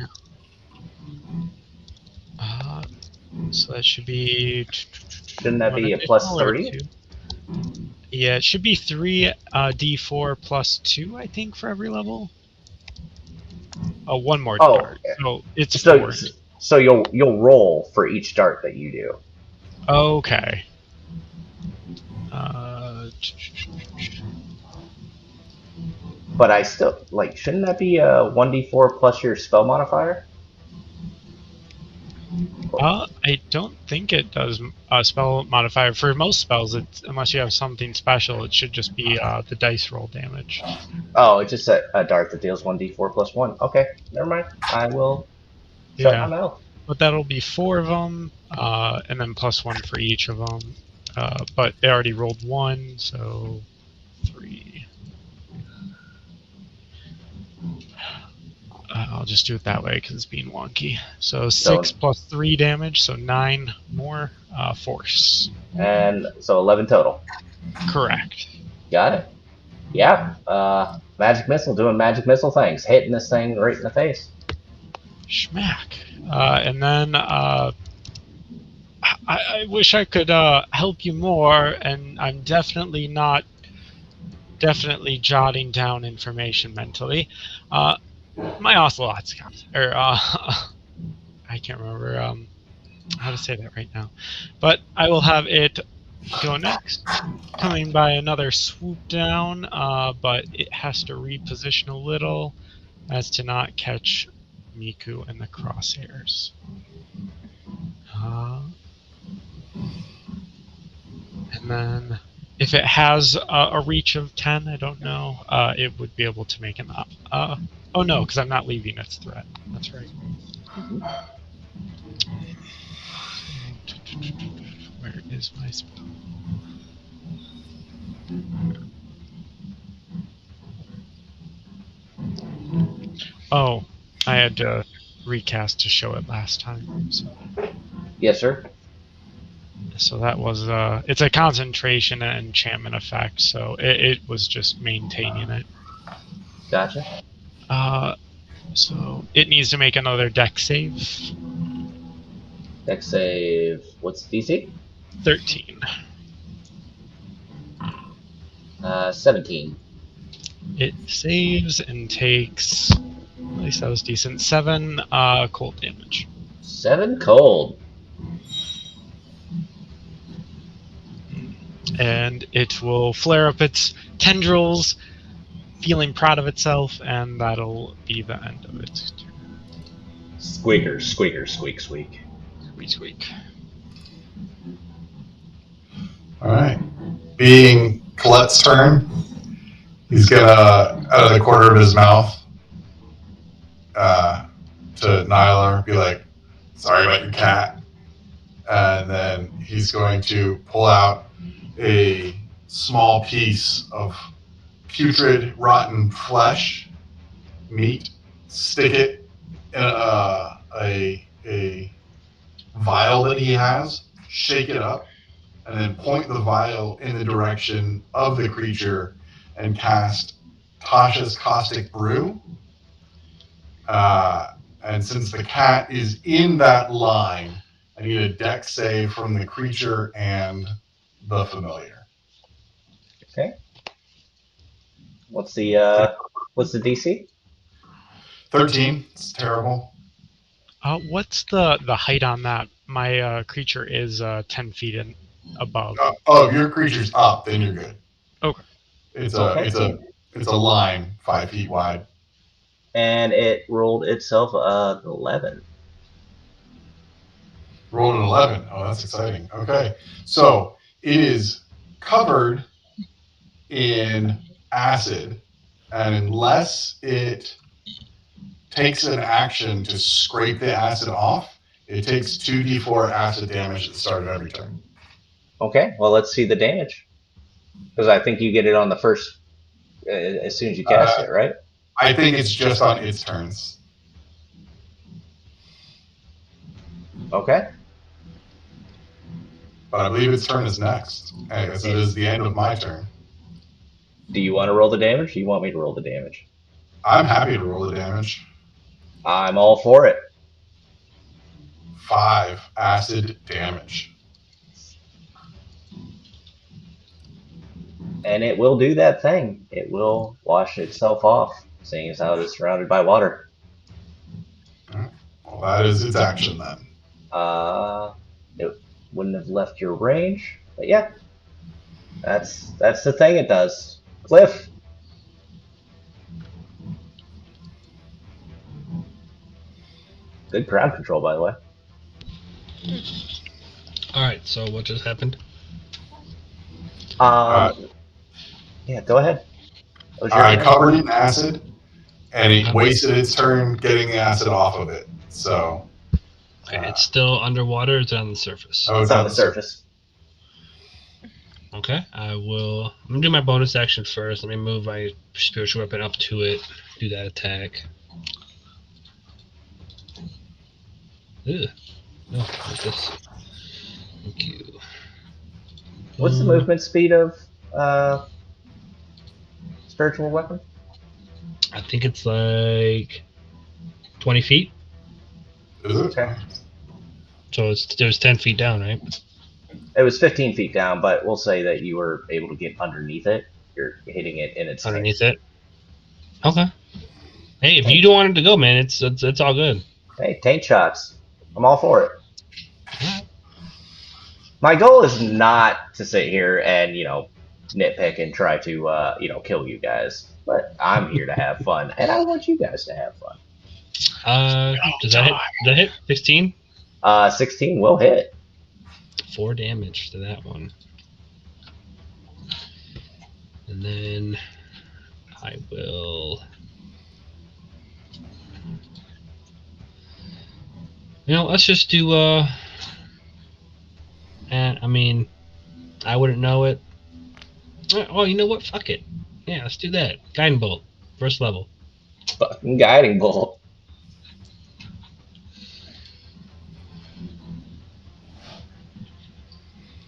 So that should be. Shouldn't that be a +3? Yeah, it should be 3 d4 plus 2, I think, for every level. Oh, one more dart. So it's 4. So you'll roll for each dart that you do. Okay. But I still shouldn't that be a 1d4 plus your spell modifier? I don't think it does a spell modifier. For most spells, unless you have something special, it should just be the dice roll damage. Oh, it's just a dart that deals 1d4 plus 1. Okay, never mind. I will shut my mouth. But that'll be 4 of them, and then plus 1 for each of them. But they already rolled 1, so 3. I'll just do it that way because it's being wonky. So 6 plus 3 damage, so 9 more force. And so 11 total. Correct. Got it. Yeah. Magic missile doing magic missile things, hitting this thing right in the face. Schmack. And then I wish I could help you more, and I'm definitely not jotting down information mentally. My ocelot scout, or I can't remember. how to say that right now. But I will have it go next, coming by another swoop down, but it has to reposition a little as to not catch Miku in the crosshairs. And then if it has a reach of 10, I don't know, it would be able to make an oh no, because I'm not leaving its threat. That's right. Where is my spell? Oh, I had to recast to show it last time. Yes, sir. So that was it's a concentration and enchantment effect, so it was just maintaining it. Gotcha. So it needs to make another dex save. Dex save. What's DC? 13. 17. It saves and takes, at least that was decent, 7 cold damage. 7 cold. And it will flare up its tendrils, feeling proud of itself, and that'll be the end of its turn. Squeaker, squeaker, squeak, squeak. Squeak, squeak. All right. Being Colette's turn, he's gonna, out of the corner of his mouth, to Nylar, be like, "Sorry about your cat," and then he's going to pull out a small piece of putrid, rotten flesh, meat, stick it in a vial that he has, shake it up, and then point the vial in the direction of the creature and cast Tasha's Caustic Brew. And since the cat is in that line, I need a dex save from the creature and the familiar. Okay. What's the DC? 13. It's terrible. What's the height on that? My creature is 10 feet above. If your creature's up, then you're good. Okay. It's Okay. it's a line 5 feet wide. And it rolled itself 11. Rolled an 11. Oh, that's exciting. Okay. So it is covered in acid, and unless it takes an action to scrape the acid off, it takes 2d4 acid damage at the start of every turn. Okay, well, let's see the damage. Because I think you get it on the first, as soon as you cast it, right? I think it's just on its turns. Okay. But I believe its turn is next, as it is the end of my turn. Do you want to roll the damage, or do you want me to roll the damage? I'm happy to roll the damage. I'm all for it. 5 acid damage. And it will do that thing. It will wash itself off, seeing as how it is surrounded by water. Well, that is its action then. It wouldn't have left your range, but yeah. That's the thing it does. Cliff. Good crowd control, by the way. Alright, so what just happened? Yeah, go ahead. I covered it in acid, and it wasted its turn getting the acid off of it. So it's still underwater. It's on the surface. Oh, It's on the surface. Okay, I'm gonna do my bonus action first. Let me move my spiritual weapon up to it. Do that attack. Ugh. No, not this. Thank you. What's the movement speed of spiritual weapon? I think it's like 20 feet. Is it? Okay. So there's 10 feet down, right? It was 15 feet down, but we'll say that you were able to get underneath it. You're hitting it in its underneath it. Okay. Hey, if you don't want it to go, man, it's all good. Hey, tank shots. I'm all for it. My goal is not to sit here and nitpick and try to kill you guys, but I'm here to have fun, and I want you guys to have fun. Does that hit? Does that hit? 16? 16 will hit. 4 damage to that one. And then I will. Let's just do. I mean, I wouldn't know it. Oh, you know what? Fuck it. Yeah, let's do that. Guiding bolt, first level. Fucking guiding bolt.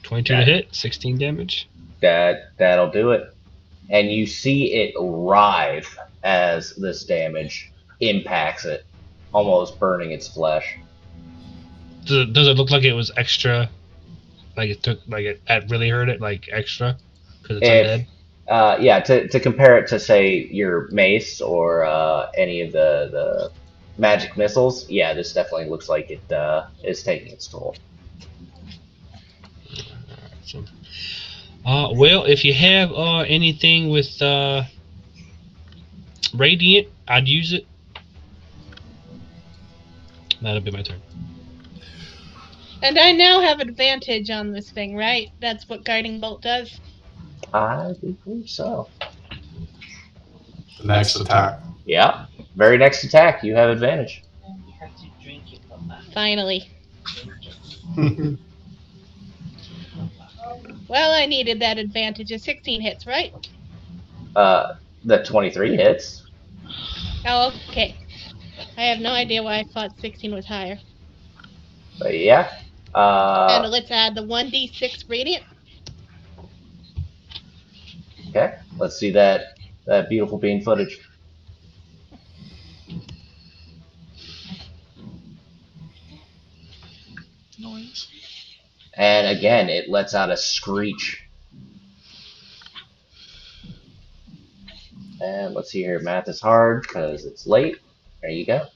$22 to hit, 16 damage. That'll do it. And you see it writhe as this damage impacts it, almost burning its flesh. Does it look like it was extra? Like it really hurt it, like extra, because it's undead. To compare it to say your mace or any of the magic missiles, yeah, this definitely looks like it is taking its toll. Well, if you have anything with radiant, I'd use it. That'll be my turn. And I now have advantage on this thing, right? That's what guiding bolt does. I believe so. The next attack. Yeah. Very next attack, you have advantage. Finally. Well, I needed that advantage. A 16 hits, right? The 23 hits. Oh, okay. I have no idea why I thought 16 was higher. But yeah. And let's add the 1d6 radiant. Okay. Let's see that beautiful bean footage. Noise. And again, it lets out a screech. And let's see here. Math is hard because it's late. There you go.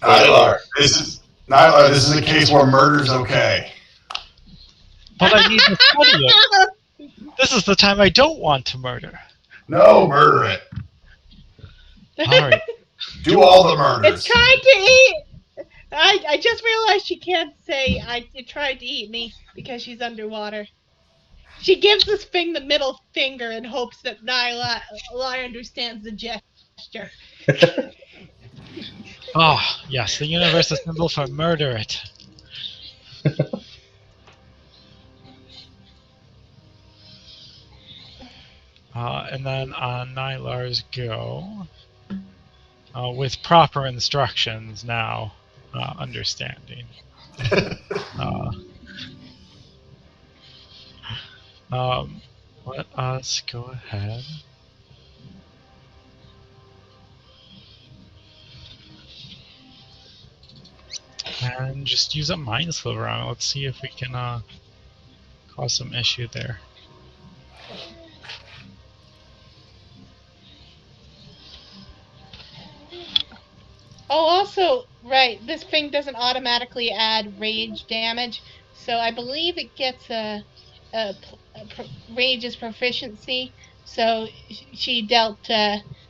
Nylar, this is a case where murder's okay. But I need to study it. This is the time I don't want to murder. No, murder it. All right. Do all the murders. It's trying to eat. I just realized she can't say it tried to eat me because she's underwater. She gives this thing the middle finger and hopes that Nyla understands the gesture. Ah, yes, the universal symbol for murder it. And then on Nylar's go, with proper instructions now, understanding. Let us go ahead. And just use a mind sliver on it. Let's see if we can cause some issue there. Oh, also, right, this thing doesn't automatically add rage damage, so I believe it gets rage's proficiency. So she dealt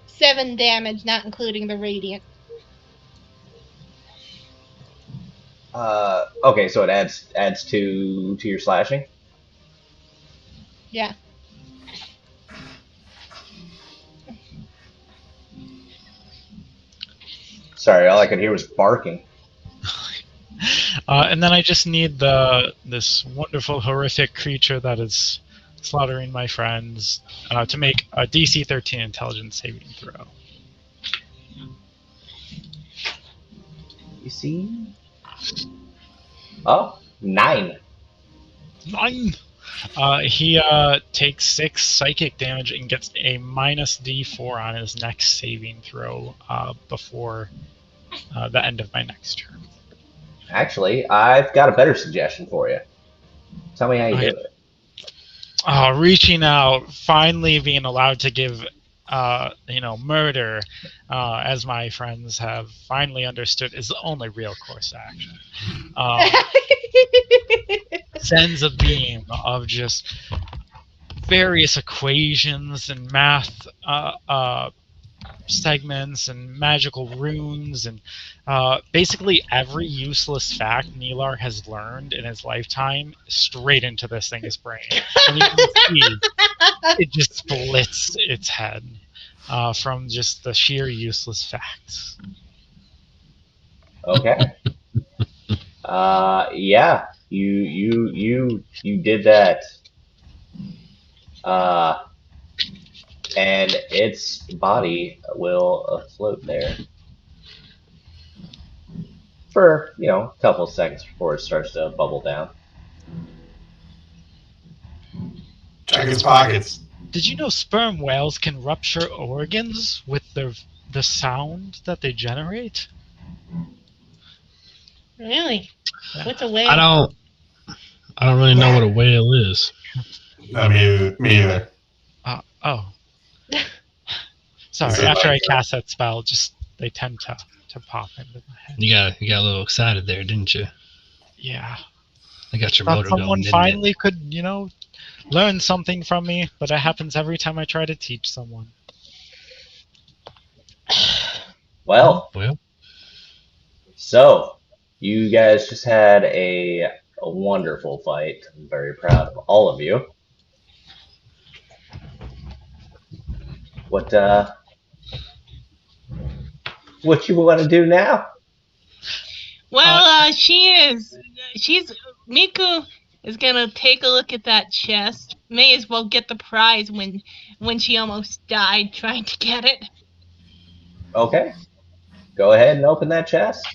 7 damage, not including the radiant. Okay, so it adds to your slashing. Yeah. Sorry, all I could hear was barking. And then I just need this wonderful horrific creature that is slaughtering my friends to make a DC 13 intelligence saving throw. You see? Oh, 9. 9! He takes 6 psychic damage and gets a minus D4 on his next saving throw before the end of my next turn. Actually, I've got a better suggestion for you. Tell me how you do it. Reaching out, finally being allowed to give murder, as my friends have finally understood, is the only real course of action. Sends a beam of just various equations and math segments and magical runes and basically every useless fact Neelar has learned in his lifetime straight into this thing's brain. And you can see it just splits its head from just the sheer useless facts. Okay. Yeah, you did that. Uh, and its body will float there for a couple seconds before it starts to bubble down. Check its pockets. Did you know sperm whales can rupture organs with the sound that they generate? Really? Yeah. What's a whale? I don't really know what a whale is. No, me either. Oh. Is Sorry, it after like, I cast that spell, just they tend to pop into my head. You got a little excited there, didn't you? Yeah. I got your Thought motor someone going, didn't finally could, learn something from me, but it happens every time I try to teach someone. Well, Well, so you guys just had a wonderful fight. I'm very proud of all of you. What you want to do now? Well, she's Miku is gonna take a look at that chest. May as well get the prize when she almost died trying to get it. Okay, go ahead and open that chest.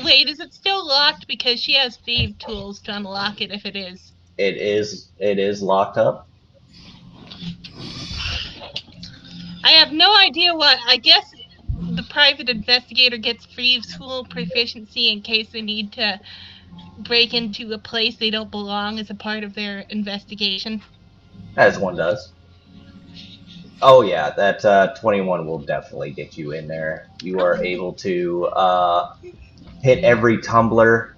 Wait, is it still locked? Because she has thief tools to unlock it if it is. It is locked up. I have no idea what. I guess the private investigator gets thieves' tool proficiency in case they need to break into a place they don't belong as a part of their investigation. As one does. Oh yeah, that 21 will definitely get you in there. You are able to hit every tumbler,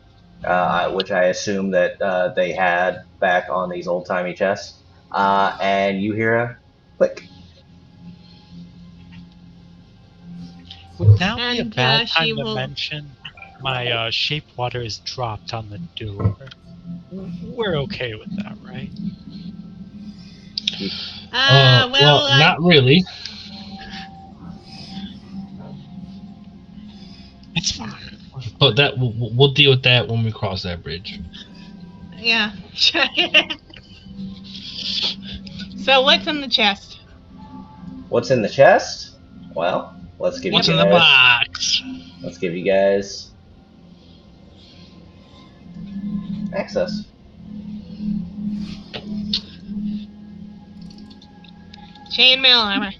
which I assume that they had back on these old timey chests, and you hear a click. Would now be a And bad she time to will. mention my shape water is dropped on the door? We're okay with that, right? well, not really. It's fine. But that we'll deal with that when we cross that bridge. Yeah. So what's in the chest? What's in the chest? Well, let's give What's you in the guys. box? Let's give you guys access. Chainmail armor.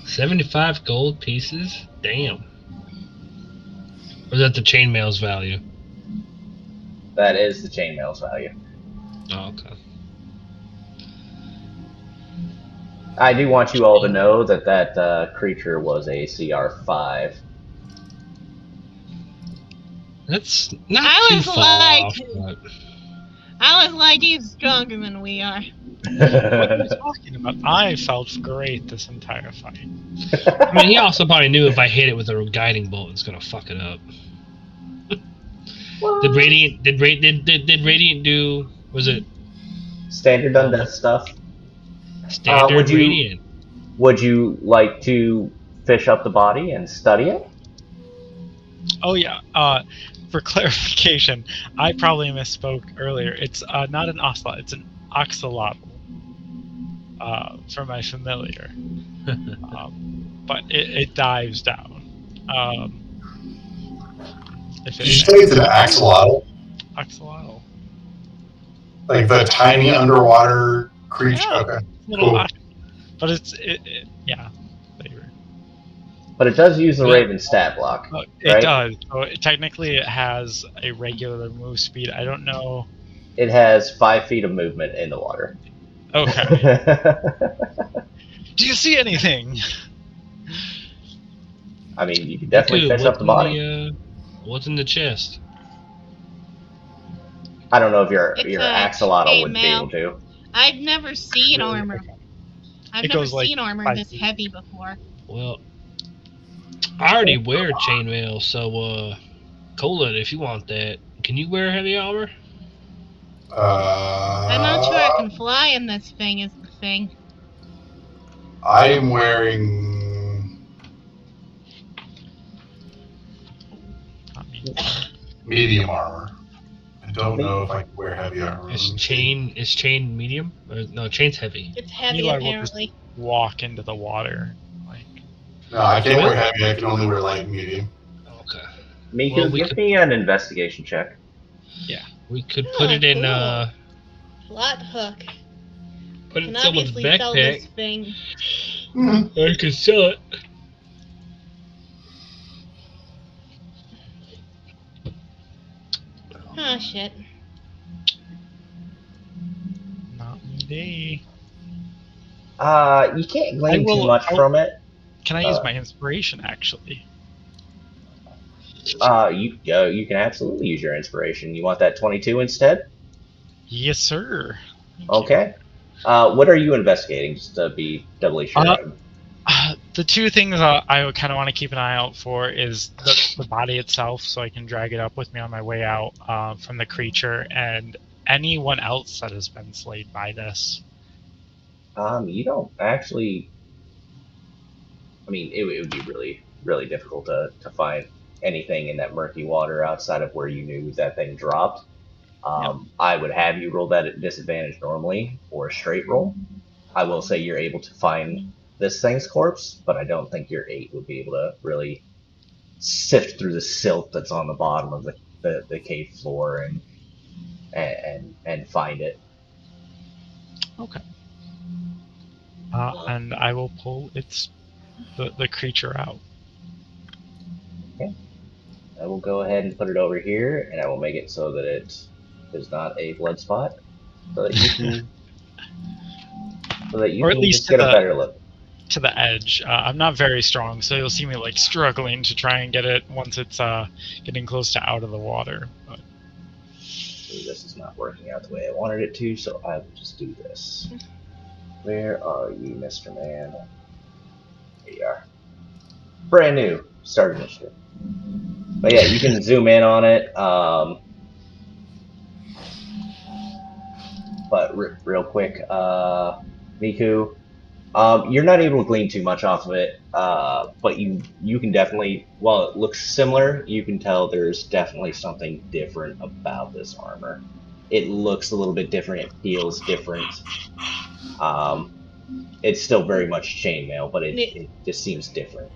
75 gold pieces? Damn. Or is that the chainmail's value? That is the chainmail's value. Oh, okay. I do want you all to know that creature was a CR5. That's not I too was far like- off, but I was like, he's stronger than we are. What are you talking about? I felt great this entire fight. I mean, he also probably knew if I hit it with a guiding bolt, it's gonna fuck it up. Did Radiant do? Was it Standard undeath stuff. standard Would you Radiant? would you like to fish up the body and study it? Oh yeah. For clarification, I probably misspoke earlier. It's not an ocelot; it's an axolotl. For my familiar, but it dives down. Did you say it's an axolotl? Axolotl. Like the tiny underwater creature? Yeah, Okay, little cool. but it's yeah. Flavor. But it does use the Well- Raven stat block, It right? does. So technically, it has a regular move speed. I don't know. It has 5 feet of movement in the water. Okay. Do you see anything? I mean, you can definitely Miku, fish up the body. What's in the chest? I don't know if your It's your a axolotl would be chainmail. able to. I've never seen Really? armor. I've It never goes, like, seen armor 5 this feet. heavy before. Well, I already wear chainmail, so Cola, if you want that, can you wear heavy armor? I'm not sure I can fly in this thing. Is the thing. I am wearing Not me. medium armor. I don't know if I can wear heavy armor. Is Let me see. chain medium? No, chain's heavy. It's heavy Eli will just apparently. walk into the water. Like, No, I can't Well- wear heavy. I can only wear light and medium. Okay. Miku, Well, we give could- me an investigation check. We could put it in cool. Plot hook. put it Can in someone's obviously sell this backpack. thing. I could sell it. Oh shit. not me day. You can't I glean too will- much I'll- from it. Can I use my inspiration, actually? You can absolutely use your inspiration. You want that 22 instead? Yes, sir. Thank you. Okay. What are you investigating, just to be doubly sure? The two things I kind of want to keep an eye out for is the body itself, so I can drag it up with me on my way out from the creature, and anyone else that has been slayed by this. You don't actually. I mean, it would be really, really difficult to find anything in that murky water outside of where you knew that thing dropped. I would have you roll that at disadvantage normally, or a straight roll. I will say you're able to find this thing's corpse, but I don't think your 8 would be able to really sift through the silt that's on the bottom of the cave floor and find it. Okay. And I will pull the creature out. I will go ahead and put it over here, and I will make it so that it is not a blood spot, so that you can, Or at least just get a better look. To the edge. I'm not very strong, so you'll see me like struggling to try and get it once it's getting close to out of the water. But This is not working out the way I wanted it to, so I will just do this. Where are you, Mr. Man? There you are. Brand new. Start initiative. But yeah, you can zoom in on it. But real quick, Miku, you're not able to glean too much off of it, but you can definitely, while it looks similar, you can tell there's definitely something different about this armor. It looks a little bit different. It feels different. It's still very much chainmail, but it just seems different.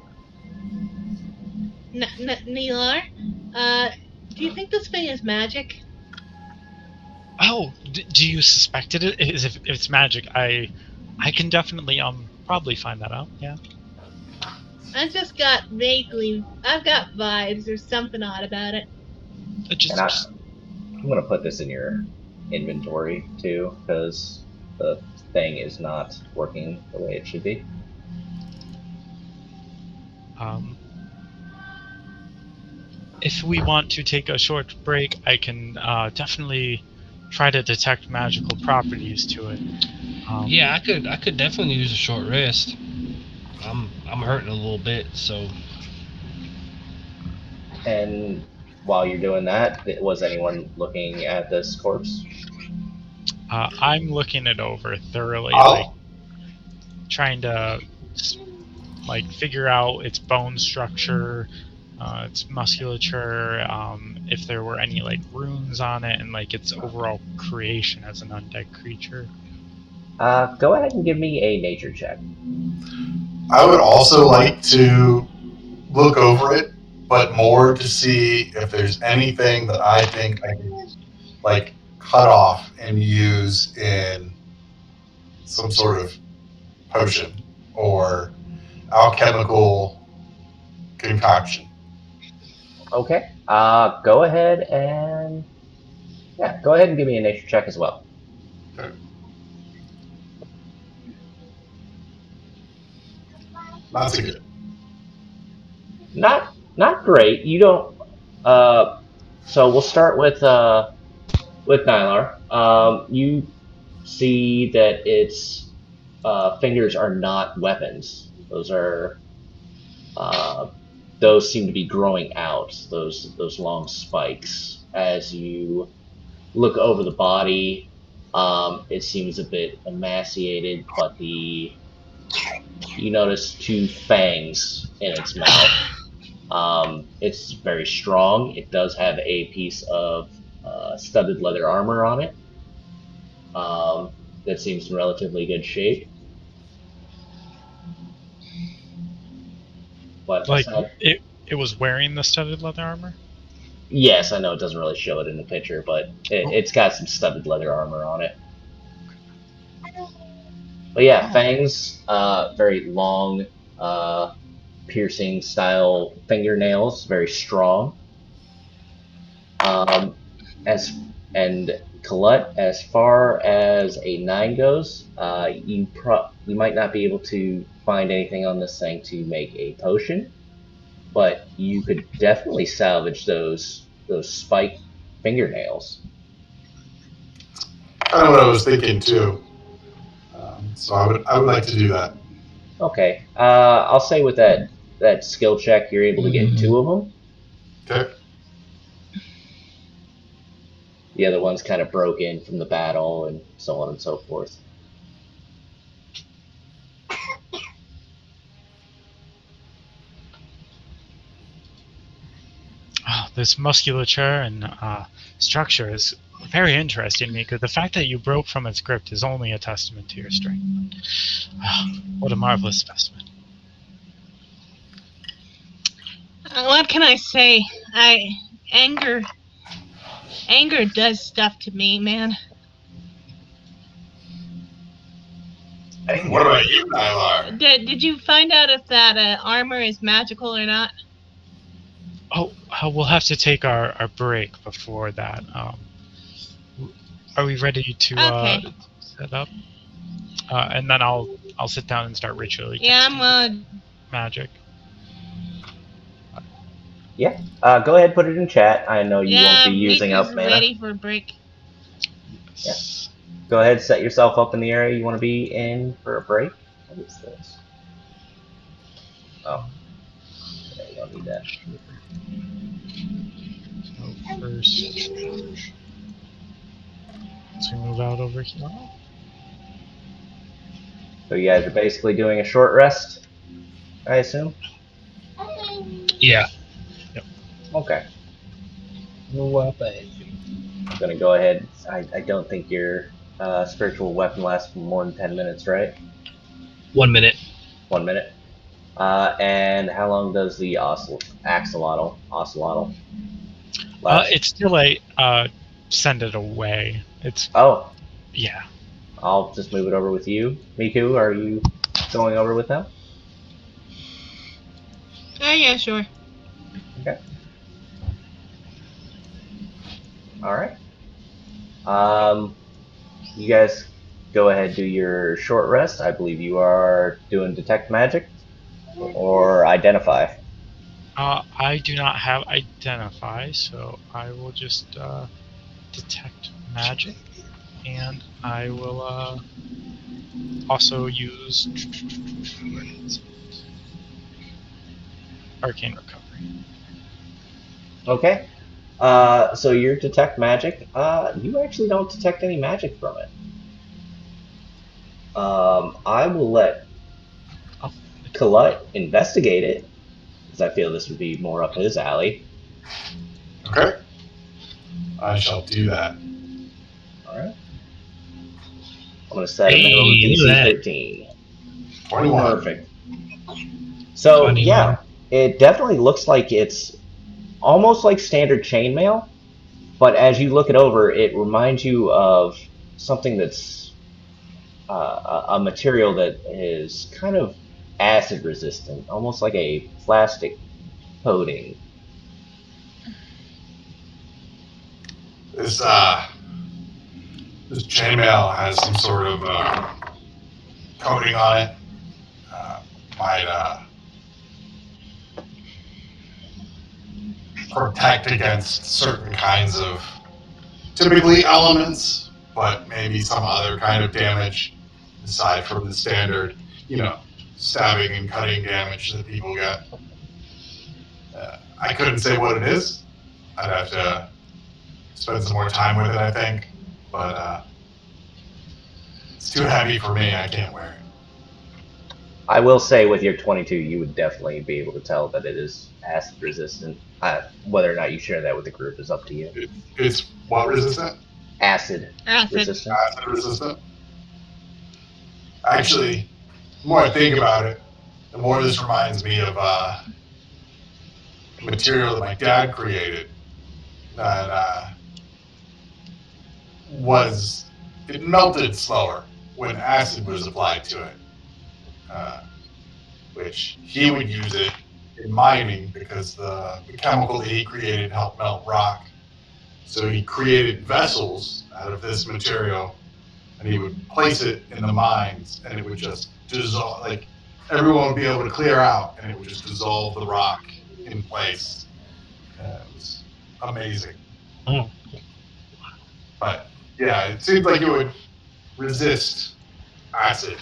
Nilar, do you think this thing is magic? oh, do you suspect it is? If it's magic, I can definitely probably find that out. Yeah. I've got vibes. There's something odd about it. Just I'm gonna put this in your inventory too, because the thing is not working the way it should be. If we want to take a short break, I can definitely try to detect magical properties to it. Yeah, I could definitely use a short rest. I'm hurting a little bit, so. And while you're doing that, was anyone looking at this corpse? I'm looking it over thoroughly, trying to figure out its bone structure, its musculature, if there were any runes on it, and its overall creation as an undead creature. Go ahead and give me a nature check. I would also like to look over it, but more to see if there's anything that I think I can cut off and use in some sort of potion or alchemical concoction. Okay. Go ahead and give me a nature check as well. Okay. Not so good. Not great. You don't. So we'll start with Nylar. You see that its fingers are not weapons. Uh, those seem to be growing out. Those long spikes. As you look over the body, it seems a bit emaciated, but you notice two fangs in its mouth. It's very strong. It does have a piece of studded leather armor on it. That seems in relatively good shape. But Like aside, it was wearing the studded leather armor. yes, I know it doesn't really show it in the picture, but Oh. it's got some studded leather armor on it. But yeah, fangs, very long, piercing style fingernails, very strong. As and Colette, as far as a 9 goes, you might not be able to find anything on this thing to make a potion, but you could definitely salvage those spiked fingernails. Kind of what I was thinking too. So I would like to do that. Okay, I'll say with that skill check, you're able to get 2 of them. Okay. The other one's kind of broke in from the battle and so on and so forth. Oh, this musculature and structure is very interesting to me because the fact that you broke from its grip is only a testament to your strength. What a marvelous specimen. What can I say? Anger does stuff to me, man. What about you, Nylar? Did you find out if that armor is magical or not? Oh, we'll have to take our break before that. Are we ready to Okay. set up? And then I'll sit down and start ritually Yeah, casting magic. Yeah, go ahead, put it in chat. I know you won't be using Miku's up mana. ready for a break. Yes. Go ahead, set yourself up in the area you want to be in for a break. What is this? Oh, yeah, you don't need that. So first, let's move out over here. So you guys are basically doing a short rest, I assume? Yeah. Okay. I'm going to go ahead. I don't think your spiritual weapon lasts for more than 10 minutes, right? 1 minute. 1 minute. And how long does the axolotl last? It's still a send it away. It's Oh, yeah. I'll just move it over with you. Miku, are you going over with them? Oh, yeah, sure. Okay. All right. You guys go ahead, do your short rest. I believe you are doing detect magic or identify. I do not have identify, so I will just detect magic, and I will also use where is it? Arcane recovery. Okay. So your detect magic. You actually don't detect any magic from it. I will let Oh, Colette investigate it, because I feel this would be more up his alley. Okay. I shall do that. All right. I'm going to set a Hey, minimum look DC at that. 13. 21. Perfect. So 21. yeah, it definitely looks like it's almost like standard chainmail, but as you look it over, it reminds you of something that's a material that is kind of acid resistant, almost like a plastic coating. This this chainmail has some sort of coating on it. Might protect against certain kinds of typically elements, but maybe some other kind of damage aside from the standard, you know, stabbing and cutting damage that people get. I couldn't say what it is. I'd have to spend some more time with it, I think. But it's too heavy for me. I can't wear it. I will say with your 22, you would definitely be able to tell that it is acid resistant. Whether or not you share that with the group is up to you. It's what resistant? Acid resistant. Acid resistant. Actually, the more I think about it, the more this reminds me of material that my dad created that was it melted slower when acid was applied to it, which he would use it in mining because the chemical that he created helped melt rock. So he created vessels out of this material, and he would place it in the mines, and it would just dissolve. Like everyone would be able to clear out, and it would just dissolve the rock in place. It was amazing. Oh. But yeah, it seems like it would resist acid.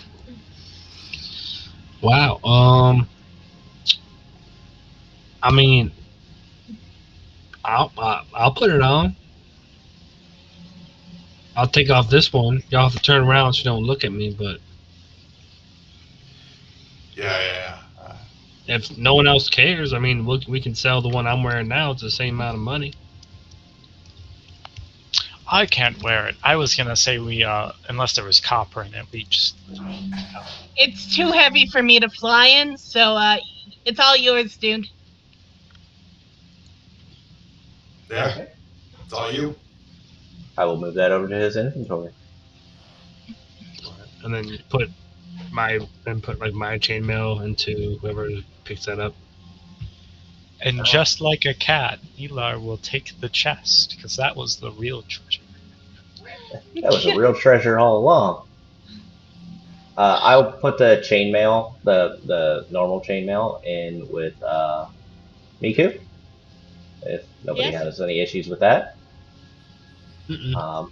Wow. I mean, I'll put it on. I'll take off this one. Y'all have to turn around so you don't look at me. But Yeah. if no one else cares, I mean, we can sell the one I'm wearing now. It's the same amount of money. I can't wear it. I was gonna say we, unless there was copper in it, we just. It's too heavy for me to fly in, so it's all yours, dude. Yeah, Okay. it's all you. I will move that over to his inventory. And then put my chainmail into whoever picks that up. And just like a cat, Elar will take the chest, because that was the real treasure. That was a real treasure all along. I'll put the chainmail, the normal chainmail, in with Miku, if nobody Yes. has any issues with that. Mm-mm.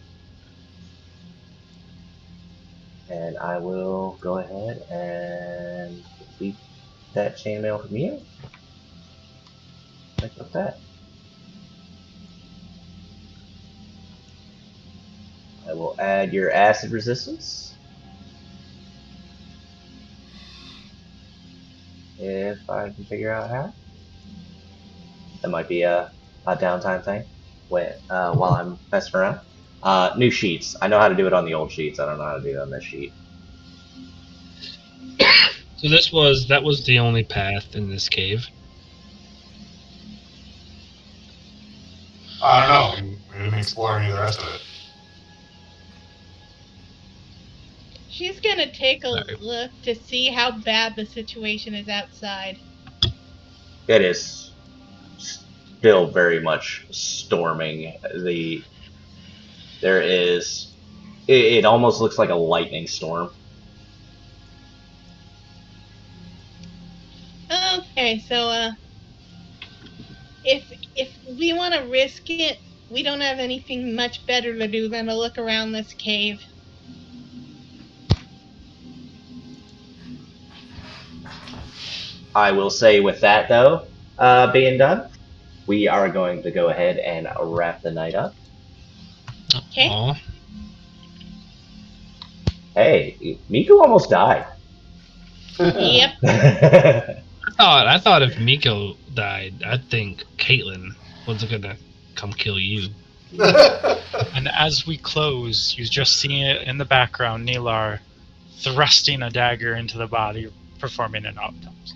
And I will go ahead and delete that chainmail from you. Like that. I will add your acid resistance. If I can figure out how. That might be a downtime thing while I'm messing around. New sheets. I know how to do it on the old sheets. I don't know how to do it on this sheet. So that was the only path in this cave. I don't know. We didn't explore any of the rest of it. She's gonna take a Sorry. look to see how bad the situation is outside. It is still very much storming. There is. It almost looks like a lightning storm. Okay, so if we want to risk it, we don't have anything much better to do than to look around this cave. I will say with that though being done, we are going to go ahead and wrap the night up. Okay. Aw. Hey, Miku almost died. Yep. I thought if Miko died, I think Caitlyn was gonna come kill you. And as we close, you just see it in the background, Nilar thrusting a dagger into the body, performing an autopsy.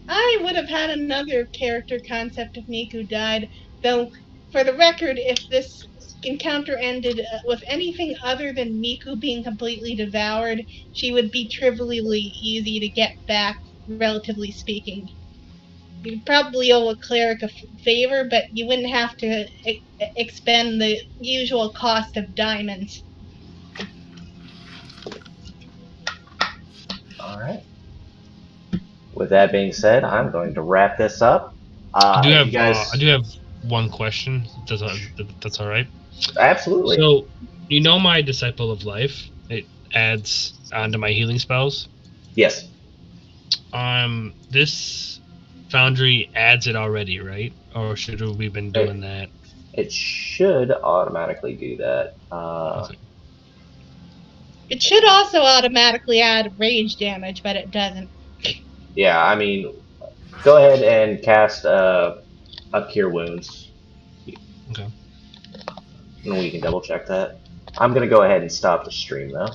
I would have had another character concept if Miku died, though, for the record, if this encounter ended with anything other than Miku being completely devoured, she would be trivially easy to get back, relatively speaking. You probably owe a cleric a favor, but you wouldn't have to expend the usual cost of diamonds. All right. With that being said, I'm going to wrap this up. If you I guys, do have one question. That's all right. absolutely, So, you know my Disciple of Life. It adds onto my healing spells. yes, This Foundry adds it already, right? Or should we been doing it that? it should automatically do that. Okay. It should also automatically add rage damage, but it doesn't. Yeah, I mean, go ahead and cast a Cure Wounds, Okay. and we can double check that. I'm gonna go ahead and stop the stream though.